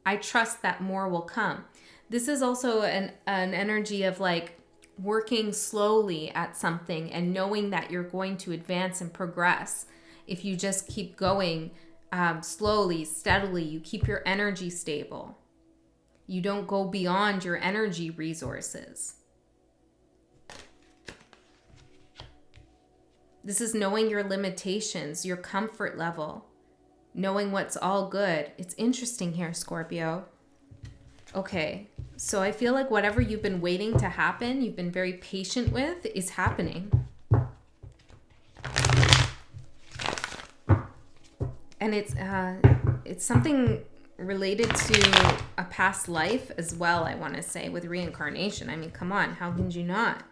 I trust that more will come. This is also an energy of like working slowly at something and knowing that you're going to advance and progress. If you just keep going slowly, steadily, you keep your energy stable. You don't go beyond your energy resources. This is knowing your limitations, your comfort level, knowing what's all good. It's interesting here, Scorpio. Okay, so I feel like whatever you've been waiting to happen, you've been very patient with, is happening. And it's something related to a past life as well, I want to say, with reincarnation. I mean, come on, how can you not?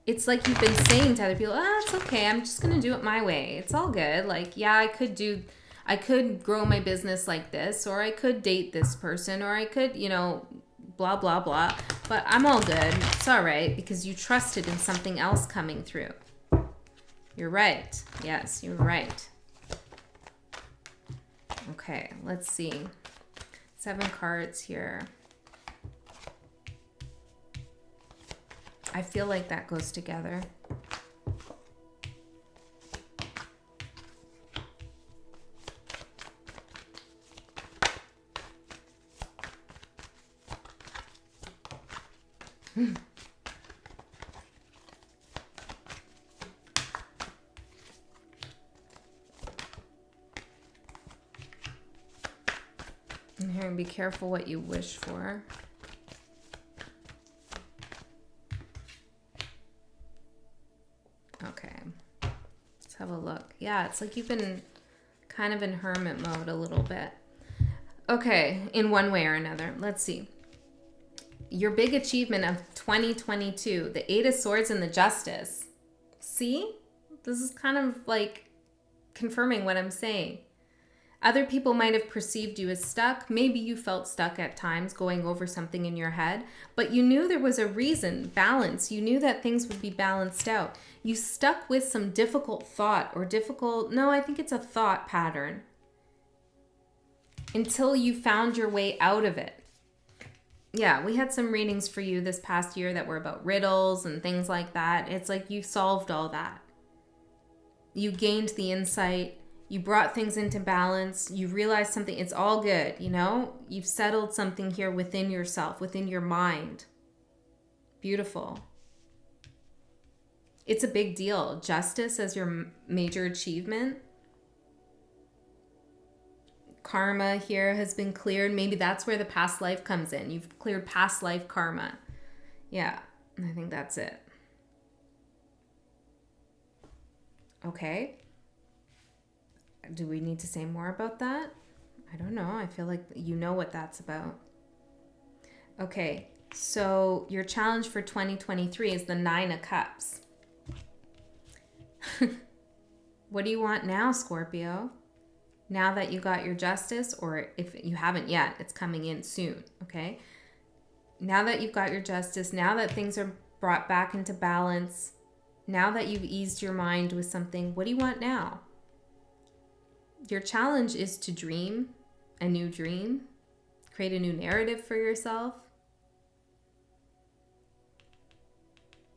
It's like you've been saying to other people, it's okay, I'm just going to do it my way. It's all good. Like, yeah, I could grow my business like this, or I could date this person, or I could, blah, blah, blah. But I'm all good. It's all right, because you trusted in something else coming through. You're right. Yes, you're right. Okay, let's see. 7 cards here. I feel like that goes together. And here, be careful what you wish for. Okay, let's have a look. Yeah, it's like you've been kind of in hermit mode a little bit. Okay, in one way or another. Let's see. Your big achievement of 2022, the 8 of Swords and the Justice. See? This is kind of like confirming what I'm saying. Other people might have perceived you as stuck. Maybe you felt stuck at times going over something in your head, but you knew there was a reason, balance. You knew that things would be balanced out. You stuck with some difficult thought or I think it's a thought pattern until you found your way out of it. Yeah, we had some readings for you this past year that were about riddles and things like that. It's like you solved all that. You gained the insight. You brought things into balance. You realized something. It's all good, You've settled something here within yourself, within your mind. Beautiful. It's a big deal. Justice as your major achievement. Karma here has been cleared. Maybe that's where the past life comes in. You've cleared past life karma. Yeah, I think that's it. Okay. Do we need to say more about that? I don't know. I feel like you know what that's about. Okay, so your challenge for 2023 is the 9 of Cups. What do you want now, Scorpio? Now that you got your justice, or if you haven't yet, it's coming in soon, okay? Now that you've got your justice, now that things are brought back into balance, now that you've eased your mind with something, what do you want now? Your challenge is to dream a new dream, create a new narrative for yourself.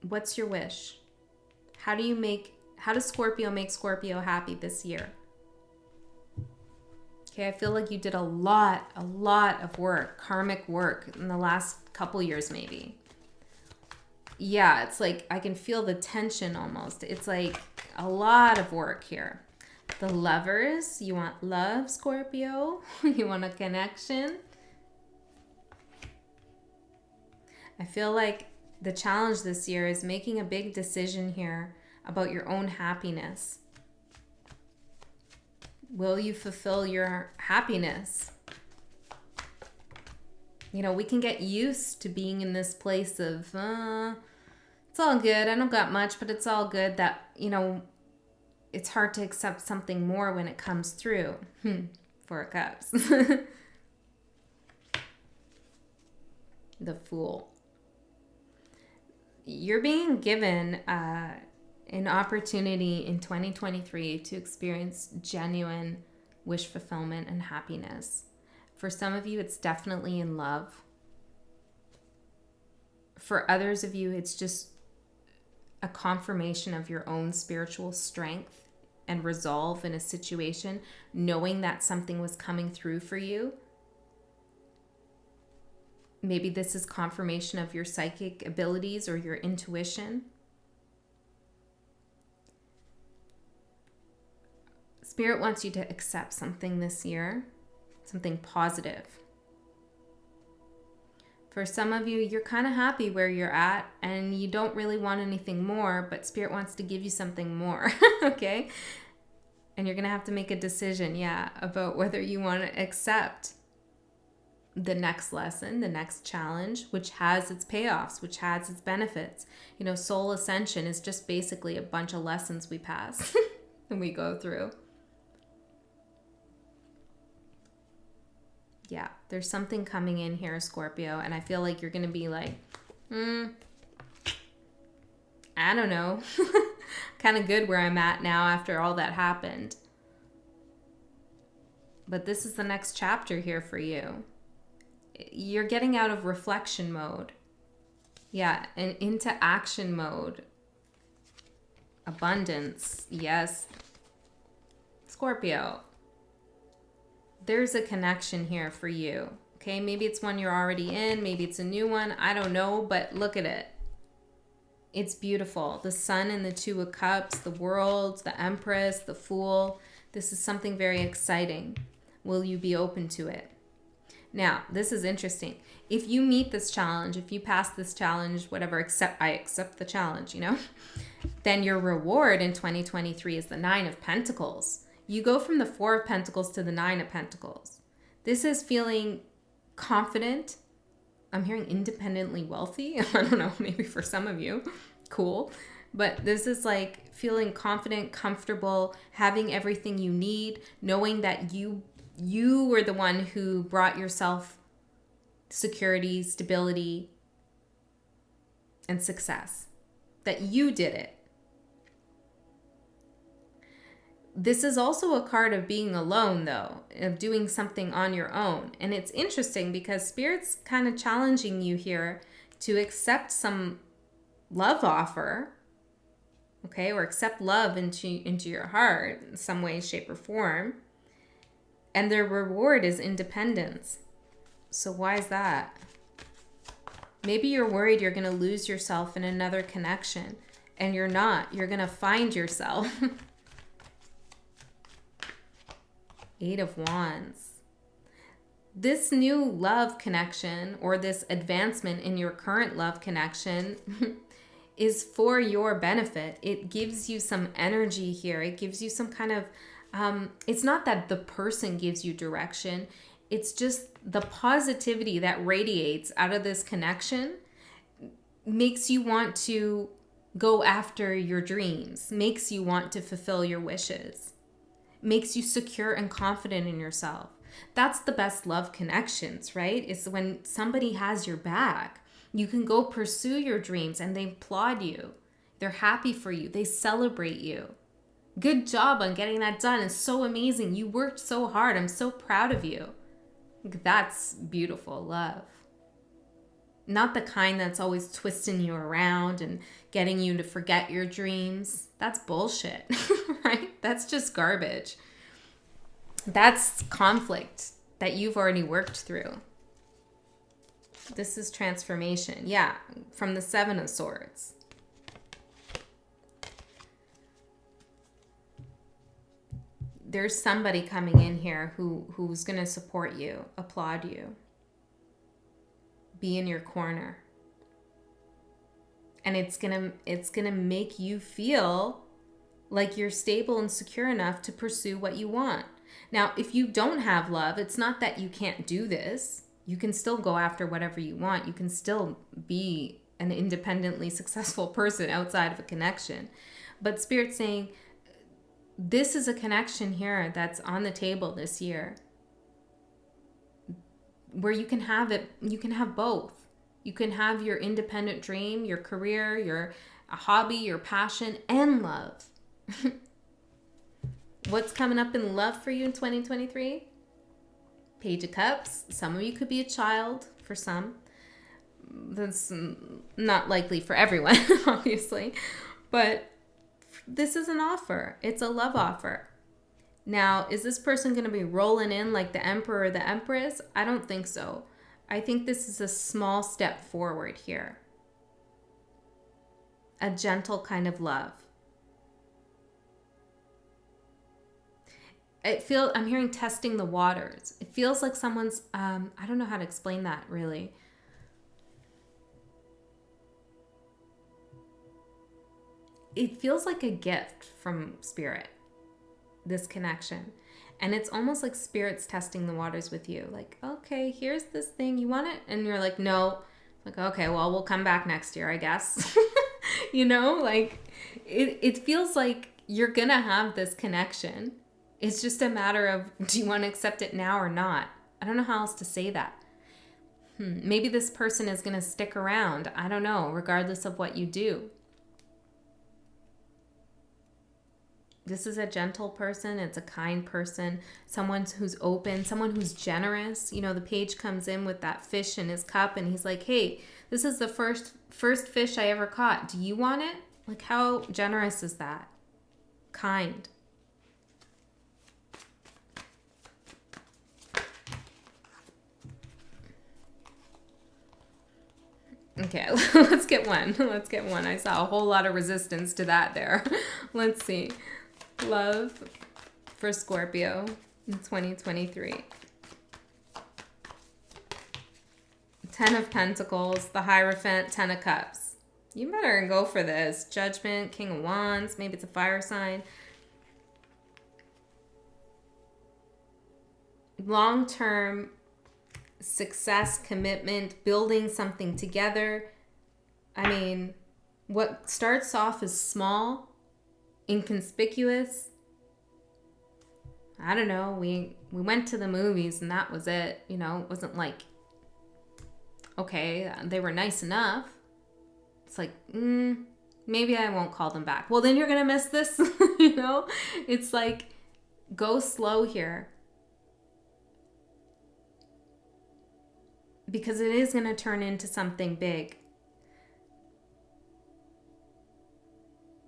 What's your wish? How does Scorpio make Scorpio happy this year? Okay, I feel like you did a lot of work, karmic work in the last couple years maybe. Yeah, it's like I can feel the tension almost. It's like a lot of work here. The Lovers, you want love, Scorpio. You want a connection. I feel like the challenge this year is making a big decision here about your own happiness. Will you fulfill your happiness? We can get used to being in this place of, it's all good. I don't got much, but it's all good. That, it's hard to accept something more when it comes through. 4 of Cups. The Fool. You're being given an opportunity in 2023 to experience genuine wish fulfillment and happiness. For some of you, it's definitely in love. For others of you, it's just a confirmation of your own spiritual strength and resolve in a situation, knowing that something was coming through for you. Maybe this is confirmation of your psychic abilities or your intuition. Spirit wants you to accept something this year, something positive. For some of you, you're kind of happy where you're at and you don't really want anything more, but Spirit wants to give you something more, okay? And you're going to have to make a decision, about whether you want to accept the next lesson, the next challenge, which has its payoffs, which has its benefits. You know, soul ascension is just basically a bunch of lessons we pass and we go through. Yeah, there's something coming in here, Scorpio, and I feel like you're going to be like, I don't know, kind of good where I'm at now after all that happened. But this is the next chapter here for you. You're getting out of reflection mode. Yeah, and into action mode. Abundance, yes. Scorpio, there's a connection here for you. Okay, maybe it's one you're already in, maybe it's a new one, I don't know, but look at it. It's beautiful. The Sun and the Two of Cups, the World, the Empress, the Fool. This is something very exciting. Will you be open to it? Now, this is interesting. If you meet this challenge, if you pass this challenge, whatever, I accept the challenge, then your reward in 2023 is the Nine of Pentacles. You go from the Four of Pentacles to the Nine of Pentacles. This is feeling confident. I'm hearing independently wealthy. I don't know, maybe for some of you. Cool. But this is like feeling confident, comfortable, having everything you need, knowing that you were the one who brought yourself security, stability, and success. That you did it. This is also a card of being alone, though, of doing something on your own. And it's interesting because Spirit's kind of challenging you here to accept some love offer, okay, or accept love into your heart in some way, shape, or form. And their reward is independence. So why is that? Maybe you're worried you're going to lose yourself in another connection, and you're not. You're going to find yourself. Eight of Wands. This new love connection, or this advancement in your current love connection, is for your benefit. It gives you some energy here. It gives you some kind of, it's not that the person gives you direction. It's just the positivity that radiates out of this connection makes you want to go after your dreams, makes you want to fulfill your wishes, makes you secure and confident in yourself. That's the best love connections, right? It's when somebody has your back. You can go pursue your dreams and they applaud you. They're happy for you. They celebrate you. Good job on getting that done. It's so amazing. You worked so hard. I'm so proud of you. That's beautiful love. Not the kind that's always twisting you around and getting you to forget your dreams. That's bullshit, right? That's just garbage. That's conflict that you've already worked through. This is transformation. Yeah, from the Seven of Swords. There's somebody coming in here who's going to support you, applaud you, be in your corner. And it's going to make you feel like you're stable and secure enough to pursue what you want. Now, if you don't have love, it's not that you can't do this. You can still go after whatever you want. You can still be an independently successful person outside of a connection. But Spirit's saying, this is a connection here that's on the table this year where you can have it. You can have both. You can have your independent dream, your career, your hobby, your passion, and love. What's coming up in love for you in 2023? Page of Cups. Some of you could be a child for some. That's not likely for everyone, obviously. But this is an offer. It's a love offer. Now, is this person going to be rolling in like the Emperor or the Empress? I don't think so. I think this is a small step forward here. A gentle kind of love. I'm hearing testing the waters. It feels like someone's, I don't know how to explain that really. It feels like a gift from spirit, this connection. And it's almost like spirit's testing the waters with you. Like, okay, here's this thing, you want it? And you're like, no. Like, okay, well, we'll come back next year, I guess. You know, like it feels like you're gonna have this connection. It's just a matter of, do you want to accept it now or not? I don't know how else to say that. Maybe this person is gonna stick around. I don't know, regardless of what you do. This is a gentle person. It's a kind person. Someone who's open, someone who's generous. You know, the page comes in with that fish in his cup and he's like, hey, this is the first fish I ever caught. Do you want it? Like, how generous is that? Kind. Okay, let's get one. Let's get one. I saw a whole lot of resistance to that there. Let's see. Love for Scorpio in 2023. 10 of Pentacles, the Hierophant, 10 of Cups. You better go for this. Judgment, King of Wands, maybe it's a fire sign. Long-term success, commitment, building something together. I mean, what starts off as small, inconspicuous. I don't know. We went to the movies and that was it. You know, it wasn't like, okay, they were nice enough. It's like, maybe I won't call them back. Well, then you're going to miss this. You know, it's like, go slow here. Because it is going to turn into something big.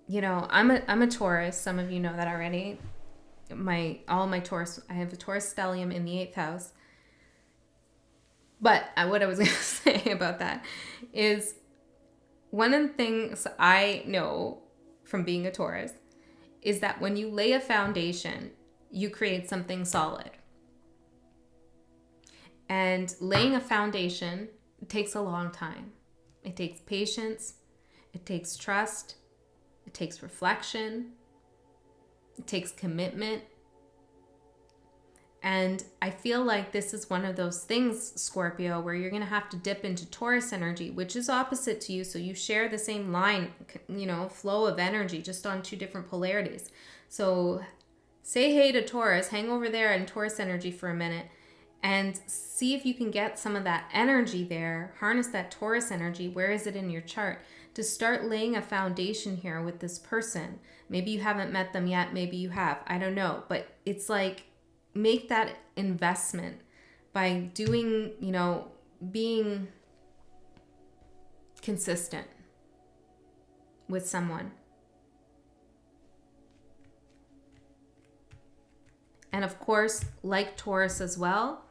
You know, I'm a Taurus. Some of you know that already. All my Taurus, I have a Taurus stellium in the 8th house. But what I was going to say about that is one of the things I know from being a Taurus is that when you lay a foundation, you create something solid. And laying a foundation takes a long time. It takes patience. It takes trust. It takes reflection. It takes commitment. And I feel like this is one of those things, Scorpio, where you're going to have to dip into Taurus energy, which is opposite to you. So you share the same line, you know, flow of energy, just on two different polarities. So say hey to Taurus, hang over there in Taurus energy for a minute, and see if you can get some of that energy there, harness that Taurus energy. Where is it in your chart? To start laying a foundation here with this person. Maybe you haven't met them yet. Maybe you have. I don't know. But it's like, make that investment by doing, you know, being consistent with someone. And of course, like Taurus as well,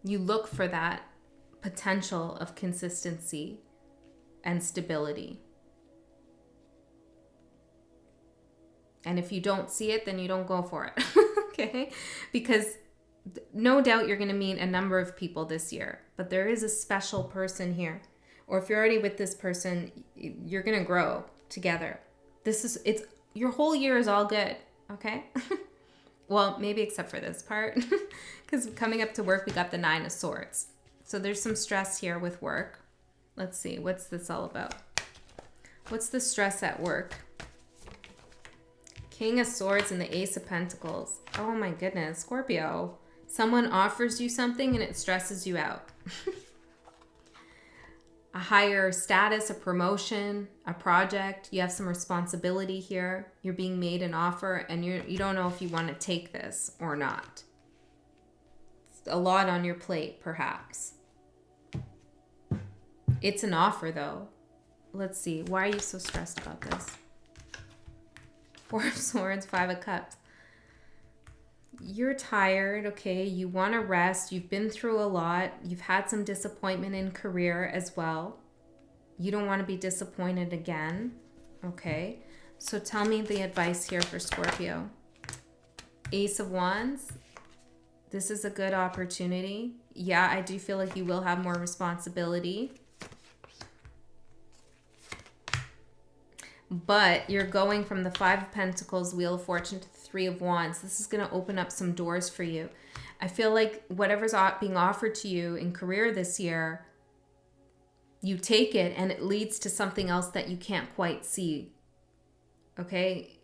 you look for that potential of consistency and stability. And if you don't see it, then you don't go for it. Okay? Because no doubt you're going to meet a number of people this year, but there is a special person here. Or if you're already with this person, you're going to grow together. It's your whole year is all good. Okay? Well, maybe except for this part, because coming up to work, we got the 9 of Swords. So there's some stress here with work. Let's see, what's this all about? What's the stress at work? King of Swords and the Ace of Pentacles. Oh my goodness, Scorpio. Someone offers you something and it stresses you out. A higher status, a promotion, a project. You have some responsibility here. You're being made an offer and you don't know if you want to take this or not. It's a lot on your plate, perhaps. It's an offer, though. Let's see. Why are you so stressed about this? 4 of Swords, 5 of Cups. You're tired, okay? You want to rest. You've been through a lot. You've had some disappointment in career as well. You don't want to be disappointed again. Okay, so tell me the advice here for Scorpio. Ace of Wands. This is a good opportunity. Yeah, I do feel like you will have more responsibility. But you're going from the Five of Pentacles, Wheel of Fortune, to the Three of Wands. This is going to open up some doors for you. I feel like whatever's being offered to you in career this year, you take it and it leads to something else that you can't quite see. Okay?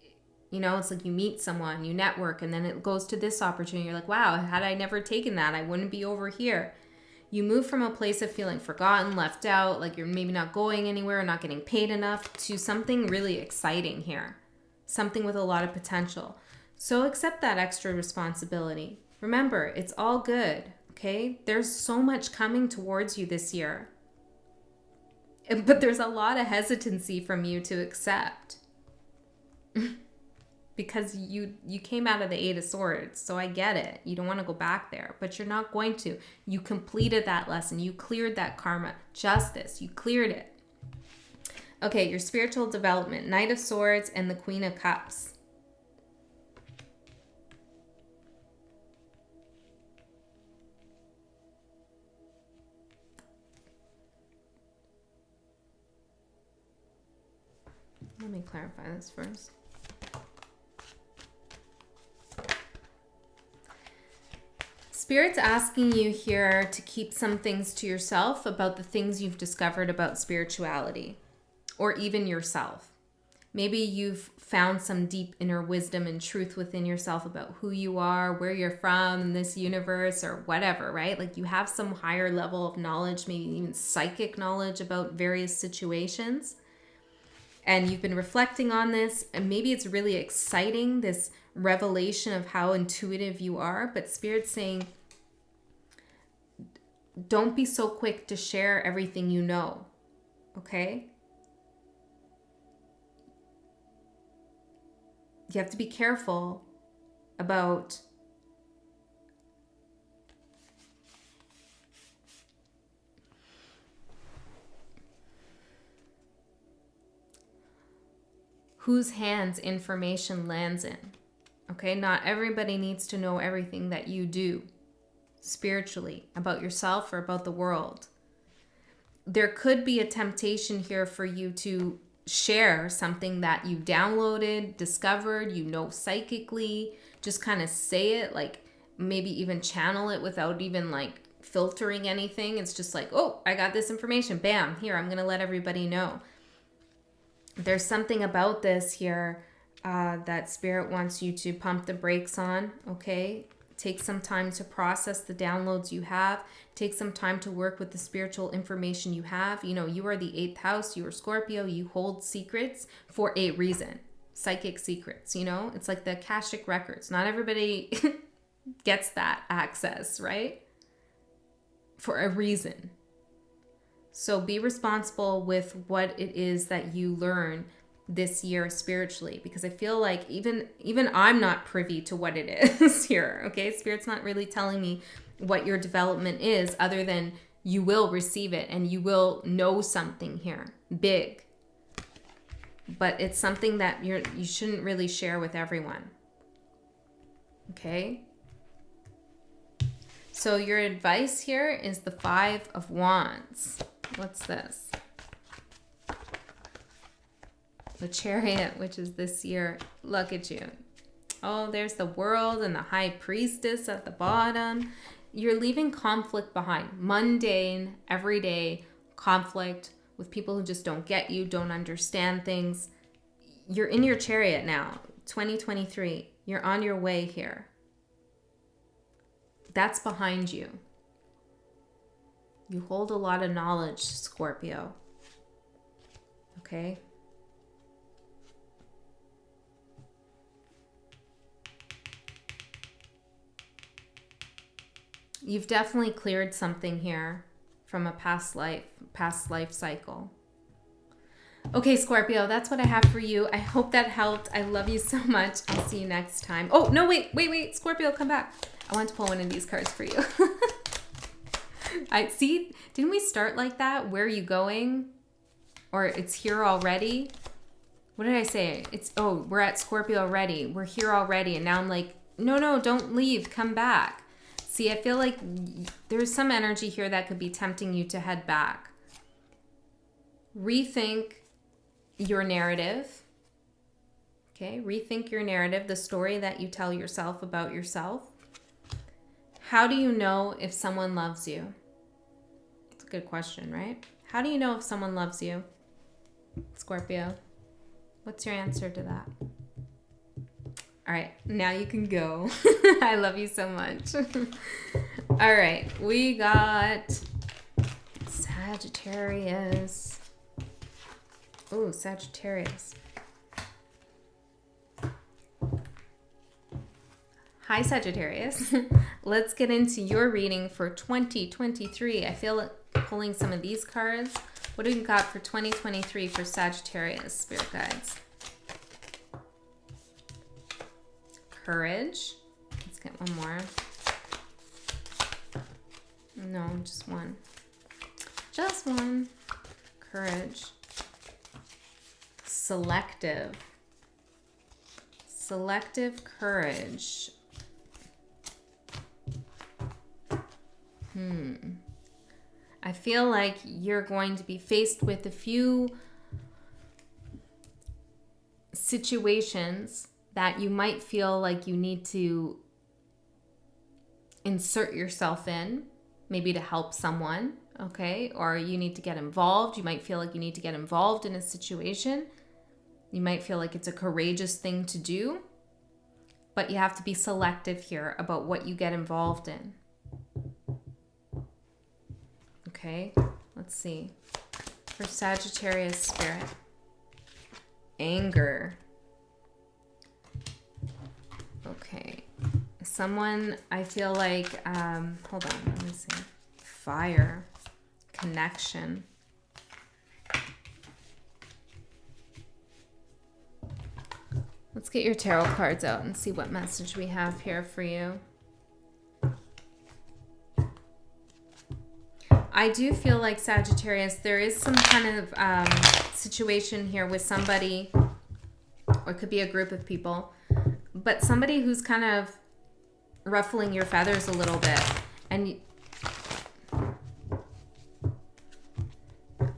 You know, it's like you meet someone, you network, and then it goes to this opportunity. You're like, wow, had I never taken that, I wouldn't be over here. You move from a place of feeling forgotten, left out, like you're maybe not going anywhere, not getting paid enough, to something really exciting here. Something with a lot of potential. So accept that extra responsibility. Remember, it's all good, okay? There's so much coming towards you this year. But there's a lot of hesitancy from you to accept. Because you came out of the Eight of Swords, so I get it. You don't want to go back there, but you're not going to. You completed that lesson. You cleared that karma. Justice. You cleared it. Okay, your spiritual development. Knight of Swords and the Queen of Cups. Let me clarify this first. Spirit's asking you here to keep some things to yourself about the things you've discovered about spirituality, or even yourself. Maybe you've found some deep inner wisdom and truth within yourself about who you are, where you're from in this universe, or whatever, right? Like you have some higher level of knowledge, maybe even psychic knowledge about various situations. And you've been reflecting on this, and maybe it's really exciting, this revelation of how intuitive you are, but Spirit's saying, don't be so quick to share everything you know, okay? You have to be careful about whose hands information lands in. Okay, not everybody needs to know everything that you do spiritually about yourself or about the world. There could be a temptation here for you to share something that you downloaded, discovered, you know psychically, just kind of say it, like maybe even channel it without even like filtering anything. It's just like, oh, I got this information, bam, here, I'm going to let everybody know. There's something about this here that Spirit wants you to pump the brakes on, okay? Take some time to process the downloads you have. Take some time to work with the spiritual information you have. You know, you are the 8th house, you are Scorpio, you hold secrets for a reason. Psychic secrets, you know? It's like the Akashic records. Not everybody gets that access, right? For a reason. So be responsible with what it is that you learn this year spiritually, because I feel like even I'm not privy to what it is here, okay? Spirit's not really telling me what your development is, other than you will receive it and you will know something here big. But it's something that you shouldn't really share with everyone, okay? So your advice here is the Five of Wands. What's this? The Chariot, which is this year. Look at you. Oh, there's the World and the High Priestess at the bottom. You're leaving conflict behind. Mundane, everyday conflict with people who just don't get you, don't understand things. You're in your Chariot now, 2023. You're on your way here. That's behind you. You hold a lot of knowledge, Scorpio. Okay? You've definitely cleared something here from a past life cycle. Okay, Scorpio, that's what I have for you. I hope that helped. I love you so much. I'll see you next time. Oh, no, wait. Scorpio, come back. I want to pull one of these cards for you. I see. Didn't we start like that? Where are you going? Or it's here already? what did I say? It's, oh, we're at Scorpio already. We're here already. And now I'm like, no, don't leave. Come back. See, I feel like there's some energy here that could be tempting you to head back. Rethink your narrative. Okay, rethink your narrative, the story that you tell yourself about yourself. How do you know if someone loves you? It's a good question, right? How do you know if someone loves you, Scorpio? What's your answer to that? All right, now you can go. I love you so much. All right, we got Sagittarius. Oh, Sagittarius. Hi, Sagittarius. Let's get into your reading for 2023. I feel like pulling some of these cards. What do we got for 2023 for Sagittarius, Spirit Guides? Courage. Let's get one more. No, just one. Just one. Courage. Selective. Selective courage. I feel like you're going to be faced with a few situations that you might feel like you need to insert yourself in, maybe to help someone, okay? Or you need to get involved. You might feel like you need to get involved in a situation. You might feel like it's a courageous thing to do, but you have to be selective here about what you get involved in. Okay, let's see. For Sagittarius spirit, anger. Okay, someone, I feel like, hold on, let me see. Fire, connection. Let's get your tarot cards out and see what message we have here for you. I do feel like, Sagittarius, there is some kind of situation here with somebody, or it could be a group of people, but somebody who's kind of ruffling your feathers a little bit. And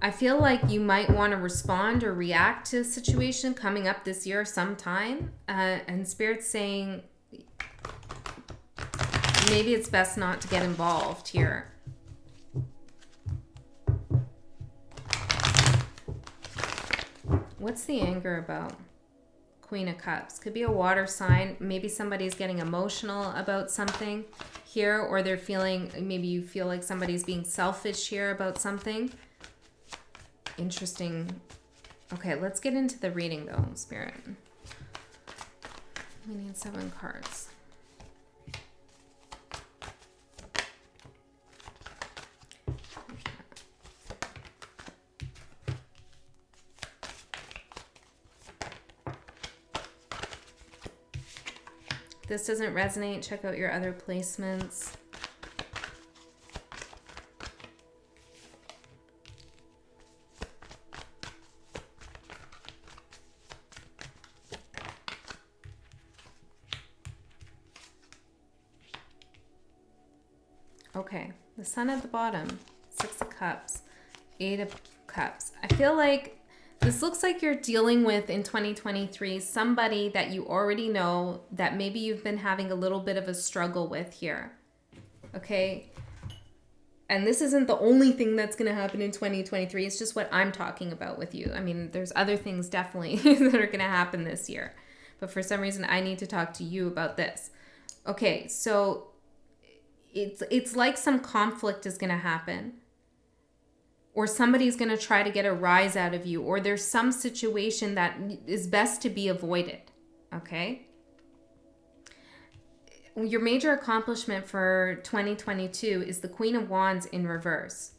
I feel like you might want to respond or react to a situation coming up this year sometime. And Spirit's saying maybe it's best not to get involved here. What's the anger about? Queen of Cups. Could be a water sign. Maybe somebody's getting emotional about something here, or they're feeling, maybe you feel like somebody's being selfish here about something. Interesting. Okay, let's get into the reading though, Spirit. We need 7 cards. If this doesn't resonate, check out your other placements. Okay, the Sun at the bottom, 6 of Cups, 8 of Cups. I feel like this looks like you're dealing with, in 2023, somebody that you already know that maybe you've been having a little bit of a struggle with here, okay? And this isn't the only thing that's going to happen in 2023. It's just what I'm talking about with you. I mean, there's other things definitely that are going to happen this year. But for some reason, I need to talk to you about this. Okay, so it's like some conflict is going to happen. Or somebody's going to try to get a rise out of you, or there's some situation that is best to be avoided, okay? Your major accomplishment for 2022 is the Queen of Wands in reverse.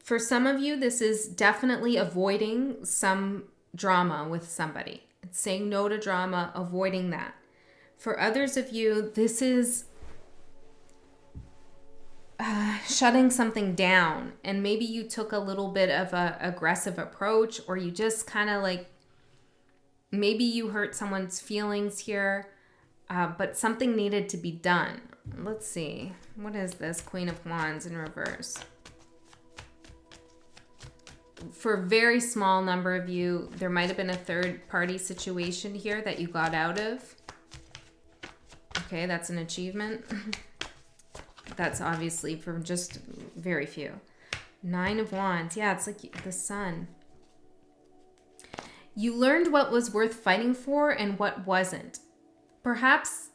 For some of you, this is definitely avoiding some drama with somebody. It's saying no to drama, avoiding that. For others of you, this is shutting something down, and maybe you took a little bit of a aggressive approach, or you just kind of like, maybe you hurt someone's feelings here, but something needed to be done. Let's see. What is this? Queen of Wands in reverse. For a very small number of you, there might have been a third party situation here that you got out of. Okay, that's an achievement. That's obviously for just very few. 9 of Wands. Yeah, it's like the sun. You learned what was worth fighting for and what wasn't. Perhaps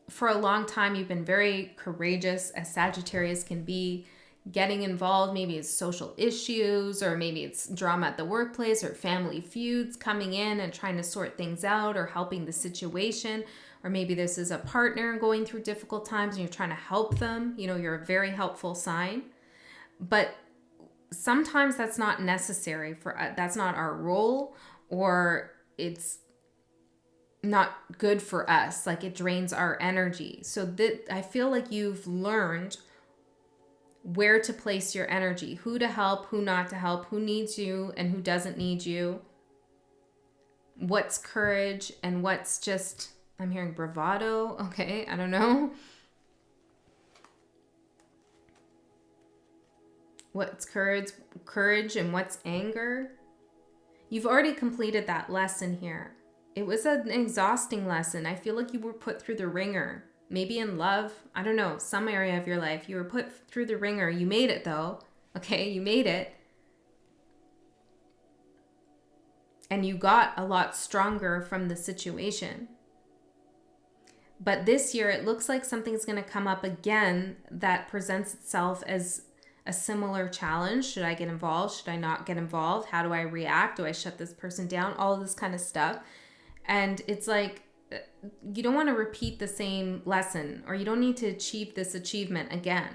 for a long time you've been very courageous, as Sagittarius can be, getting involved. Maybe it's social issues, or maybe it's drama at the workplace, or family feuds, coming in and trying to sort things out, or helping the situation. Or maybe this is a partner going through difficult times and you're trying to help them. You know, you're a very helpful sign. But sometimes that's not necessary for us. That's not our role, or it's not good for us. Like, it drains our energy. So I feel like you've learned where to place your energy, who to help, who not to help, who needs you and who doesn't need you, what's courage and what's just, I'm hearing bravado. Okay, I don't know. What's courage and what's anger. You've already completed that lesson here. It was an exhausting lesson. I feel like you were put through the ringer. Maybe in love, I don't know, some area of your life. You were put through the ringer. You made it though. Okay, you made it. And you got a lot stronger from the situation. But this year, it looks like something's going to come up again that presents itself as a similar challenge. Should I get involved? Should I not get involved? How do I react? Do I shut this person down? All of this kind of stuff. And it's like, you don't want to repeat the same lesson, or you don't need to achieve this achievement again.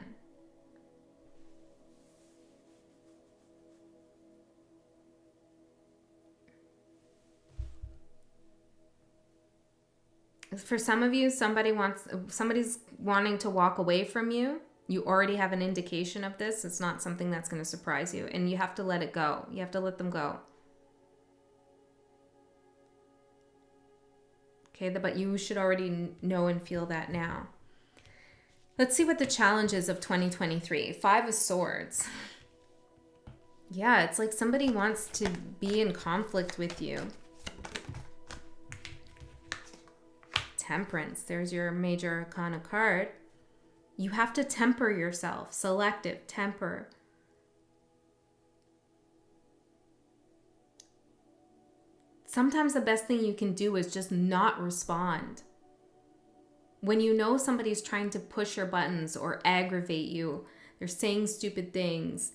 For some of you, somebody's wanting to walk away from you. You already have an indication of this. It's not something that's going to surprise you, and you have to let it go. You have to let them go. Okay, but you should already know and feel that now. Let's see what the challenge is of 2023. 5 of Swords. Yeah, it's like somebody wants to be in conflict with you. Temperance. There's your major arcana card. You have to temper yourself. Selective, temper. Sometimes the best thing you can do is just not respond. When you know somebody's trying to push your buttons or aggravate you, they're saying stupid things,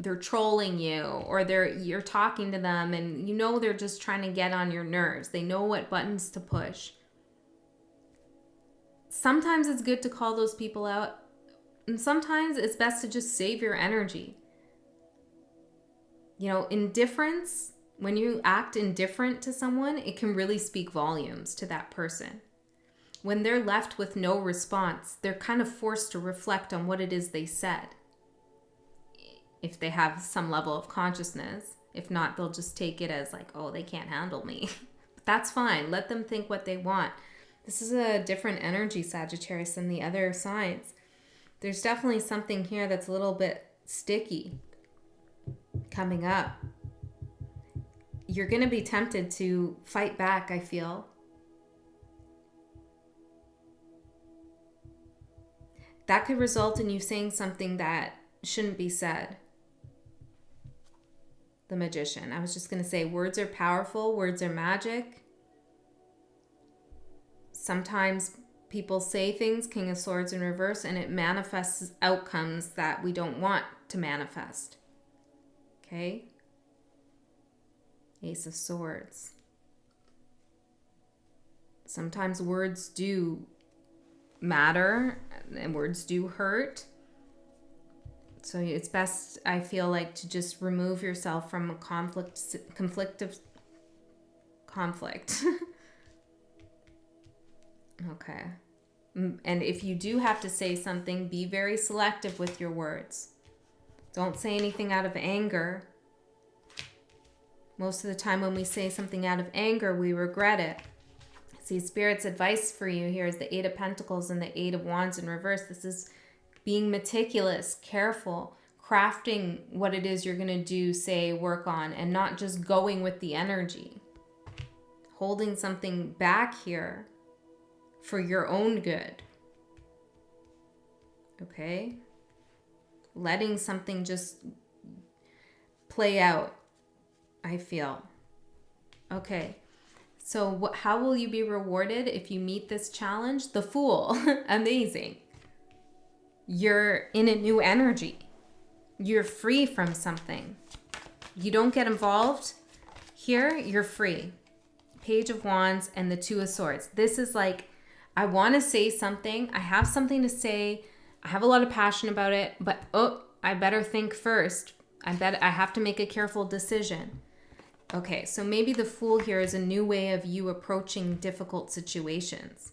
they're trolling you, or you're talking to them and you know they're just trying to get on your nerves. They know what buttons to push. Sometimes it's good to call those people out, and sometimes it's best to just save your energy. You know, indifference, when you act indifferent to someone, it can really speak volumes to that person. When they're left with no response, they're kind of forced to reflect on what it is they said. If they have some level of consciousness. If not, they'll just take it as like, oh, they can't handle me. But that's fine. Let them think what they want. This is a different energy, Sagittarius, than the other signs. There's definitely something here that's a little bit sticky coming up. You're going to be tempted to fight back, I feel. That could result in you saying something that shouldn't be said. The Magician. I was just going to say, words are powerful. Words are magic. Sometimes people say things, King of Swords in reverse, and it manifests outcomes that we don't want to manifest. Okay? Ace of Swords. Sometimes words do matter and words do hurt. So it's best, I feel like, to just remove yourself from a conflict. Okay. And if you do have to say something, be very selective with your words. Don't say anything out of anger. Most of the time when we say something out of anger, we regret it. See, Spirit's advice for you here is the Eight of Pentacles and the Eight of Wands in reverse. This is being meticulous, careful, crafting what it is you're going to do, say, work on, and not just going with the energy. Holding something back here for your own good. Okay? Letting something just play out, I feel. Okay. So how will you be rewarded if you meet this challenge? The Fool. Amazing. You're in a new energy. You're free from something. You don't get involved here, you're free. Page of Wands and the Two of Swords. This is like, I want to say something. I have something to say. I have a lot of passion about it, but I better think first. I have to make a careful decision. Okay, so maybe the Fool here is a new way of you approaching difficult situations.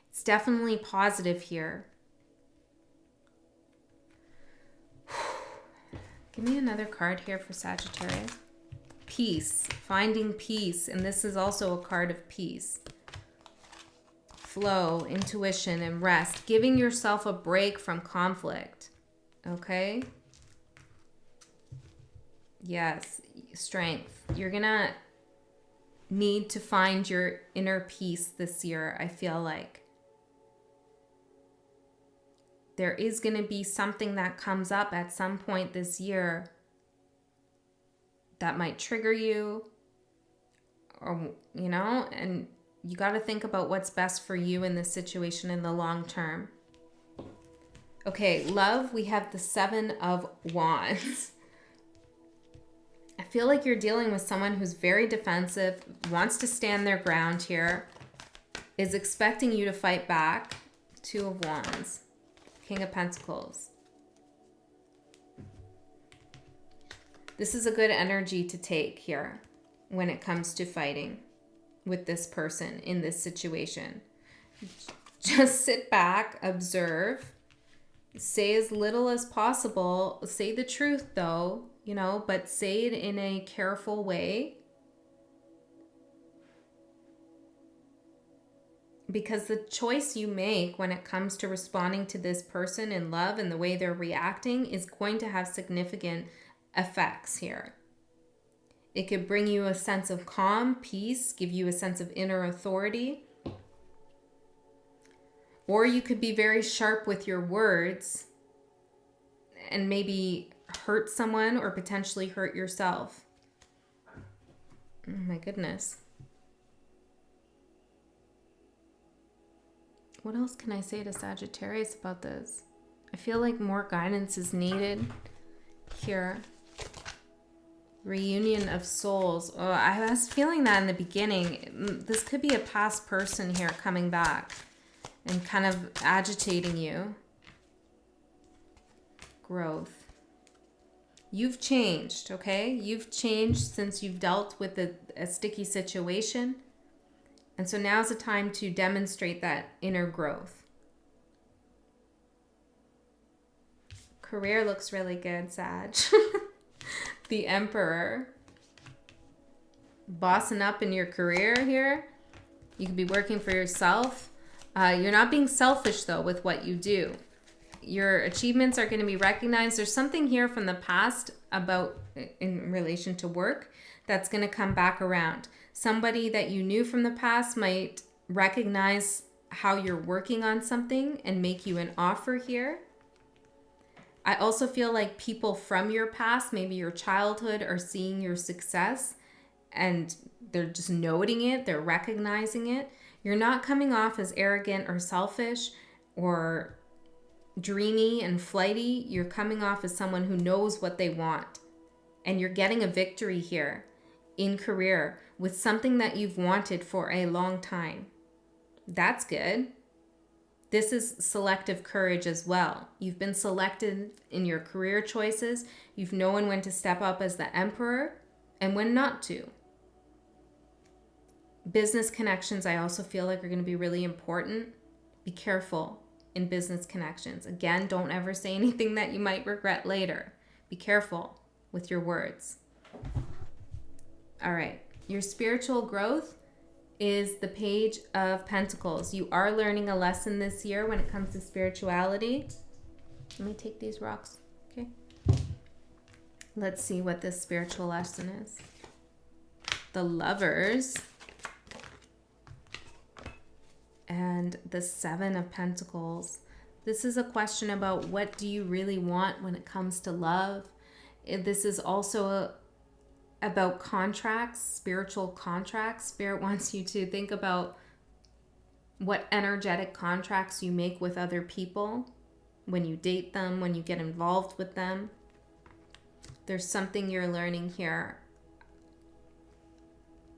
It's definitely positive here. Give me another card here for Sagittarius. Peace, finding peace, and this is also a card of peace. Flow, intuition, and rest. Giving yourself a break from conflict. Okay? Yes, strength. You're gonna need to find your inner peace this year, I feel like. There is gonna be something that comes up at some point this year that might trigger you, or, you know, and you got to think about what's best for you in this situation in the long term. Okay, love, we have the Seven of Wands. I feel like you're dealing with someone who's very defensive, wants to stand their ground here, is expecting you to fight back. Two of Wands, King of Pentacles. This is a good energy to take here when it comes to fighting with this person in this situation. Just sit back, observe, say as little as possible. Say the truth though, you know, but say it in a careful way. Because the choice you make when it comes to responding to this person in love and the way they're reacting is going to have significant effects here. It could bring you a sense of calm, peace, give you a sense of inner authority. Or you could be very sharp with your words and maybe hurt someone or potentially hurt yourself. Oh my goodness. What else can I say to Sagittarius about this? I feel like more guidance is needed here. Reunion of souls. Oh, I was feeling that in the beginning. This could be a past person here coming back and kind of agitating you. Growth. You've changed, okay? You've changed since you've dealt with a sticky situation. And so now's the time to demonstrate that inner growth. Career looks really good, Sag. The Emperor. Bossing up in your career here. You could be working for yourself. You're not being selfish, though, with what you do. Your achievements are going to be recognized. There's something here from the past about in relation to work that's going to come back around. Somebody that you knew from the past might recognize how you're working on something and make you an offer here. I also feel like people from your past, maybe your childhood, are seeing your success and they're just noting it, they're recognizing it. You're not coming off as arrogant or selfish or dreamy and flighty. You're coming off as someone who knows what they want. And you're getting a victory here in career with something that you've wanted for a long time. That's good. This is selective courage as well. You've been selected in your career choices. You've known when to step up as the Emperor and when not to. Business connections, I also feel like are going to be really important. Be careful in business connections. Again, don't ever say anything that you might regret later. Be careful with your words. All right. Your spiritual growth is the Page of Pentacles. You are learning a lesson this year when it comes to spirituality. Let me take these rocks. Okay. Let's see what this spiritual lesson is. The Lovers and the Seven of Pentacles. This is a question about what do you really want when it comes to love. This is also about contracts, spiritual contracts. Spirit wants you to think about what energetic contracts you make with other people when you date them, when you get involved with them. There's something you're learning here.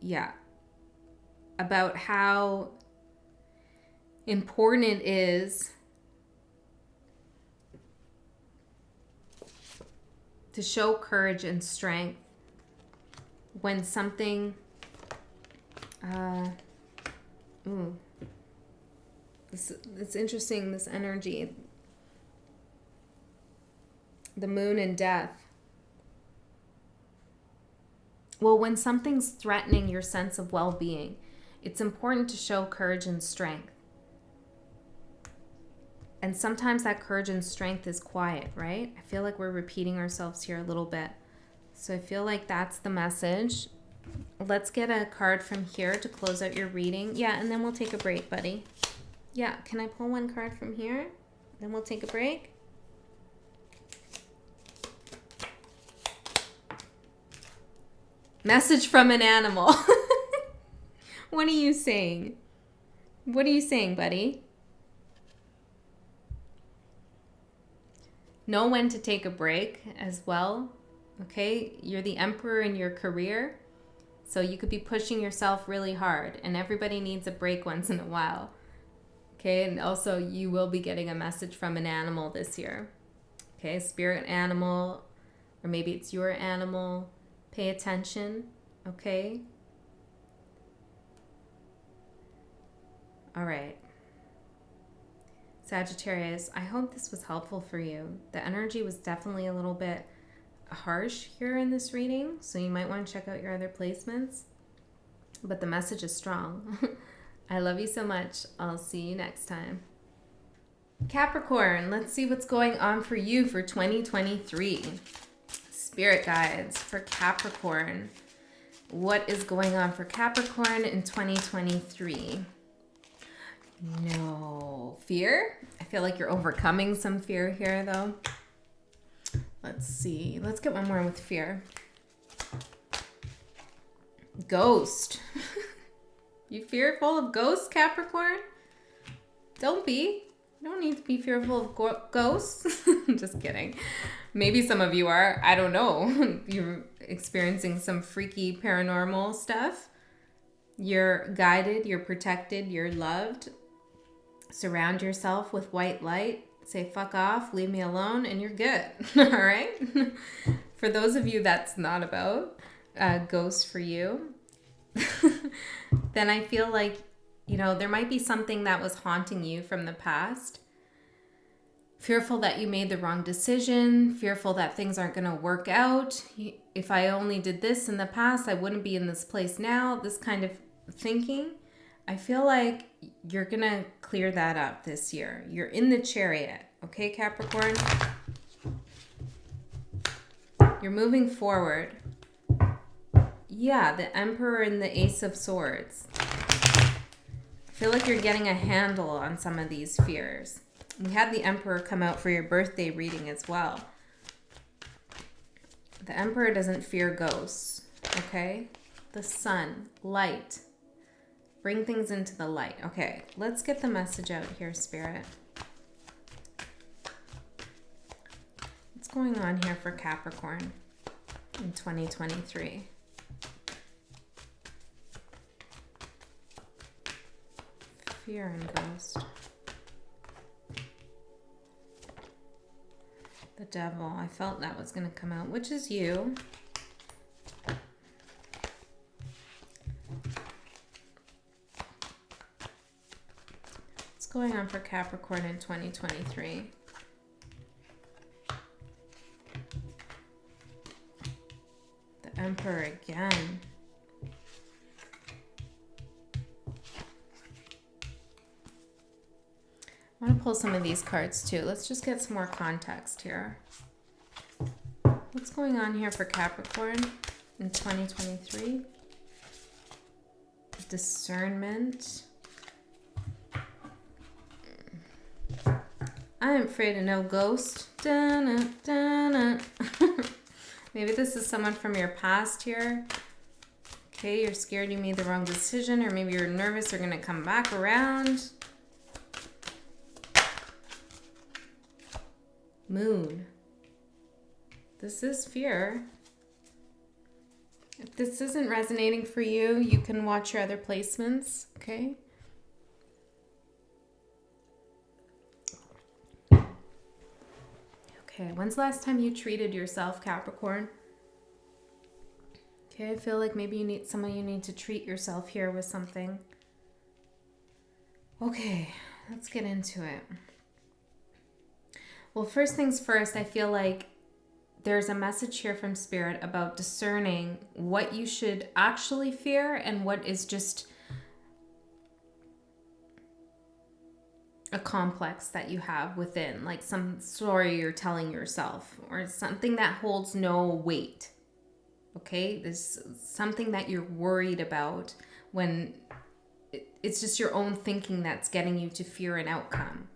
Yeah. About how important it is to show courage and strength when something, it's interesting, this energy. The Moon and Death. Well, when something's threatening your sense of well-being, it's important to show courage and strength. And sometimes that courage and strength is quiet, right? I feel like we're repeating ourselves here a little bit. So I feel like that's the message. Let's get a card from here to close out your reading. Yeah, and then we'll take a break, buddy. Yeah, can I pull one card from here? Then we'll take a break. Message from an animal. What are you saying? What are you saying, buddy? Know when to take a break as well. Okay, you're the emperor in your career, so you could be pushing yourself really hard, and everybody needs a break once in a while. Okay, and also you will be getting a message from an animal this year. Okay, spirit animal, or maybe it's your animal. Pay attention, okay? All right. Sagittarius, I hope this was helpful for you. The energy was definitely a little bit harsh here in this reading, so you might want to check out your other placements. But the message is strong. I love you so much. I'll see you next time. Capricorn, let's see what's going on for you for 2023. Spirit guides for Capricorn. What is going on for Capricorn in 2023? No. Fear? I feel like you're overcoming some fear here, though. Let's see. Let's get one more with fear. Ghost. You fearful of ghosts, Capricorn? Don't be. You don't need to be fearful of ghosts. Just kidding. Maybe some of you are. I don't know. You're experiencing some freaky paranormal stuff. You're guided. You're protected. You're loved. Surround yourself with white light. Say, fuck off. Leave me alone. And you're good. All right? For those of you that's not about ghosts for you, then I feel like, you know, there might be something that was haunting you from the past. Fearful that you made the wrong decision, fearful that things aren't going to work out. If I only did this in the past, I wouldn't be in this place now. This kind of thinking. I feel like you're going to clear that up this year. You're in the Chariot, okay, Capricorn? You're moving forward. Yeah, the Emperor and the Ace of Swords. I feel like you're getting a handle on some of these fears. We had the Emperor come out for your birthday reading as well. The Emperor doesn't fear ghosts, okay? The Sun, light. Bring things into the light. Okay, let's get the message out here, Spirit. What's going on here for Capricorn in 2023? Fear and ghost. The Devil. I felt that was going to come out, which is you. going on for Capricorn in 2023? The Emperor again. I want to pull some of these cards too. Let's just get some more context here. What's going on here for Capricorn in 2023? Discernment. I'm afraid of no ghost. Dun, dun, dun. Maybe this is someone from your past here. Okay, you're scared you made the wrong decision, or maybe you're nervous they're going to come back around. Moon. This is fear. If this isn't resonating for you, you can watch your other placements, okay? Okay, when's the last time you treated yourself, Capricorn? Okay, I feel like maybe you need to treat yourself here with something. Okay, let's get into it. Well, first things first, I feel like there's a message here from Spirit about discerning what you should actually fear and what is just a complex that you have within, like some story you're telling yourself or something that holds no weight. Okay, there's something that you're worried about when it's just your own thinking that's getting you to fear an outcome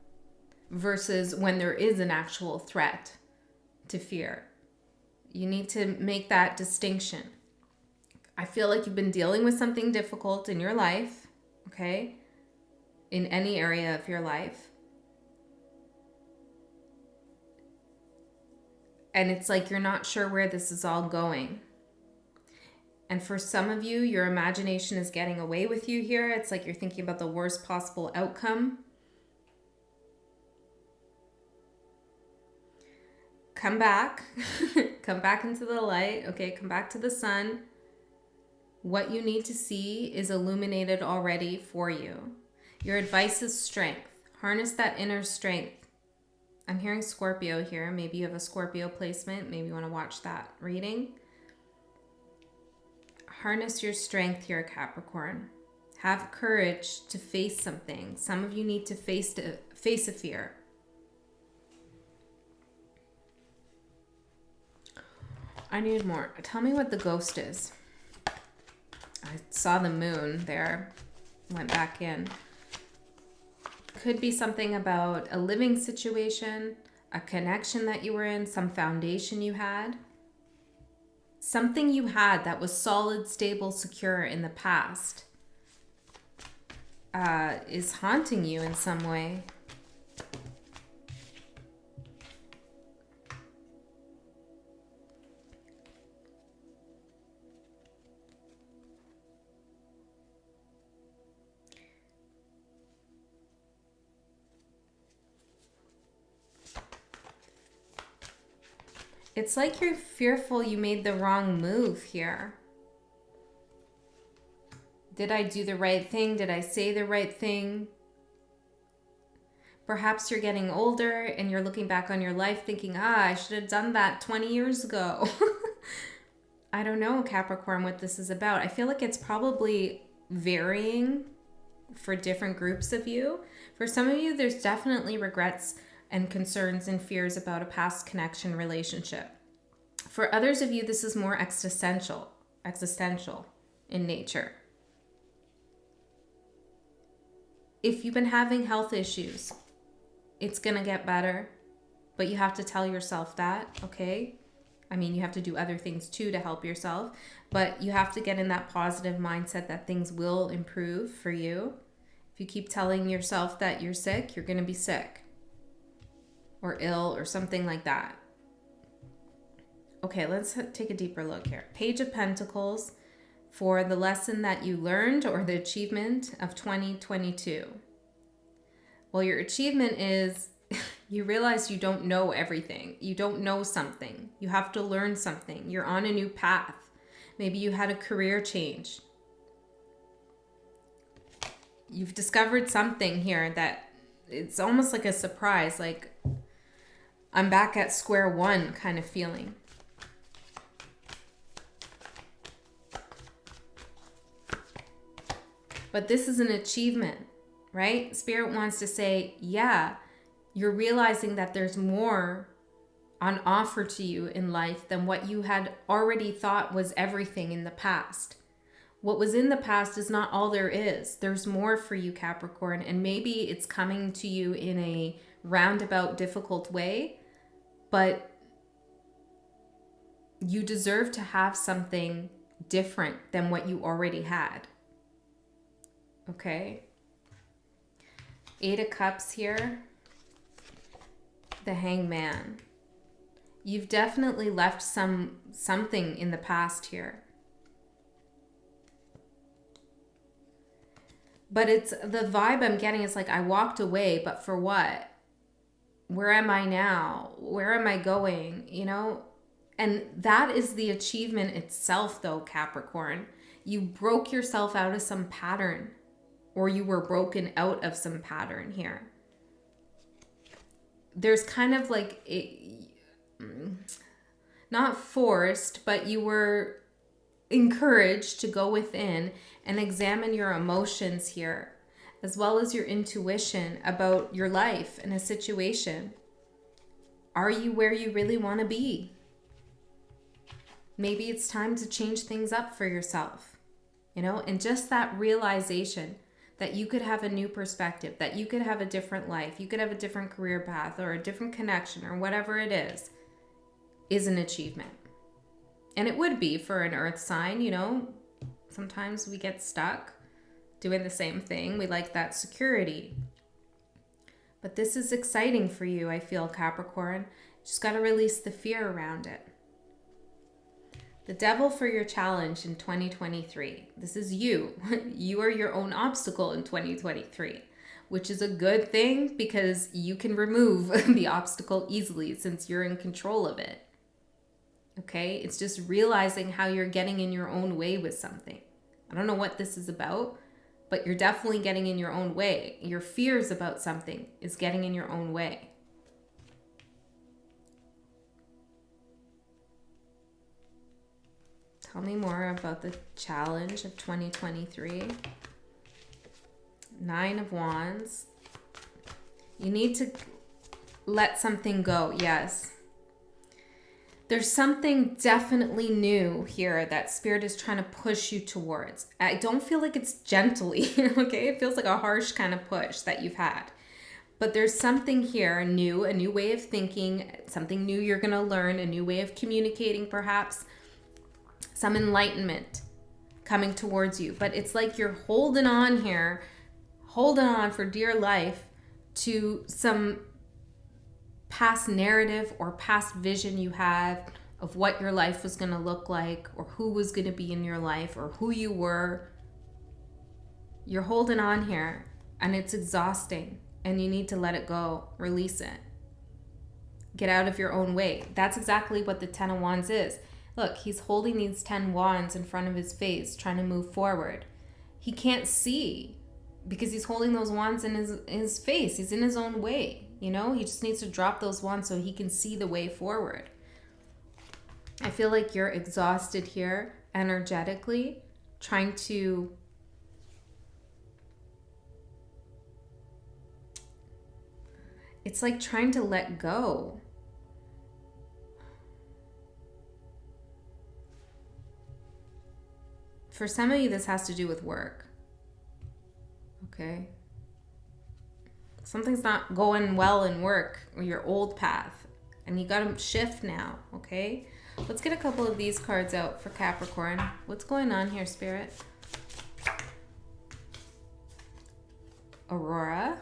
versus when there is an actual threat to fear. You need to make that distinction. I feel like you've been dealing with something difficult in your life, okay? In any area of your life. And it's like you're not sure where this is all going. And for some of you, your imagination is getting away with you here. It's like you're thinking about the worst possible outcome. Come back. Come back into the light. Okay, come back to the sun. What you need to see is illuminated already for you. Your advice is strength. Harness that inner strength. I'm hearing Scorpio here. Maybe you have a Scorpio placement. Maybe you want to watch that reading. Harness your strength here, Capricorn. Have courage to face something. Some of you need to face a fear. I need more. Tell me what the ghost is. I saw the moon there. Went back in. Could be something about a living situation, a connection that you were in, some foundation you had. Something you had that was solid, stable, secure in the past is haunting you in some way. It's like you're fearful you made the wrong move here. Did I do the right thing? Did I say the right thing? Perhaps you're getting older and you're looking back on your life thinking, I should have done that 20 years ago. I don't know, Capricorn, what this is about. I feel like it's probably varying for different groups of you. For some of you, there's definitely regrets and concerns and fears about a past connection relationship. For others of you, this is more existential in nature. If you've been having health issues, it's gonna get better, but you have to tell yourself that, okay? I mean, you have to do other things too to help yourself, but you have to get in that positive mindset that things will improve for you. If you keep telling yourself that you're sick, you're gonna be sick. Or ill or something like that. Okay, let's take a deeper look here. Page of Pentacles for the lesson that you learned or the achievement of 2022. Well, your achievement is you realize you don't know everything. You don't know something. You have to learn something. You're on a new path. Maybe you had a career change. You've discovered something here that it's almost like a surprise, like I'm back at square one kind of feeling. But this is an achievement, right? Spirit wants to say, yeah, you're realizing that there's more on offer to you in life than what you had already thought was everything in the past. What was in the past is not all there is. There's more for you, Capricorn, and maybe it's coming to you in a roundabout, difficult way, but you deserve to have something different than what you already had. Okay? 8 of Cups here. The Hangman. You've definitely left something in the past here. But it's the vibe I'm getting is like, I walked away, but for what? Where am I now? Where am I going? You know? And that is the achievement itself, though, Capricorn. You broke yourself out of some pattern, or you were broken out of some pattern here. There's kind of like, not forced, but you were encouraged to go within and examine your emotions here, as well as your intuition about your life and a situation. Are you where you really want to be? Maybe it's time to change things up for yourself, you know, and just that realization that you could have a new perspective, that you could have a different life, you could have a different career path or a different connection or whatever it is an achievement. And it would be for an earth sign, you know. Sometimes we get stuck doing the same thing. We like that security. But this is exciting for you, I feel, Capricorn. Just got to release the fear around it. The Devil for your challenge in 2023. This is you. You are your own obstacle in 2023, which is a good thing because you can remove the obstacle easily since you're in control of it. Okay? It's just realizing how you're getting in your own way with something. I don't know what this is about, but you're definitely getting in your own way. Your fears about something is getting in your own way. Tell me more about the challenge of 2023. 9 of Wands. You need to let something go, yes. There's something definitely new here that Spirit is trying to push you towards. I don't feel like it's gently, okay? It feels like a harsh kind of push that you've had. But there's something here new, a new way of thinking, something new you're going to learn, a new way of communicating perhaps, some enlightenment coming towards you. But it's like you're holding on here, holding on for dear life to some past narrative or past vision you had of what your life was going to look like or who was going to be in your life or who you were. You're holding on here and it's exhausting and you need to let it go, release it. Get out of your own way. That's exactly what the 10 of Wands is. Look, he's holding these 10 wands in front of his face, trying to move forward. He can't see because he's holding those wands in his face. He's in his own way, you know? He just needs to drop those wands so he can see the way forward. I feel like you're exhausted here energetically, trying to it's like trying to let go. For some of you, this has to do with work. Okay? Something's not going well in work or your old path. And you got to shift now, okay? Let's get a couple of these cards out for Capricorn. What's going on here, Spirit? Aurora.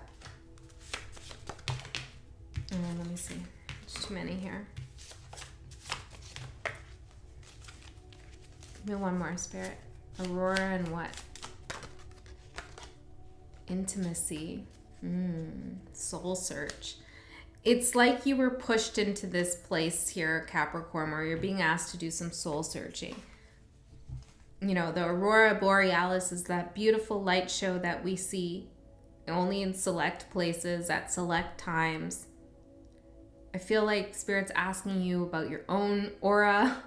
Let me see. There's too many here. Give me one more, Spirit. Aurora and what? Intimacy. Soul search. It's like you were pushed into this place here, Capricorn, where you're being asked to do some soul searching. You know, the Aurora Borealis is that beautiful light show that we see only in select places at select times. I feel like Spirit's asking you about your own aura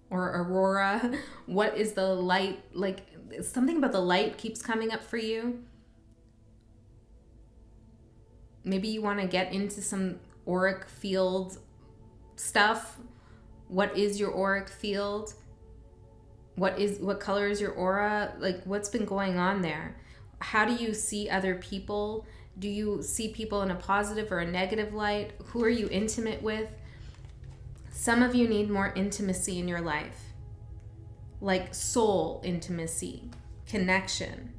or aurora. What is the light? Like, something about the light keeps coming up for you. Maybe you want to get into some auric field stuff. What is your auric field? What color is your aura? Like, what's been going on there? How do you see other people? Do you see people in a positive or a negative light? Who are you intimate with? Some of you need more intimacy in your life, like soul intimacy, connection.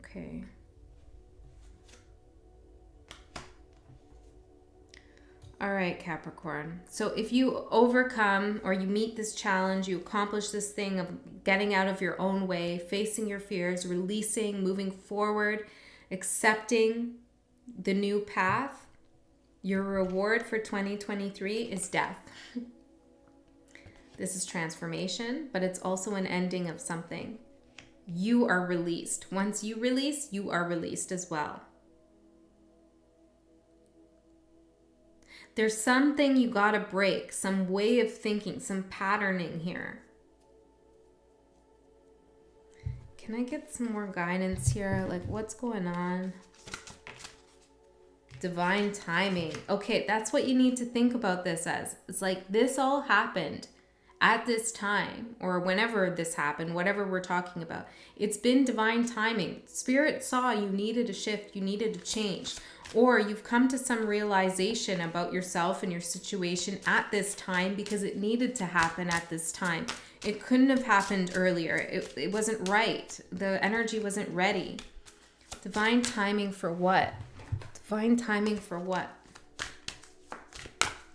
Okay. All right, Capricorn. So if you overcome or you meet this challenge, you accomplish this thing of getting out of your own way, facing your fears, releasing, moving forward, accepting the new path, your reward for 2023 is death. This is transformation, but it's also an ending of something. You are released. Once you release, you are released as well. There's something you gotta break, some way of thinking, some patterning here. Can I get some more guidance here? Like, what's going on? Divine timing. Okay, that's what you need to think about this as. It's like, this all happened at this time, or whenever this happened, whatever we're talking about. It's been divine timing. Spirit saw you needed a shift, you needed a change. Or you've come to some realization about yourself and your situation at this time because it needed to happen at this time. It couldn't have happened earlier. It wasn't right. The energy wasn't ready. Divine timing for what? Divine timing for what?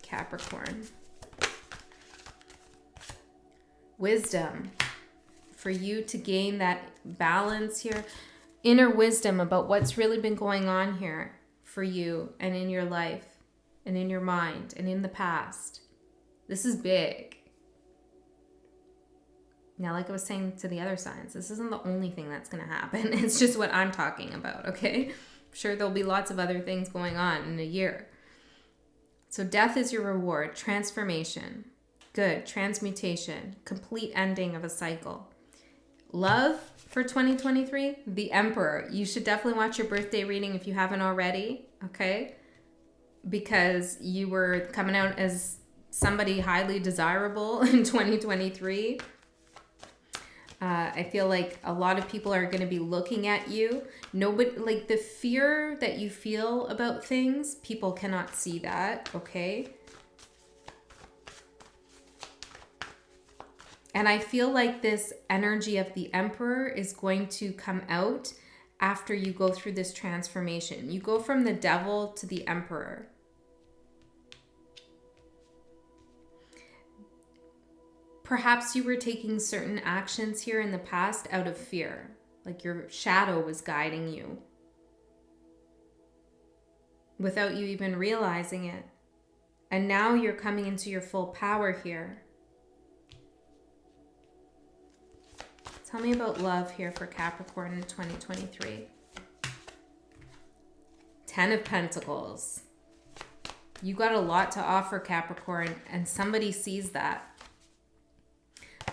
Capricorn. Wisdom. For you to gain that balance here. Inner wisdom about what's really been going on here for you and in your life and in your mind and in the past. This is big. Now, like I was saying to the other signs, this isn't the only thing that's going to happen. It's just what I'm talking about, okay? I'm sure there'll be lots of other things going on in a year. So death is your reward. Transformation. Good. Transmutation. Complete ending of a cycle. Love for 2023, the Emperor. You should definitely watch your birthday reading if you haven't already, okay? Because you were coming out as somebody highly desirable in 2023. I feel like a lot of people are going to be looking at you. Nobody, like the fear that you feel about things, people cannot see that, okay? And I feel like this energy of the Emperor is going to come out after you go through this transformation. You go from the Devil to the Emperor. Perhaps you were taking certain actions here in the past out of fear, like your shadow was guiding you without you even realizing it. And now you're coming into your full power here. Tell me about love here for Capricorn in 2023. 10 of Pentacles. You got a lot to offer, Capricorn, and somebody sees that.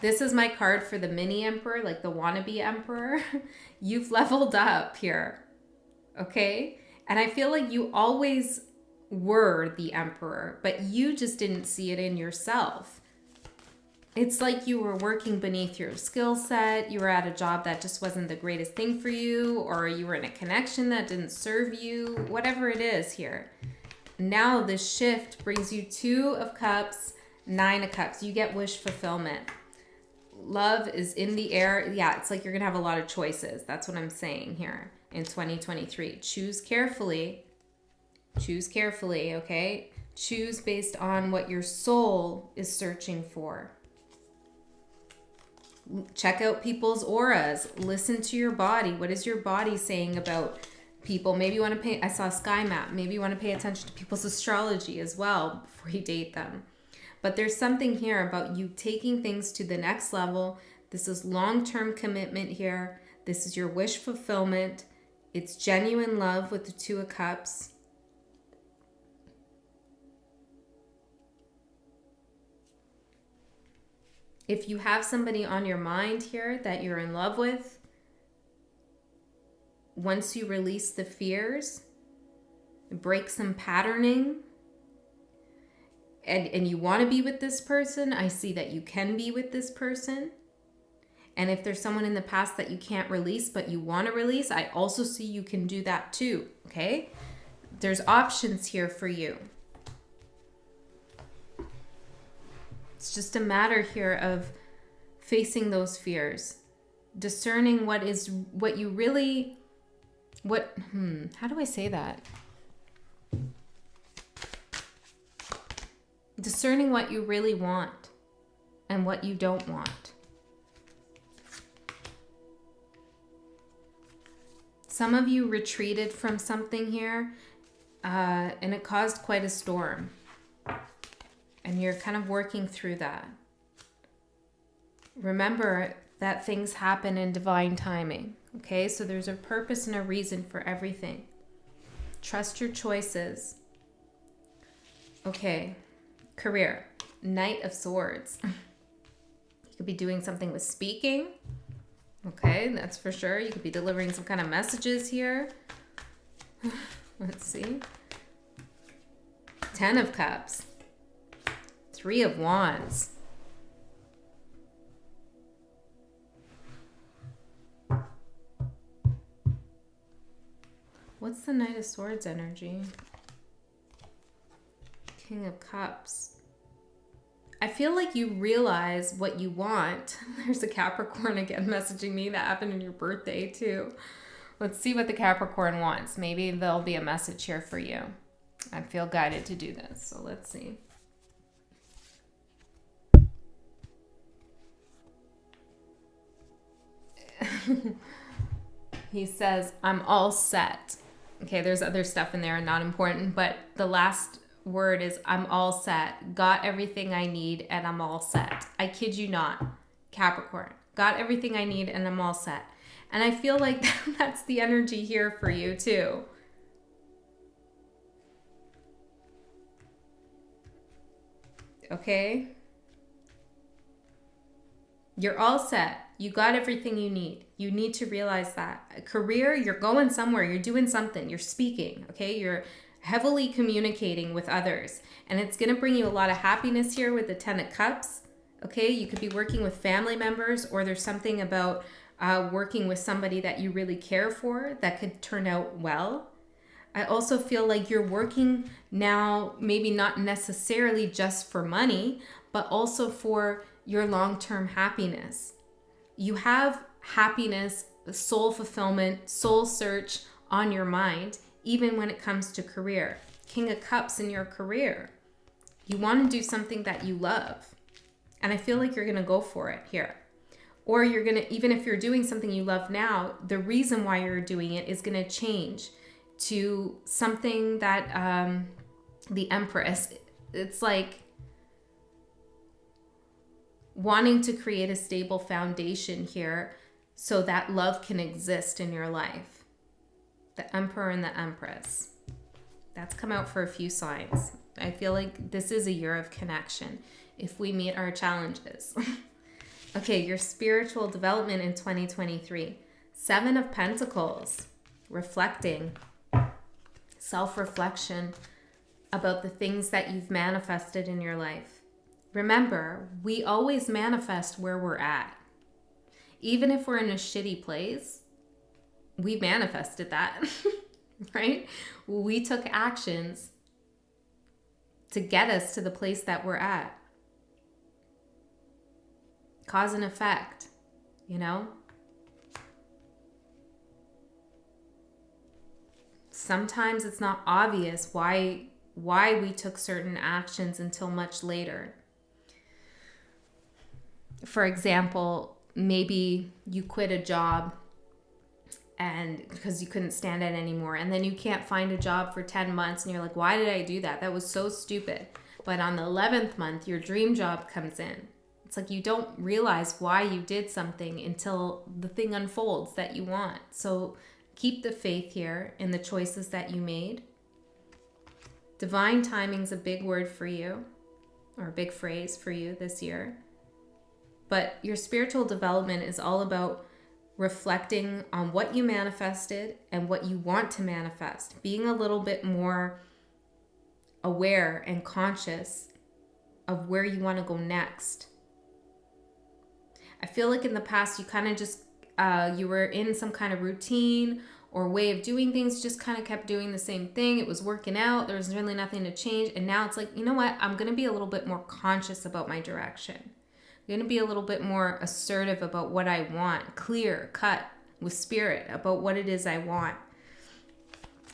This is my card for the mini Emperor, like the wannabe Emperor. You've leveled up here, okay? And I feel like you always were the Emperor, but you just didn't see it in yourself. It's like you were working beneath your skill set. You were at a job that just wasn't the greatest thing for you, or you were in a connection that didn't serve you, whatever it is here. Now this shift brings you 2 of Cups, 9 of Cups. You get wish fulfillment. Love is in the air. Yeah, it's like you're going to have a lot of choices. That's what I'm saying here in 2023. Choose carefully. Choose carefully, okay? Choose based on what your soul is searching for. Check out people's auras. Listen to your body. What is your body saying about people. Maybe you want to pay, I saw a sky map. Maybe you want to pay attention to people's astrology as well before you date them. But there's something here about you taking things to the next level. This is long-term commitment here. This is your wish fulfillment. It's genuine love with the Two of Cups. If you have somebody on your mind here that you're in love with, once you release the fears, break some patterning, and you want to be with this person, I see that you can be with this person. And if there's someone in the past that you can't release, but you want to release, I also see you can do that too, okay? There's options here for you. It's just a matter here of facing those fears, discerning how do I say that? Discerning what you really want and what you don't want. Some of you retreated from something here, and it caused quite a storm. And you're kind of working through that. Remember that things happen in divine timing, okay? So there's a purpose and a reason for everything. Trust your choices. Okay, career, Knight of Swords. You could be doing something with speaking. Okay, that's for sure. You could be delivering some kind of messages here. Let's see. 10 of Cups. 3 of Wands. What's the Knight of Swords energy? King of Cups. I feel like you realize what you want. There's a Capricorn again messaging me. That happened on your birthday too. Let's see what the Capricorn wants. Maybe there'll be a message here for you. I feel guided to do this. So let's see. He says, I'm all set. Okay, there's other stuff in there, not important, but the last word is I'm all set. Got everything I need and I'm all set. I kid you not, Capricorn. Got everything I need and I'm all set. And I feel like that's the energy here for you too. Okay? You're all set. You got everything you need. You need to realize that. A career, you're going somewhere. You're doing something. You're speaking, okay? You're heavily communicating with others. And it's going to bring you a lot of happiness here with the 10 of Cups, okay? You could be working with family members, or there's something about working with somebody that you really care for that could turn out well. I also feel like you're working now, maybe not necessarily just for money, but also for your long-term happiness. You have happiness, soul fulfillment, soul search on your mind, even when it comes to career. King of Cups in your career. You want to do something that you love. And I feel like you're going to go for it here. Or you're going to, even if you're doing something you love now, the reason why you're doing it is going to change to something that the Empress, it's like wanting to create a stable foundation here so that love can exist in your life. The Emperor and the Empress. That's come out for a few signs. I feel like this is a year of connection if we meet our challenges. Okay, your spiritual development in 2023. 7 of Pentacles. Reflecting. Self-reflection about the things that you've manifested in your life. Remember, we always manifest where we're at. Even if we're in a shitty place, we manifested that, right? We took actions to get us to the place that we're at. Cause and effect, you know? Sometimes it's not obvious why we took certain actions until much later. For example, maybe you quit a job and because you couldn't stand it anymore. And then you can't find a job for 10 months and you're like, why did I do that? That was so stupid. But on the 11th month, your dream job comes in. It's like you don't realize why you did something until the thing unfolds that you want. So keep the faith here in the choices that you made. Divine timing's a big word for you, or a big phrase for you this year. But your spiritual development is all about reflecting on what you manifested and what you want to manifest. Being a little bit more aware and conscious of where you want to go next. I feel like in the past you kind of just, you were in some kind of routine or way of doing things, just kind of kept doing the same thing. It was working out. There was really nothing to change. And now it's like, you know what? I'm going to be a little bit more conscious about my direction. I'm going to be a little bit more assertive about what I want, clear, cut with spirit about what it is I want.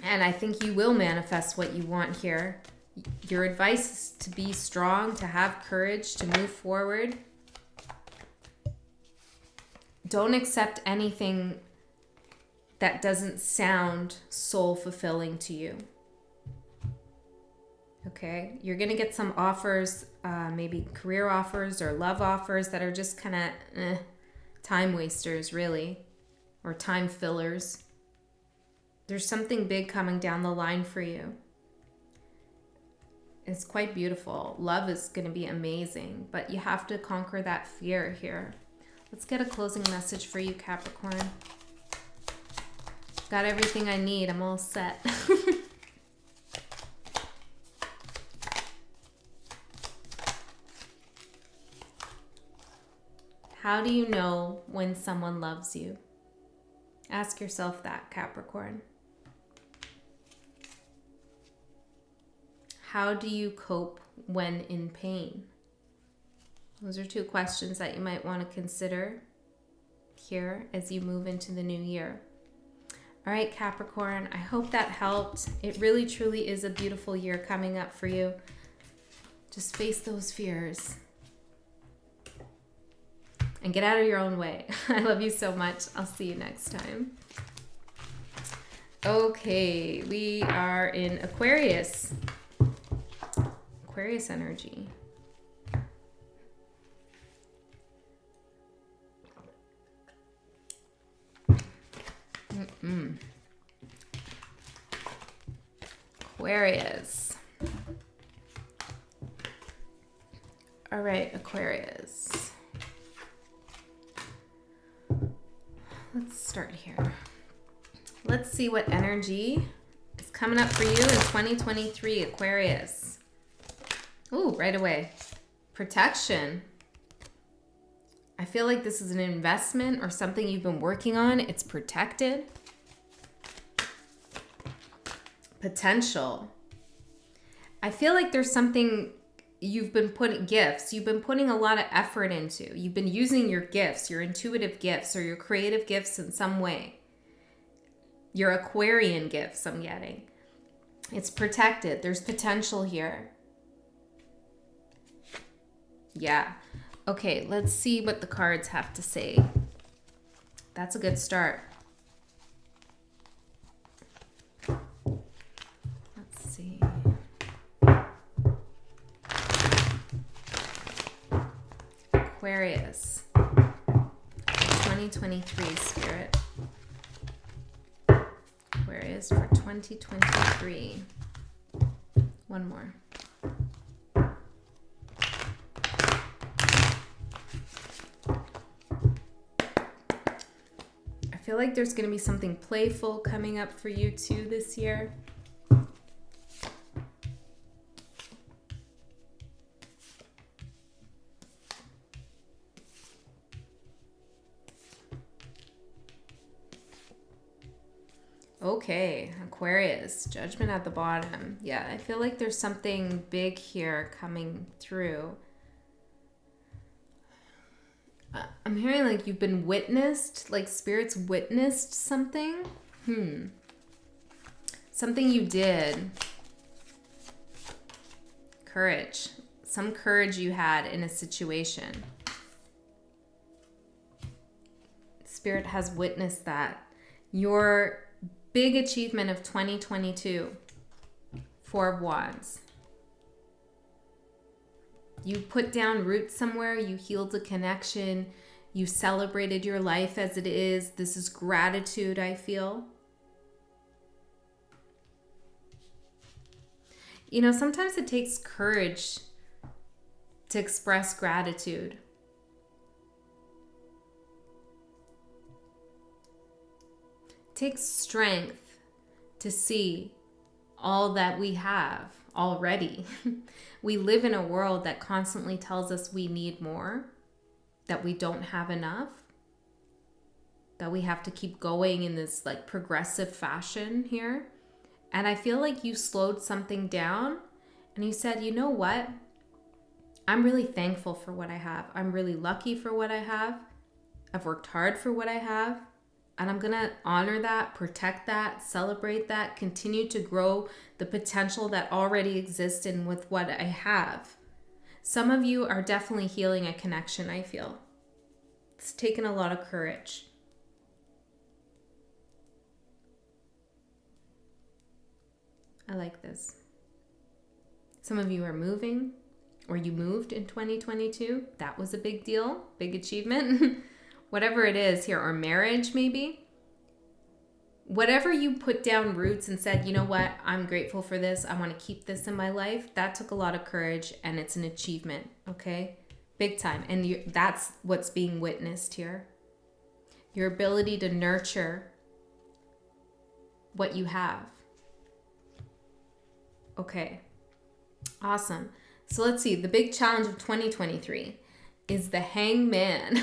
And I think you will manifest what you want here. Your advice is to be strong, to have courage, to move forward. Don't accept anything that doesn't sound soul fulfilling to you. Okay, you're going to get some offers, maybe career offers or love offers that are just kind of time wasters, really, or time fillers. There's something big coming down the line for you. It's quite beautiful. Love is going to be amazing, but you have to conquer that fear here. Let's get a closing message for you, Capricorn. Got everything I need. I'm all set. How do you know when someone loves you? Ask yourself that, Capricorn. How do you cope when in pain? Those are two questions that you might want to consider here as you move into the new year. All right, Capricorn, I hope that helped. It really, truly is a beautiful year coming up for you. Just face those fears and get out of your own way. I love you so much. I'll see you next time. Okay, we are in Aquarius. Aquarius energy. Aquarius. All right, Aquarius. Let's start here. Let's see what energy is coming up for you in 2023, Aquarius. Ooh, right away. Protection. I feel like this is an investment or something you've been working on. It's protected. Potential. I feel like there's something you've been putting, gifts you've been putting a lot of effort into. You've been using your gifts, your intuitive gifts or your creative gifts in some way. Your Aquarian gifts, I'm getting. It's protected. There's potential here. Yeah. Okay, let's see what the cards have to say. That's a good start. Let's see. Aquarius. 2023 spirit. Aquarius for 2023. One more. I feel like there's going to be something playful coming up for you too this year. Okay, Aquarius, judgment at the bottom. Yeah, I feel like there's something big here coming through. I'm hearing like you've been witnessed, like spirits witnessed something. Something you did. Courage. Some courage you had in a situation. Spirit has witnessed that. Your big achievement of 2022, Four of Wands. You put down roots somewhere, you healed a connection, you celebrated your life as it is. This is gratitude, I feel. You know, sometimes it takes courage to express gratitude. It takes strength to see all that we have already. We live in a world that constantly tells us we need more, that we don't have enough, that we have to keep going in this like progressive fashion here. And I feel like you slowed something down and you said, you know what? I'm really thankful for what I have. I'm really lucky for what I have. I've worked hard for what I have. And I'm going to honor that, protect that, celebrate that, continue to grow the potential that already exists in with what I have. Some of you are definitely healing a connection, I feel. It's taken a lot of courage. I like this. Some of you are moving, or you moved in 2022. That was a big deal, big achievement. Whatever it is here, or marriage maybe. Whatever you put down roots and said, you know what, I'm grateful for this. I want to keep this in my life. That took a lot of courage and it's an achievement, okay? Big time. And that's what's being witnessed here. Your ability to nurture what you have. Okay, awesome. So let's see, the big challenge of 2023 is the Hangman.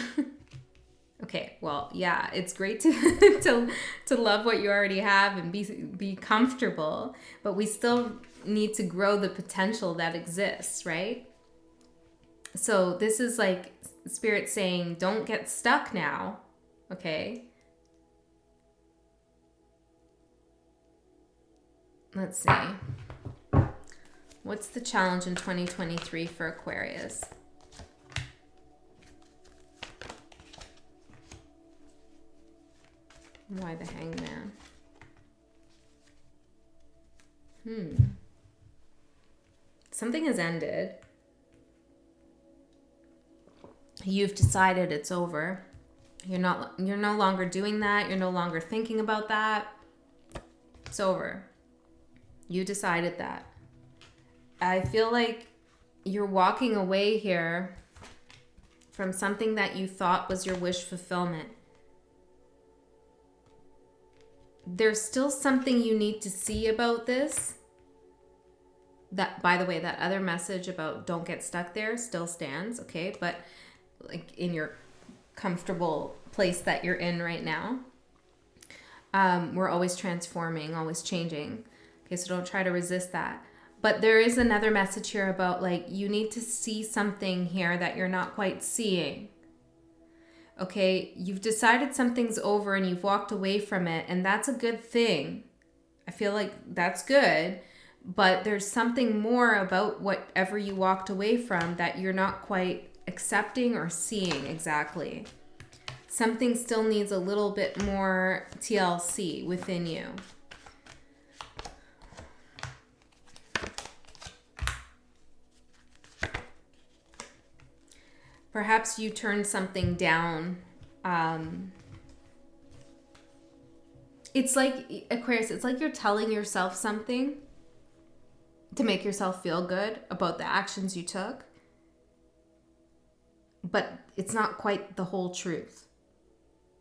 Okay, well, yeah, it's great to love what you already have and be comfortable, but we still need to grow the potential that exists, right? So this is like Spirit saying, don't get stuck now, okay? Let's see. What's the challenge in 2023 for Aquarius? Why the Hangman? Something has ended. You've decided it's over. You're no longer doing that. You're no longer thinking about that. It's over. You decided that. I feel like you're walking away here from something that you thought was your wish fulfillment. There's still something you need to see about this. That, by the way, that other message about don't get stuck there still stands, okay? But like in your comfortable place that you're in right now, we're always transforming, always changing. Okay, so don't try to resist that. But there is another message here about like you need to see something here that you're not quite seeing. Okay, you've decided something's over and you've walked away from it, and that's a good thing. I feel like that's good, but there's something more about whatever you walked away from that you're not quite accepting or seeing exactly. Something still needs a little bit more TLC within you. Perhaps you turned something down. It's like, Aquarius, it's like you're telling yourself something to make yourself feel good about the actions you took. But it's not quite the whole truth.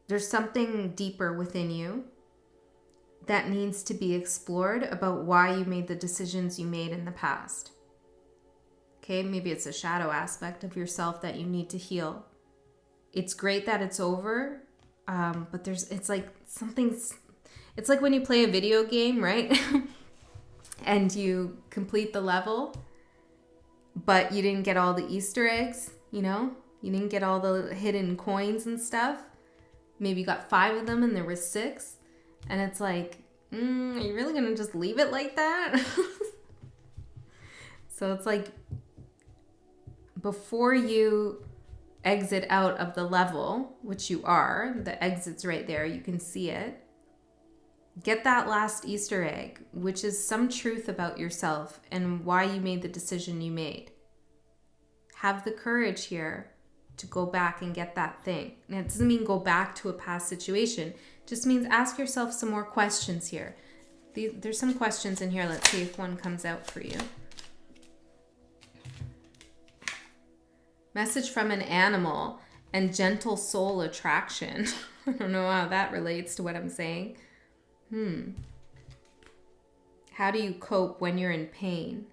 There's something deeper within you that needs to be explored about why you made the decisions you made in the past. Okay, maybe it's a shadow aspect of yourself that you need to heal. It's great that it's over, but it's like when you play a video game, right? And you complete the level, but you didn't get all the Easter eggs, you know? You didn't get all the hidden coins and stuff. Maybe you got 5 of them and there was 6. And it's like, are you really gonna just leave it like that? So it's like, before you exit out of the level, which you are, the exit's right there, you can see it. Get that last Easter egg, which is some truth about yourself and why you made the decision you made. Have the courage here to go back and get that thing. And it doesn't mean go back to a past situation. It just means ask yourself some more questions here. There's some questions in here. Let's see if one comes out for you. Message from an animal and gentle soul attraction. I don't know how that relates to what I'm saying. How do you cope when you're in pain?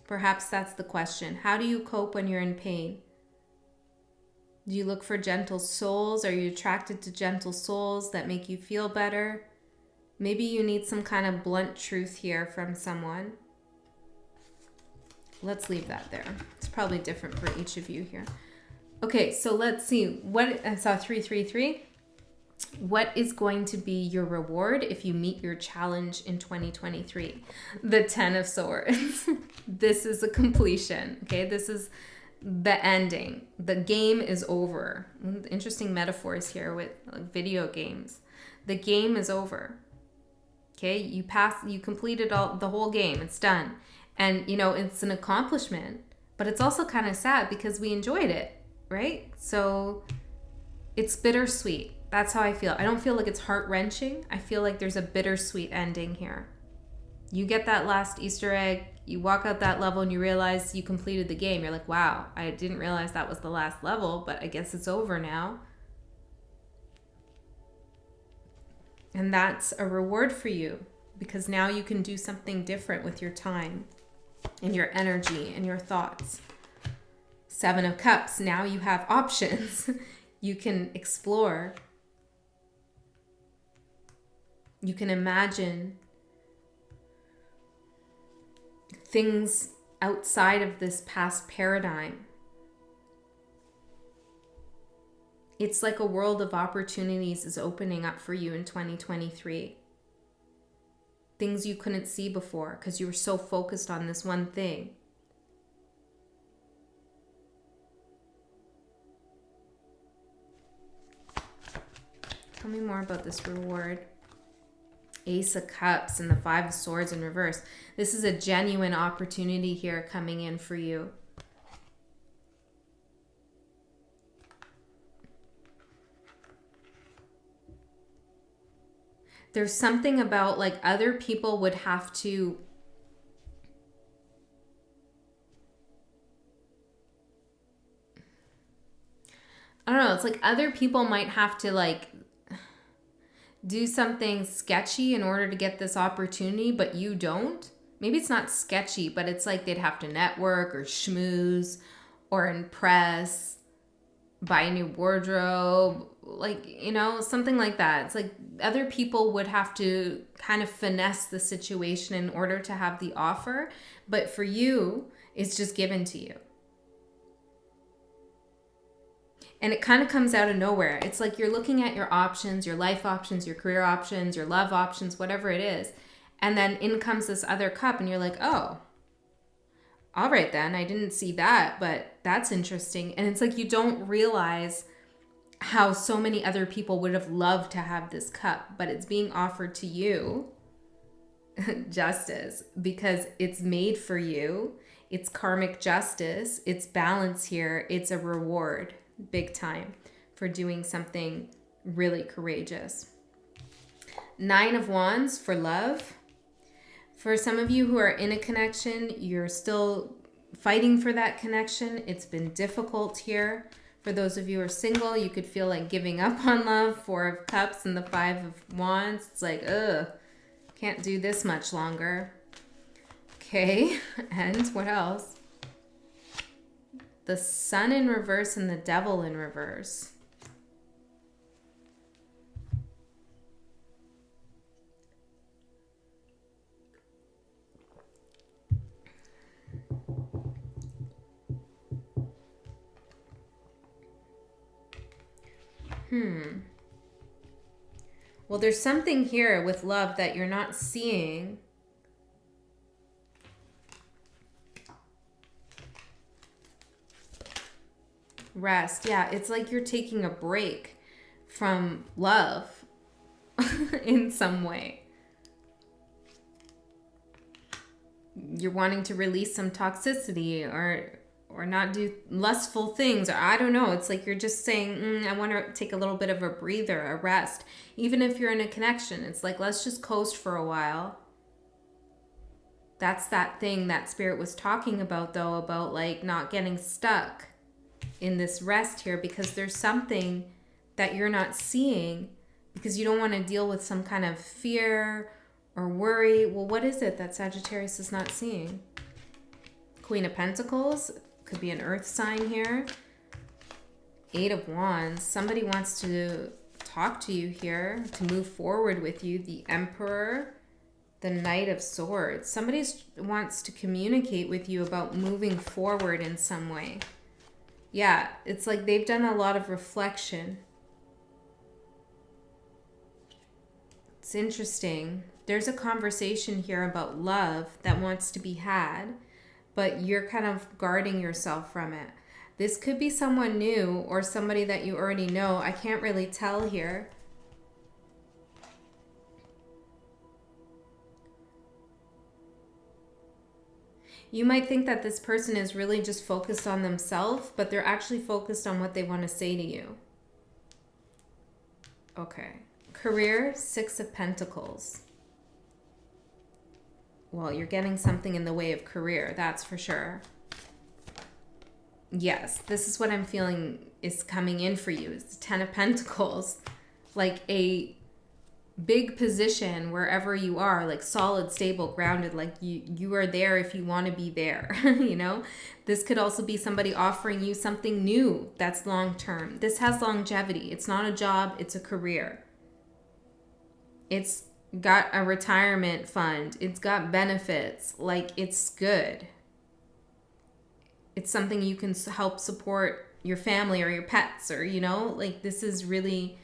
Perhaps that's the question. How do you cope when you're in pain? Do you look for gentle souls? Are you attracted to gentle souls that make you feel better? Maybe you need some kind of blunt truth here from someone. Let's leave that there. It's probably different for each of you here. Okay, so let's see. I saw 333. What is going to be your reward if you meet your challenge in 2023? The 10 of Swords. This is a completion, okay? This is the ending. The game is over. Interesting metaphors here with video games. The game is over. Okay, you completed the whole game. It's done. And, it's an accomplishment, but it's also kind of sad because we enjoyed it, right? So it's bittersweet. That's how I feel. I don't feel like it's heart-wrenching. I feel like there's a bittersweet ending here. You get that last Easter egg, you walk out that level and you realize you completed the game. You're like, wow, I didn't realize that was the last level, but I guess it's over now. And that's a reward for you because now you can do something different with your time and your energy and your thoughts. 7 of Cups. Now you have options. You can explore. You can imagine things outside of this past paradigm. It's like a world of opportunities is opening up for you in 2023. Things you couldn't see before because you were so focused on this one thing. Tell me more about this reward. Ace of Cups and the 5 of Swords in reverse. This is a genuine opportunity here coming in for you. There's something about like other people would have to I don't know, it's like other people might have to like do something sketchy in order to get this opportunity, but you don't. Maybe it's not sketchy, but it's like they'd have to network or schmooze or impress, buy a new wardrobe, like, something like that. It's like other people would have to kind of finesse the situation in order to have the offer, but for you, it's just given to you. And it kind of comes out of nowhere. It's like you're looking at your options, your life options, your career options, your love options, whatever it is. And then in comes this other cup and you're like, oh, all right then, I didn't see that, but that's interesting. And it's like you don't realize how so many other people would have loved to have this cup, but it's being offered to you, justice, because it's made for you. It's karmic justice. It's balance here. It's a reward. Big time for doing something really courageous. 9 of Wands for love. For some of you who are in a connection, you're still fighting for that connection. It's been difficult here. For those of you who are single, you could feel like giving up on love. 4 of Cups and the 5 of Wands. It's like, can't do this much longer. Okay, and what else? The Sun in reverse and the Devil in reverse. Well, there's something here with love that you're not seeing. Rest. Yeah, it's like you're taking a break from love in some way. You're wanting to release some toxicity or not do lustful things, or I don't know. It's like you're just saying, I want to take a little bit of a breather, a rest. Even if you're in a connection, it's like, let's just coast for a while. That's that thing that Spirit was talking about, though, about like not getting stuck in this rest here, because there's something that you're not seeing because you don't want to deal with some kind of fear or worry. Well, what is it that Sagittarius is not seeing? Queen of Pentacles. Could be an earth sign here. 8 of Wands. Somebody wants to talk to you here, to move forward with you. The Emperor. The Knight of Swords. Somebody wants to communicate with you about moving forward in some way. Yeah, it's like they've done a lot of reflection. It's interesting. There's a conversation here about love that wants to be had, but you're kind of guarding yourself from it. This could be someone new or somebody that you already know. I can't really tell here. You might think that this person is really just focused on themselves, but they're actually focused on what they want to say to you. Okay. Career, 6 of Pentacles. Well, you're getting something in the way of career, that's for sure. Yes, this is what I'm feeling is coming in for you. It's the 10 of Pentacles. Like a big position wherever you are, like solid, stable, grounded, like you are there if you want to be there. You know, this could also be somebody offering you something new that's long term. This has longevity. It's not a job, it's a career. It's got a retirement fund. It's got benefits. Like, it's good. It's something you can help support your family or your pets, or, you know, like this is really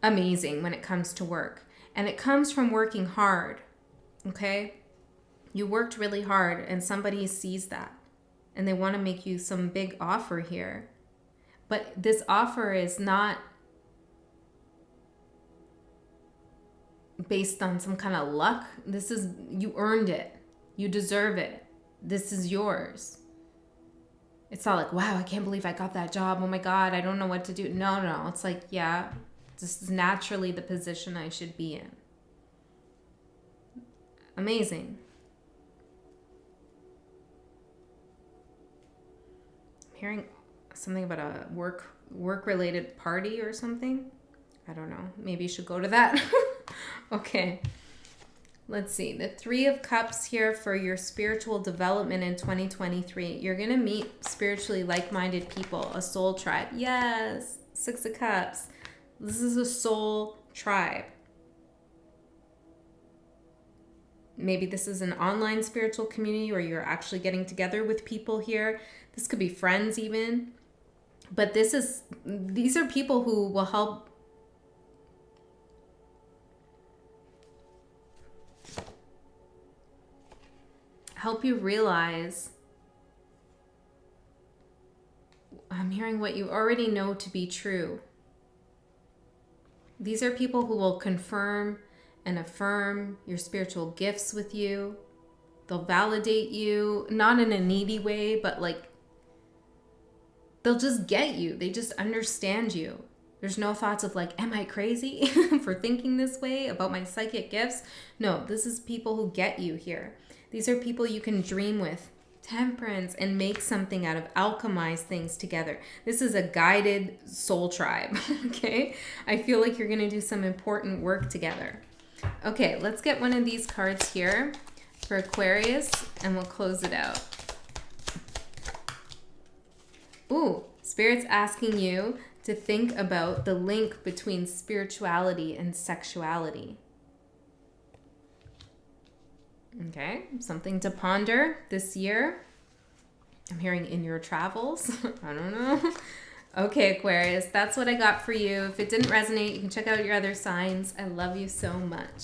amazing when it comes to work. And it comes from working hard, okay? You worked really hard and somebody sees that and they want to make you some big offer here. But this offer is not based on some kind of luck. This is, you earned it. You deserve it. This is yours. It's not like, wow, I can't believe I got that job. Oh my God, I don't know what to do. No. It's like, yeah, this is naturally the position I should be in. Amazing. I'm hearing something about a work-related party or something. I don't know. Maybe you should go to that. Okay. Let's see. The 3 of Cups here for your spiritual development in 2023. You're going to meet spiritually like-minded people, a soul tribe. Yes. 6 of Cups. This is a soul tribe. Maybe this is an online spiritual community where you're actually getting together with people here. This could be friends even. But these are people who will help you realize, I'm hearing what you already know to be true. These are people who will confirm and affirm your spiritual gifts with you. They'll validate you, not in a needy way, but like they'll just get you. They just understand you. There's no thoughts of like, am I crazy for thinking this way about my psychic gifts? No, this is people who get you here. These are people you can dream with, Temperance, and make something out of, alchemize things together. This is a guided soul tribe, okay? I feel like you're going to do some important work together. Okay, let's get one of these cards here for Aquarius, and we'll close it out. Ooh, Spirit's asking you to think about the link between spirituality and sexuality. Okay, something to ponder this year. I'm hearing in your travels. I don't know. Okay, Aquarius, that's what I got for you. If it didn't resonate, you can check out your other signs. I love you so much.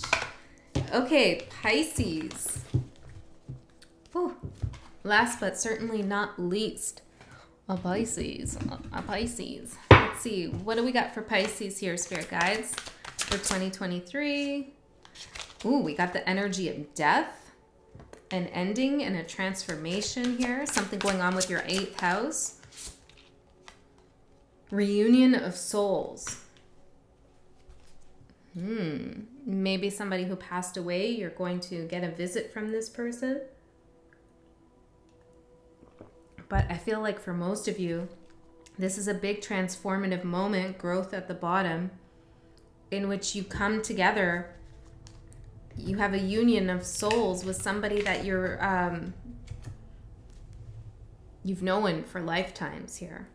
Okay, Pisces. Whew. Last but certainly not least, A Pisces. A Pisces. Let's see. What do we got for Pisces here, Spirit Guides, for 2023? Ooh, we got the energy of death, an ending and a transformation here. Something going on with your 8th house. Reunion of souls. Maybe somebody who passed away, you're going to get a visit from this person. But I feel like for most of you, this is a big transformative moment, growth at the bottom, in which you come together. You have a union of souls with somebody that you've known for lifetimes here.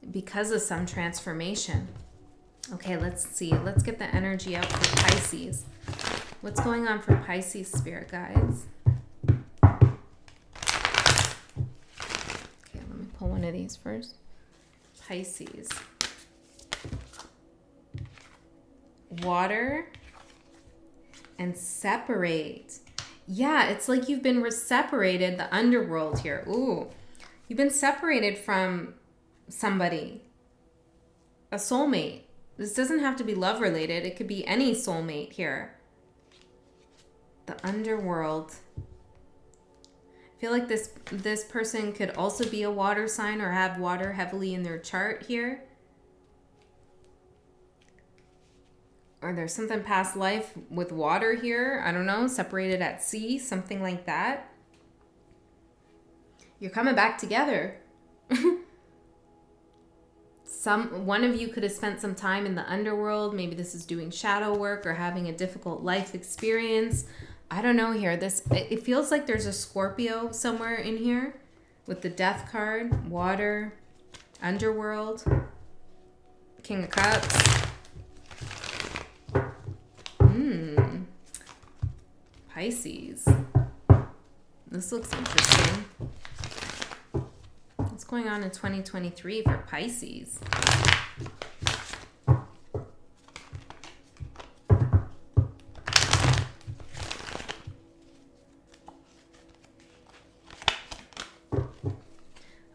Because of some transformation. Okay, let's see. Let's get the energy out for Pisces. What's going on for Pisces, Spirit Guides? Pull one of these first. Pisces. Water and separate. Yeah, it's like you've been separated, the underworld here. Ooh, you've been separated from somebody, a soulmate. This doesn't have to be love related. It could be any soulmate here. The underworld. I feel like this person could also be a water sign or have water heavily in their chart here. Or there's something past life with water here. I don't know, separated at sea, something like that. You're coming back together. One of you could have spent some time in the underworld. Maybe this is doing shadow work or having a difficult life experience. I don't know here. It feels like there's a Scorpio somewhere in here with the Death card, water, underworld, King of Cups. Pisces. This looks interesting. What's going on in 2023 for Pisces?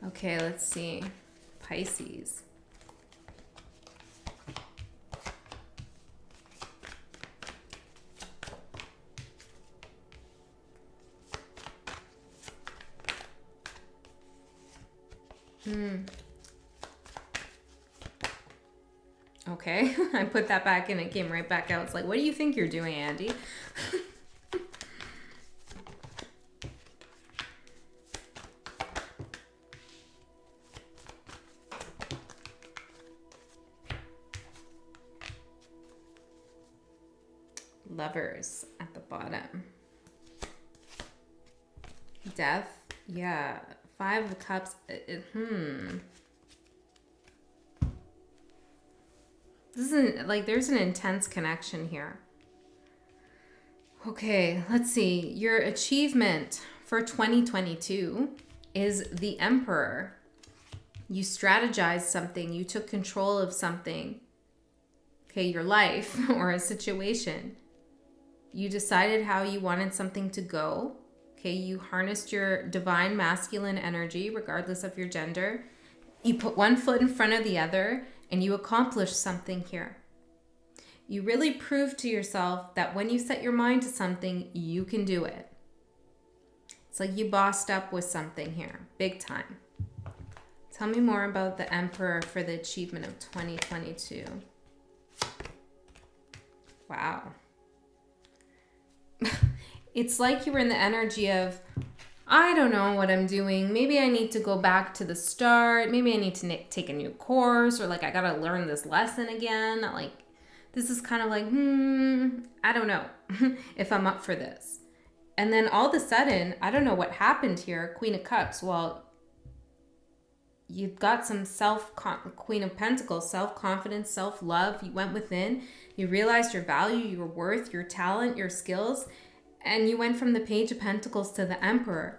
Okay, let's see. Pisces. Okay, I put that back in. It came right back out. It's like, what do you think you're doing, Andy? Lovers at the bottom. Death. Yeah. 5 of Cups. This isn't like there's an intense connection here. Okay, let's see. Your achievement for 2022 is the Emperor. You strategized something. You took control of something. Okay, your life or a situation. You decided how you wanted something to go. Okay, you harnessed your divine masculine energy, regardless of your gender. You put one foot in front of the other, and you accomplished something here. You really proved to yourself that when you set your mind to something, you can do it. It's like you bossed up with something here, big time. Tell me more about the Emperor for the achievement of 2022. Wow. It's like you were in the energy of, I don't know what I'm doing. Maybe I need to go back to the start. Maybe I need to take a new course, or like I got to learn this lesson again. Like this is kind of like, I don't know if I'm up for this. And then all of a sudden, I don't know what happened here. Queen of Cups. Well, you've got some Queen of Pentacles, self-confidence, self-love. You went within. You realized your value, your worth, your talent, your skills. And you went from the Page of Pentacles to the Emperor.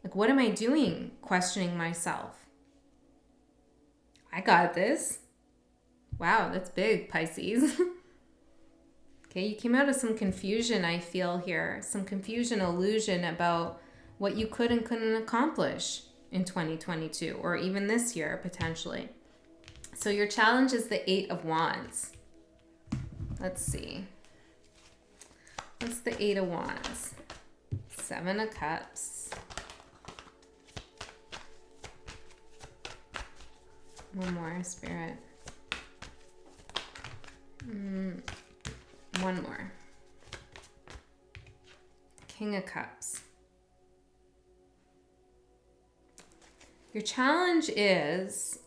Like, what am I doing? Questioning myself. I got this. Wow, that's big, Pisces. Okay, you came out of some confusion, I feel here. Some confusion, illusion about what you could and couldn't accomplish in 2022 or even this year potentially. So your challenge is the 8 of Wands. Let's see. What's the 8 of Wands? 7 of Cups. One more, Spirit. One more. King of Cups. Your challenge is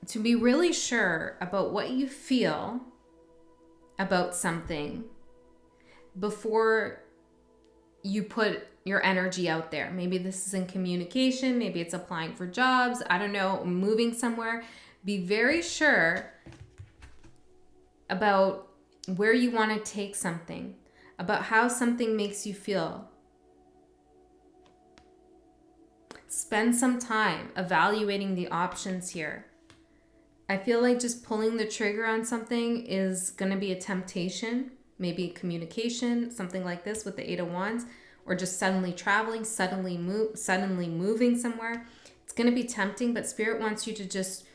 to be really sure about what you feel about something before you put your energy out there. Maybe this is in communication, maybe it's applying for jobs, I don't know, moving somewhere. Be very sure about where you want to take something, about how something makes you feel. Spend some time evaluating the options here. I feel like just pulling the trigger on something is going to be a temptation. Maybe communication, something like this with the 8 of Wands, or just suddenly traveling, suddenly moving somewhere. It's going to be tempting, but Spirit wants you to just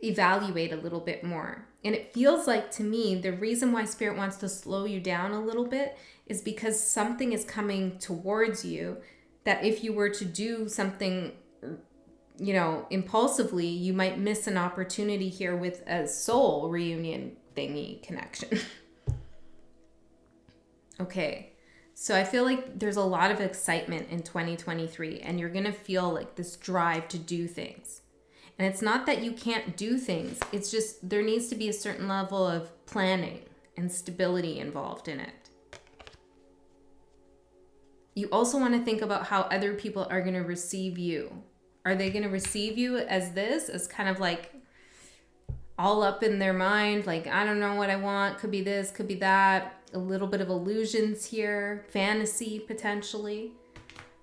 evaluate a little bit more. And it feels like, to me, the reason why Spirit wants to slow you down a little bit is because something is coming towards you that if you were to do something, you know, impulsively, you might miss an opportunity here with a soul reunion thingy connection. Okay, so I feel like there's a lot of excitement in 2023, and you're gonna feel like this drive to do things. And it's not that you can't do things, it's just there needs to be a certain level of planning and stability involved in it. You also want to think about how other people are going to receive you. Are they going to receive you as this, as kind of like all up in their mind, like, I don't know what I want, could be this, could be that, a little bit of illusions here, fantasy potentially?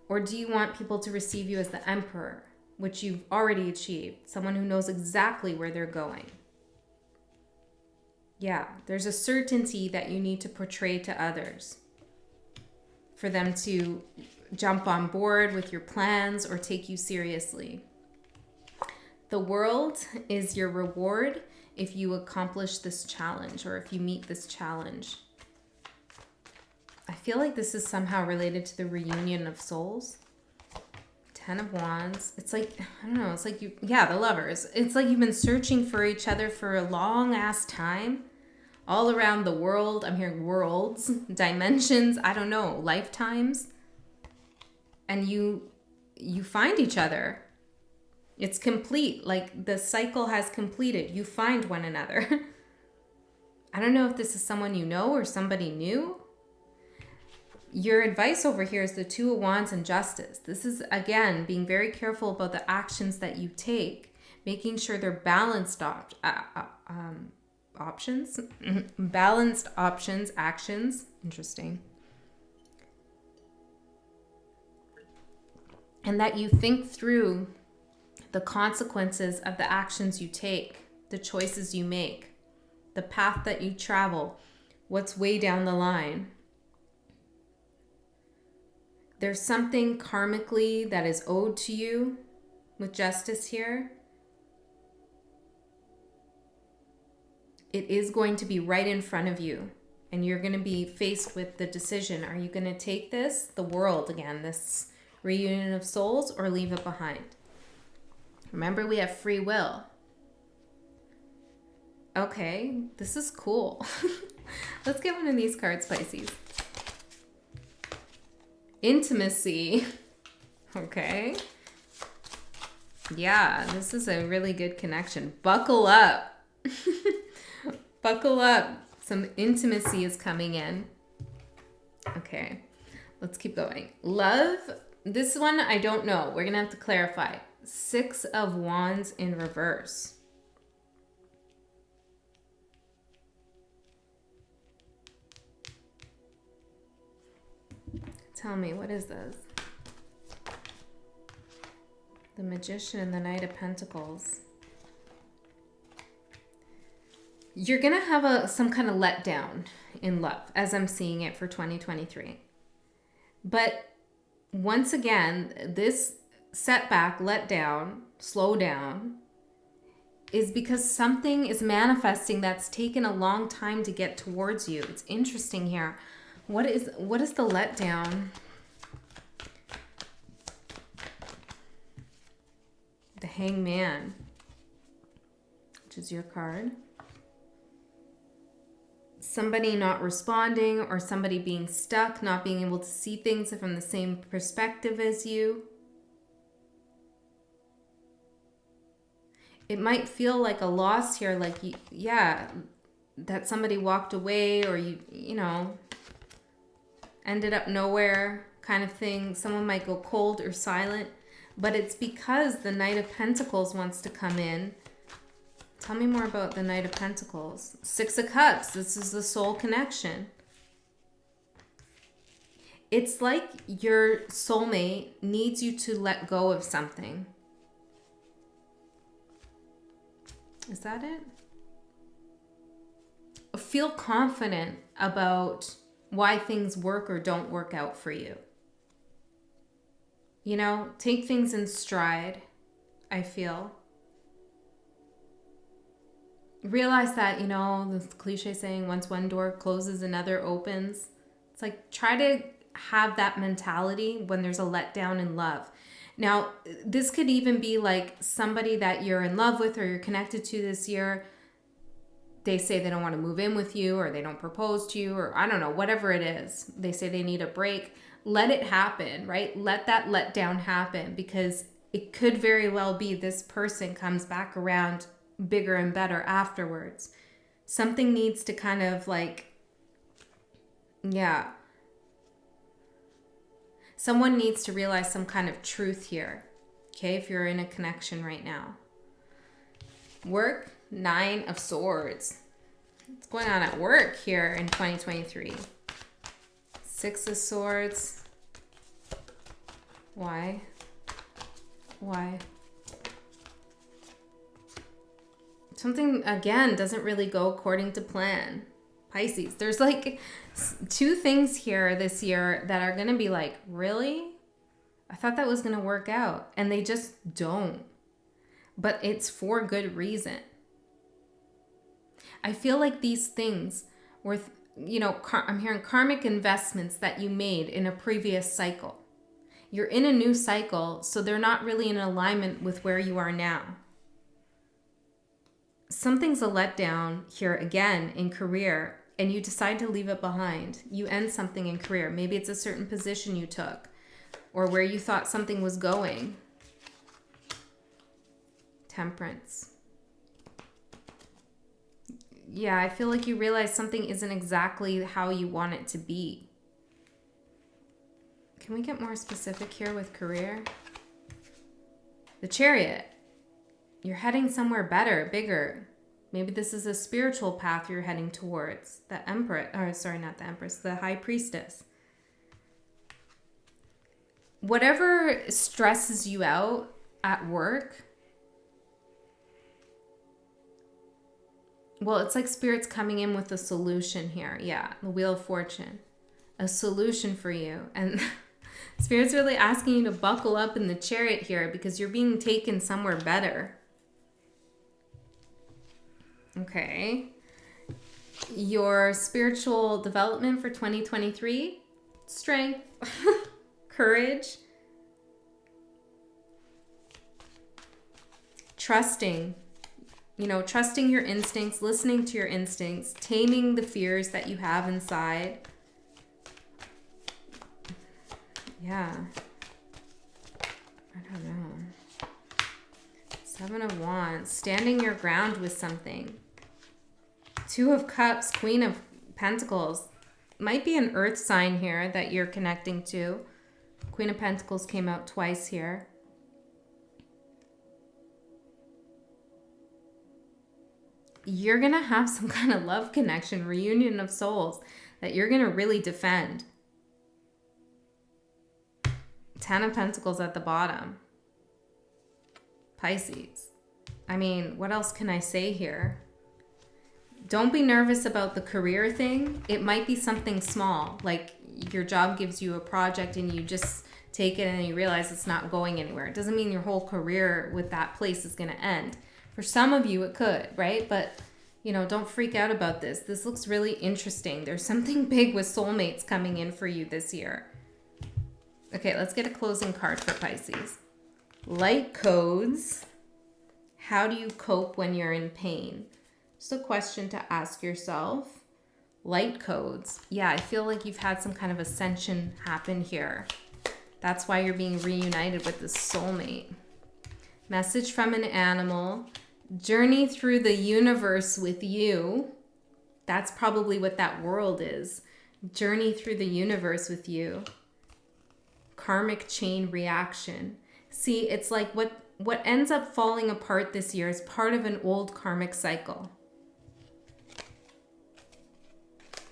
Or do you want people to receive you as the Emperor, which you've already achieved, someone who knows exactly where they're going? Yeah, there's a certainty that you need to portray to others for them to jump on board with your plans or take you seriously. The world is your reward if you accomplish this challenge or if you meet this challenge. I feel like this is somehow related to the reunion of souls. 10 of Wands. It's like, I don't know, it's like the lovers. It's like you've been searching for each other for a long ass time. All around the world. I'm hearing worlds, dimensions, I don't know, lifetimes. And you find each other. It's complete. Like the cycle has completed. You find one another. I don't know if this is someone you know or somebody new. Your advice over here is the 2 of Wands and Justice. This is, again, being very careful about the actions that you take, making sure they're balanced options, balanced options, actions. Interesting. And that you think through the consequences of the actions you take, the choices you make, the path that you travel, what's way down the line. There's something karmically that is owed to you with Justice here. It is going to be right in front of you, and you're going to be faced with the decision. Are you going to take this, the world again, this reunion of souls, or leave it behind? Remember, we have free will. Okay, this is cool. Let's get one of these cards, Pisces. Intimacy. Okay. Yeah, this is a really good connection. Buckle up. Buckle up. Some intimacy is coming in. Okay, let's keep going. Love. This one, I don't know. We're going to have to clarify. 6 of Wands in reverse. Tell me, what is this? The Magician and the Knight of Pentacles. You're going to have some kind of letdown in love, as I'm seeing it for 2023. But once again, this setback, letdown, slow down, is because something is manifesting that's taken a long time to get towards you. It's interesting here. What is the letdown? The Hangman, which is your card. Somebody not responding, or somebody being stuck, not being able to see things from the same perspective as you. It might feel like a loss here, like, yeah, that somebody walked away, or you know, ended up nowhere kind of thing. Someone might go cold or silent, but it's because the Knight of Pentacles wants to come in. Tell me more about the Knight of Pentacles. Six of Cups. This is the soul connection. It's like your soulmate needs you to let go of something. Is that it? Feel confident about why things work or don't work out for you. You know, take things in stride, I feel. Realize that, you know, the cliche saying, once one door closes, another opens. It's like, try to have that mentality when there's a letdown in love. Now, this could even be like somebody that you're in love with or you're connected to this year. They say they don't want to move in with you, or they don't propose to you, or I don't know, whatever it is. They say they need a break. Let it happen, right? Let that letdown happen, because it could very well be this person comes back around bigger and better afterwards. Something needs to kind of like, yeah. Someone needs to realize some kind of truth here, okay, if you're in a connection right now. Work, Nine of Swords. What's going on at work here in 2023? Six of Swords. Why? Something, again, doesn't really go according to plan. Pisces, there's like two things here this year that are going to be like, really? I thought that was going to work out. And they just don't. But it's for good reason. I feel like these things were, you know, I'm hearing karmic investments that you made in a previous cycle. You're in a new cycle, so they're not really in alignment with where you are now. Something's a letdown here again in career, and you decide to leave it behind. You end something in career. Maybe it's a certain position you took, or where you thought something was going. Temperance. Yeah, I feel like you realize something isn't exactly how you want it to be. Can we get more specific here with career? The Chariot. You're heading somewhere better, bigger. Maybe this is a spiritual path you're heading towards. The Empress, or sorry, not the Empress, the High Priestess. Whatever stresses you out at work, well, it's like Spirit's coming in with a solution here. Yeah, the Wheel of Fortune. A solution for you. And Spirit's really asking you to buckle up in the Chariot here, because you're being taken somewhere better. Okay. Your spiritual development for 2023, strength, courage, trusting, you know, trusting your instincts, listening to your instincts, taming the fears that you have inside. Yeah. I don't know. Seven of Wands, standing your ground with something. Two of Cups, Queen of Pentacles. Might be an earth sign here that you're connecting to. Queen of Pentacles came out twice here. You're going to have some kind of love connection, reunion of souls that you're going to really defend. Ten of Pentacles at the bottom. Pisces. I mean, what else can I say here? Don't be nervous about the career thing. It might be something small, like your job gives you a project and you just take it and you realize it's not going anywhere. It doesn't mean your whole career with that place is going to end. For some of you, it could, right? But, you know, don't freak out about this. This looks really interesting. There's something big with soulmates coming in for you this year. Okay, let's get a closing card for Pisces. Light codes. How do you cope when you're in pain? Just a question to ask yourself. Light codes. Yeah, I feel like you've had some kind of ascension happen here. That's why you're being reunited with this soulmate. Message from an animal. Journey through the universe with you. That's probably what that world is. Journey through the universe with you. Karmic chain reaction. See, it's like what ends up falling apart this year is part of an old karmic cycle.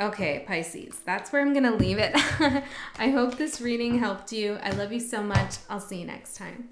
Okay, Pisces, that's where I'm going to leave it. I hope this reading helped you. I love you so much. I'll see you next time.